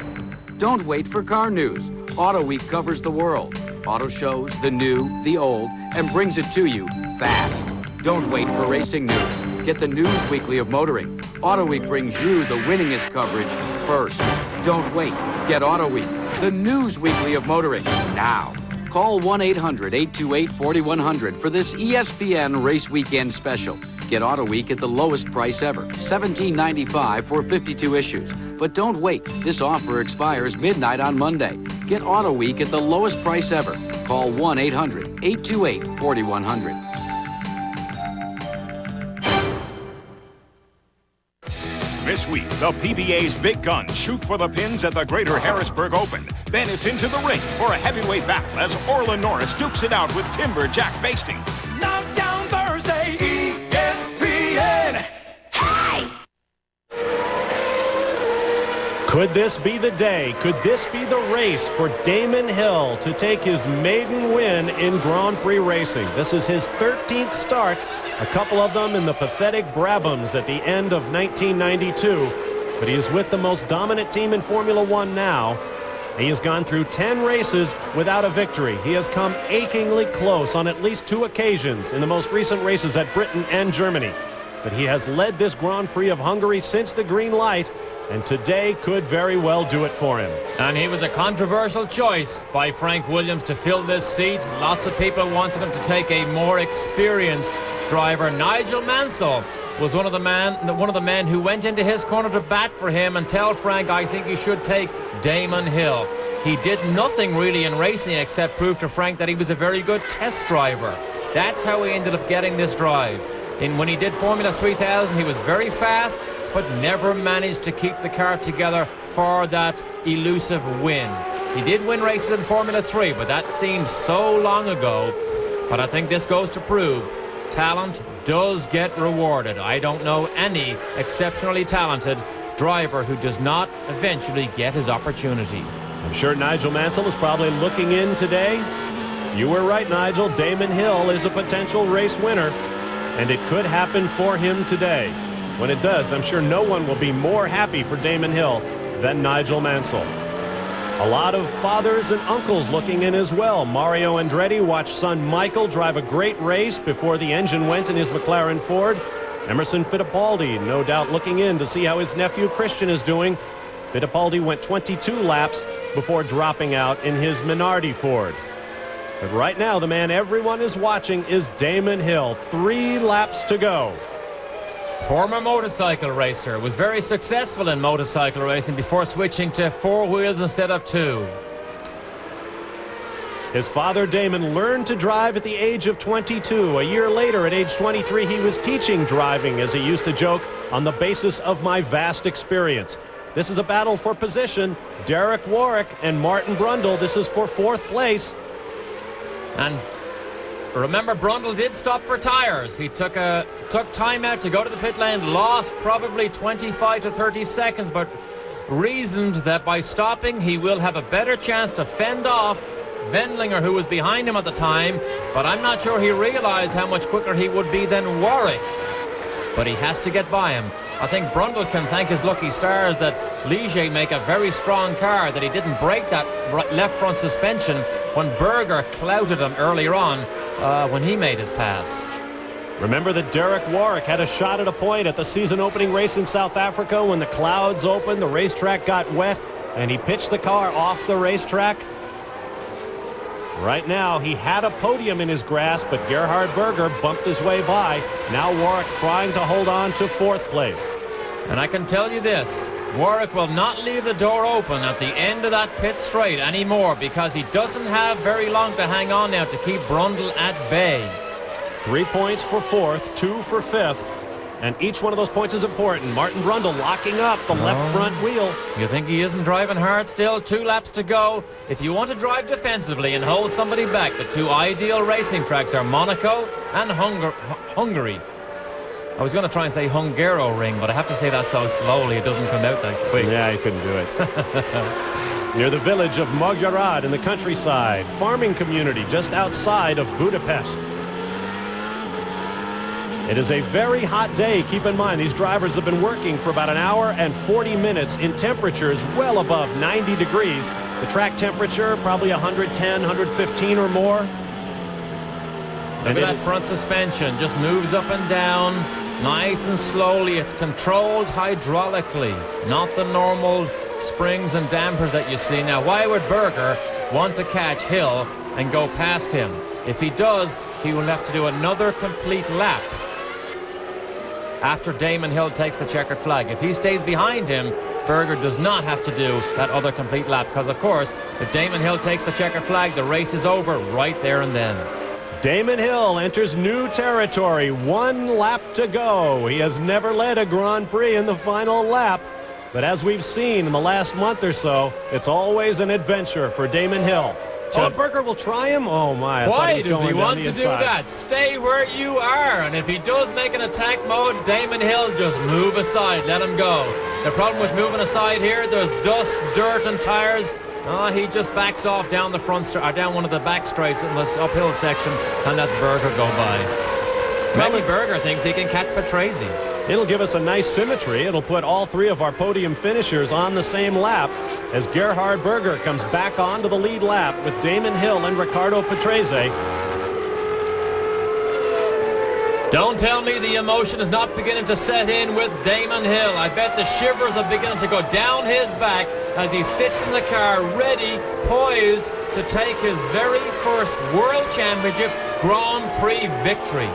Don't wait for car news. Auto Week covers the world. Auto shows, the new, the old, and brings it to you fast. Don't wait for racing news. Get the news weekly of motoring. Auto Week brings you the winningest coverage first. Don't wait. Get Auto Week, the news weekly of motoring, now. Call 1-800-828-4100 for this ESPN Race Weekend special. Get Auto Week at the lowest price ever, $17.95 for 52 issues. But don't wait. This offer expires midnight on Monday. Get Auto Week at the lowest price ever. Call 1-800-828-4100. This week, the PBA's big guns shoot for the pins at the Greater Harrisburg Open. Then it's into the ring for a heavyweight battle as Orla Norris dukes it out with Timber Jack Basting. Knockdown Thursday, ESPN. Hey! Could this be the day? Could this be the race for Damon Hill to take his maiden win in Grand Prix racing? This is his 13th start, a couple of them in the pathetic Brabhams at the end of 1992. But he is with the most dominant team in Formula One now. He has gone through 10 races without a victory. He has come achingly close on at least 2 occasions in the most recent races at Britain and Germany. But he has led this Grand Prix of Hungary since the green light, and today could very well do it for him. And he was a controversial choice by Frank Williams to fill this seat. Lots of people wanted him to take a more experienced driver. Nigel Mansell was one of the men who went into his corner to bat for him and tell Frank, I think you should take Damon Hill. He did nothing really in racing except prove to Frank that he was a very good test driver. That's how he ended up getting this drive. When he did Formula 3000, he was very fast, but never managed to keep the car together for that elusive win. He did win races in Formula 3, but that seemed so long ago. But I think this goes to prove talent does get rewarded. I don't know any exceptionally talented driver who does not eventually get his opportunity. I'm sure Nigel Mansell is probably looking in today. You were right, Nigel. Damon Hill is a potential race winner, and it could happen for him today. When it does, I'm sure no one will be more happy for Damon Hill than Nigel Mansell. A lot of fathers and uncles looking in as well. Mario Andretti watched son Michael drive a great race before the engine went in his McLaren Ford. Emerson Fittipaldi, no doubt looking in to see how his nephew Christian is doing. Fittipaldi went 22 laps before dropping out in his Minardi Ford. But right now, the man everyone is watching is Damon Hill. 3 laps to go. Former motorcycle racer, was very successful in motorcycle racing before switching to 4 wheels instead of 2. His father, Damon, learned to drive at the age of 22. A year later, at age 23, he was teaching driving, as he used to joke, on the basis of my vast experience. This is a battle for position. Derek Warwick and Martin Brundle, this is for 4th place. And remember, Brundle did stop for tires. He took time out to go to the pit lane, lost probably 25 to 30 seconds, but reasoned that by stopping, he will have a better chance to fend off Wendlinger, who was behind him at the time, but I'm not sure he realized how much quicker he would be than Warwick. But he has to get by him. I think Brundle can thank his lucky stars that Ligier make a very strong car, that he didn't break that left front suspension when Berger clouted him earlier on when he made his pass. Remember that Derek Warwick had a shot at a point at the season opening race in South Africa when the clouds opened, the racetrack got wet, and he pitched the car off the racetrack. Right now, he had a podium in his grasp, but Gerhard Berger bumped his way by. Now Warwick trying to hold on to 4th place. And I can tell you this, Warwick will not leave the door open at the end of that pit straight anymore, because he doesn't have very long to hang on now to keep Brundle at bay. 3 points for 4th, 2 for 5th, and each one of those points is important. Martin Brundle locking up the left front wheel. You think he isn't driving hard still? 2 laps to go. If you want to drive defensively and hold somebody back, the 2 ideal racing tracks are Monaco and Hungary. I was going to try and say Hungaroring, but I have to say that so slowly it doesn't come out that quick. Yeah, you couldn't do it. Near the village of Magyarád in the countryside, farming community just outside of Budapest. It is a very hot day. Keep in mind, these drivers have been working for about an hour and 40 minutes in temperatures well above 90 degrees. The track temperature, probably 110, 115 or more. Look at that front suspension. Just moves up and down, nice and slowly. It's controlled hydraulically, not the normal springs and dampers that you see. Now, why would Berger want to catch Hill and go past him? If he does, he will have to do another complete lap after Damon Hill takes the checkered flag. If he stays behind him, Berger does not have to do that other complete lap, because of course if Damon Hill takes the checkered flag, the race is over right there and then. Damon Hill enters new territory. 1 lap to go. He has never led a Grand Prix in the final lap, but as we've seen in the last month or so, it's always an adventure for Damon Hill. Oh, Berger will try him? Oh, my. Why does he want to do that? Stay where you are. And if he does make an attack mode, Damon Hill, just move aside. Let him go. The problem with moving aside here, there's dust, dirt, and tires. He just backs off down the front, or down one of the back straights in this uphill section, and that's Berger go by. Maybe Berger thinks he can catch Patrese. It'll give us a nice symmetry. It'll put all 3 of our podium finishers on the same lap as Gerhard Berger comes back onto the lead lap with Damon Hill and Riccardo Patrese. Don't tell me the emotion is not beginning to set in with Damon Hill. I bet the shivers are beginning to go down his back as he sits in the car ready, poised to take his very first World Championship Grand Prix victory.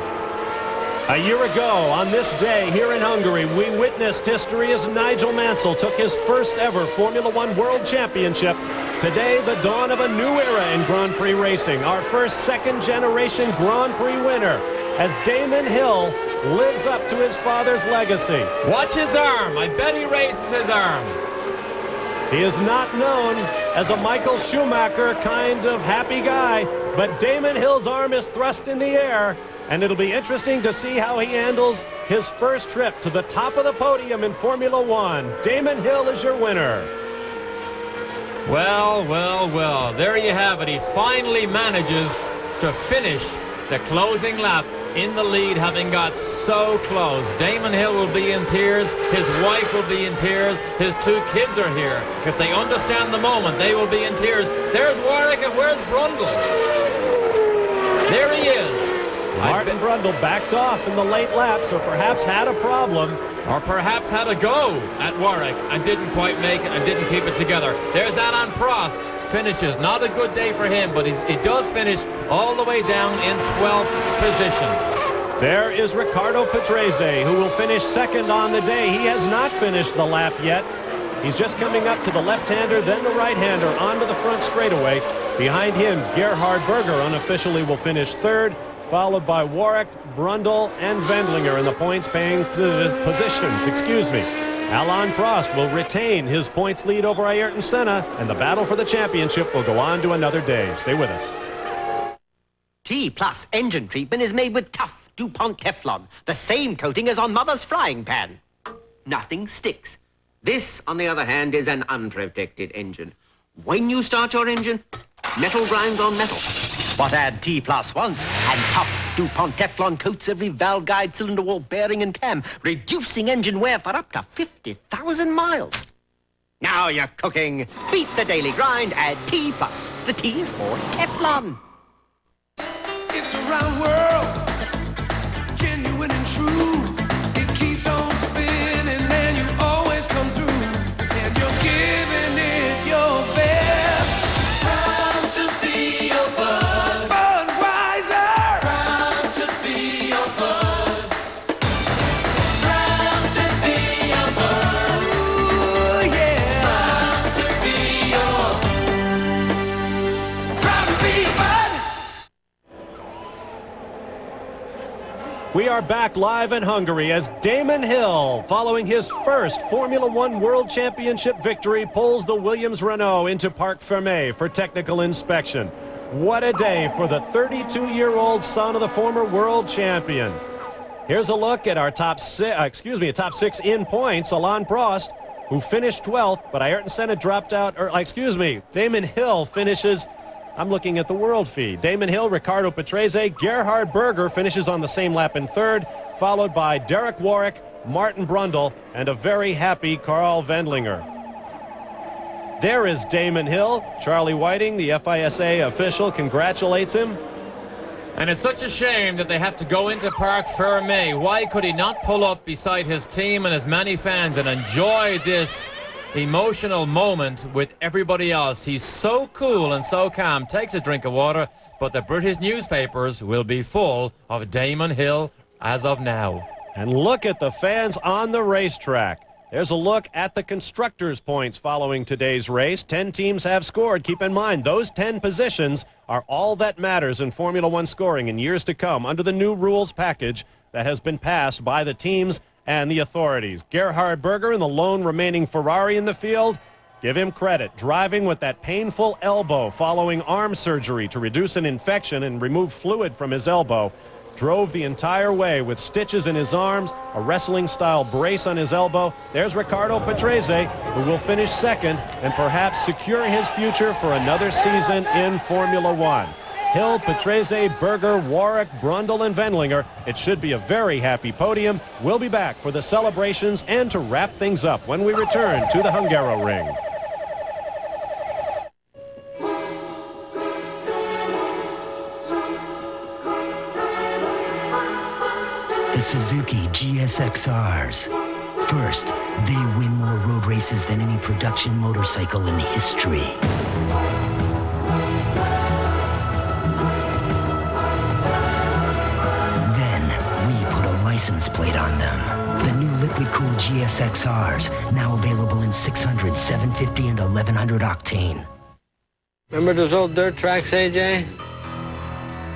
A year ago, on this day here in Hungary, we witnessed history as Nigel Mansell took his first ever Formula One World Championship. Today, the dawn of a new era in Grand Prix racing. Our first second-generation Grand Prix winner, as Damon Hill lives up to his father's legacy. Watch his arm. I bet he raises his arm. He is not known as a Michael Schumacher kind of happy guy, but Damon Hill's arm is thrust in the air, and it'll be interesting to see how he handles his first trip to the top of the podium in Formula One. Damon Hill is your winner. Well, well, well, there you have it. He finally manages to finish the closing lap in the lead, having got so close. Damon Hill will be in tears. His wife will be in tears. His 2 kids are here. If they understand the moment, they will be in tears. There's Warwick, and where's Brundle? There he is. Martin Brundle backed off in the late lap, so perhaps had a problem. Or perhaps had a go at Warwick and didn't quite make it and didn't keep it together. There's Alain Prost. Finishes. Not a good day for him, but he does finish all the way down in 12th position. There is Riccardo Patrese, who will finish second on the day. He has not finished the lap yet. He's just coming up to the left-hander, then the right-hander onto the front straightaway. Behind him, Gerhard Berger unofficially will finish third, followed by Warwick, Brundle, and Wendlinger in the points-paying positions. Alain Prost will retain his points lead over Ayrton Senna, and the battle for the championship will go on to another day. Stay with us. T-Plus engine treatment is made with tough DuPont Teflon, the same coating as on Mother's frying pan. Nothing sticks. This, on the other hand, is an unprotected engine. When you start your engine, metal grinds on metal. What add T-Plus once, and tough DuPont Teflon coats every valve guide, cylinder wall, bearing, and cam, reducing engine wear for up to 50,000 miles. Now you're cooking. Beat the daily grind, add T+. The T is for Teflon. It's a round world, genuine and true. It keeps on spinning and you always come through. And you're giving it your best. Proud to be your bud. Budweiser. Proud to be your bud. Proud to be your bud. Ooh, yeah. Proud to be your. Proud to be your bud. We are back live in Hungary as Damon Hill, following his first Formula One World Championship victory, pulls the Williams-Renault into Parc Fermé for technical inspection. What a day for the 32-year-old son of the former world champion. Here's a look at our top six in points. Alain Prost, who finished 12th, but Ayrton Senna dropped out, Damon Hill finishes. I'm looking at the world feed. Damon Hill, Riccardo Patrese, Gerhard Berger finishes on the same lap in third, followed by Derek Warwick, Martin Brundle, and a very happy Carl Wendlinger. There is Damon Hill. Charlie Whiting, the FISA official, congratulates him. And it's such a shame that they have to go into Parc Fermé. Why could he not pull up beside his team and his many fans and enjoy this emotional moment with everybody else? He's so cool and so calm, takes a drink of water, but the British newspapers will be full of Damon Hill as of now. And look at the fans on the racetrack. There's a look at the constructors' points following today's race. 10 teams have scored. Keep in mind, those 10 positions are all that matters in Formula One scoring in years to come under the new rules package that has been passed by the teams and the authorities. Gerhard Berger, in the lone remaining Ferrari in the field, give him credit, driving with that painful elbow following arm surgery to reduce an infection and remove fluid from his elbow. Drove the entire way with stitches in his arms, a wrestling-style brace on his elbow. There's Riccardo Patrese, who will finish second and perhaps secure his future for another season in Formula One. Hill, Patrese, Berger, Warwick, Brundle, and Wendlinger. It should be a very happy podium. We'll be back for the celebrations and to wrap things up when we return to the Hungaroring. The Suzuki GSXRs. First, they win more road races than any production motorcycle in history. Then, we put a license plate on them. The new liquid-cooled GSXRs, now available in 600, 750, and 1100 octane. Remember those old dirt tracks, AJ?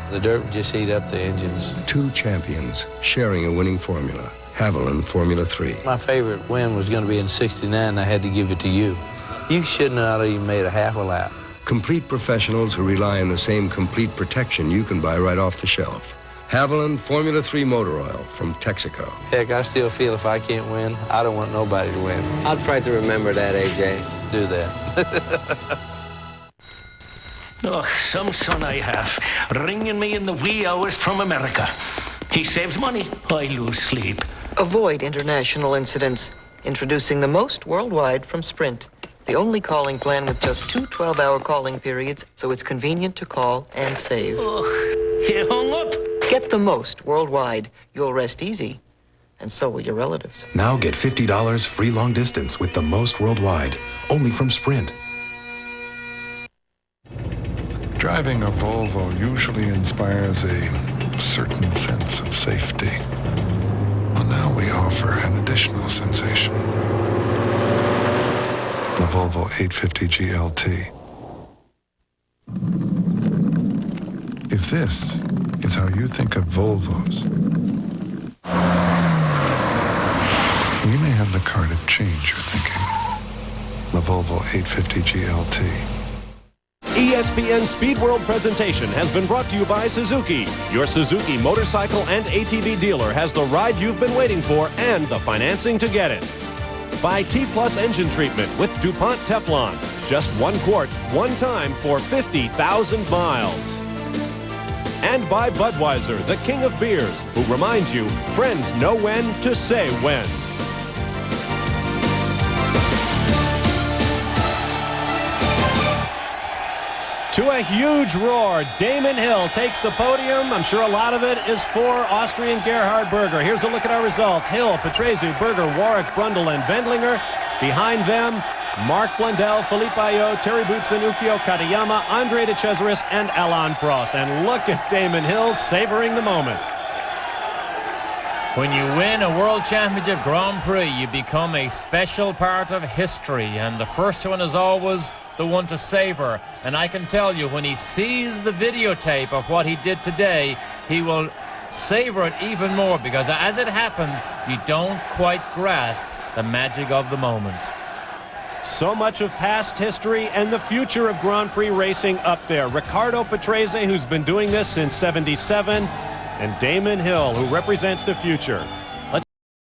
The dirt would just heat up the engines. Two champions sharing a winning formula. Haviland Formula 3. My favorite win was going to be in '69. I had to give it to you. You shouldn't have even made a half a lap. Complete professionals who rely on the same complete protection you can buy right off the shelf. Haviland Formula 3 motor oil from Texaco. Heck, I still feel if I can't win, I don't want nobody to win. I'll try to remember that, AJ. Do that. Oh, some son I have, ringing me in the wee hours from America. He saves money, I lose sleep. Avoid international incidents. Introducing the most worldwide from Sprint. The only calling plan with just 2 12-hour calling periods, so it's convenient to call and save. Oh, you hung up? Get the most worldwide. You'll rest easy. And so will your relatives. Now get $50 free long distance with the most worldwide. Only from Sprint. Driving a Volvo usually inspires a certain sense of safety. Well, now we offer an additional sensation. The Volvo 850 GLT. If this is how you think of Volvos, we may have the car to change your thinking. The Volvo 850 GLT. ESPN Speed World presentation has been brought to you by Suzuki. Your Suzuki motorcycle and ATV dealer has the ride you've been waiting for and the financing to get it. By T-Plus engine treatment with DuPont Teflon. Just 1 quart, 1 time for 50,000 miles. And by Budweiser, the king of beers, who reminds you, friends know when to say when. To a huge roar, Damon Hill takes the podium. I'm sure a lot of it is for Austrian Gerhard Berger. Here's a look at our results. Hill, Patrese, Berger, Warwick, Brundle, and Wendlinger. Behind them, Mark Blundell, Philippe Ayot, Terry Boutsen, Ukio Katayama, Andre de Cesaris, and Alain Prost. And look at Damon Hill savoring the moment. When you win a World Championship Grand Prix, you become a special part of history, and the first one is always the one to savor. And I can tell you, when he sees the videotape of what he did today, he will savor it even more, because as it happens, you don't quite grasp the magic of the moment. So much of past history and the future of Grand Prix racing up there. Riccardo Patrese, who's been doing this since '77, and Damon Hill, who represents the future.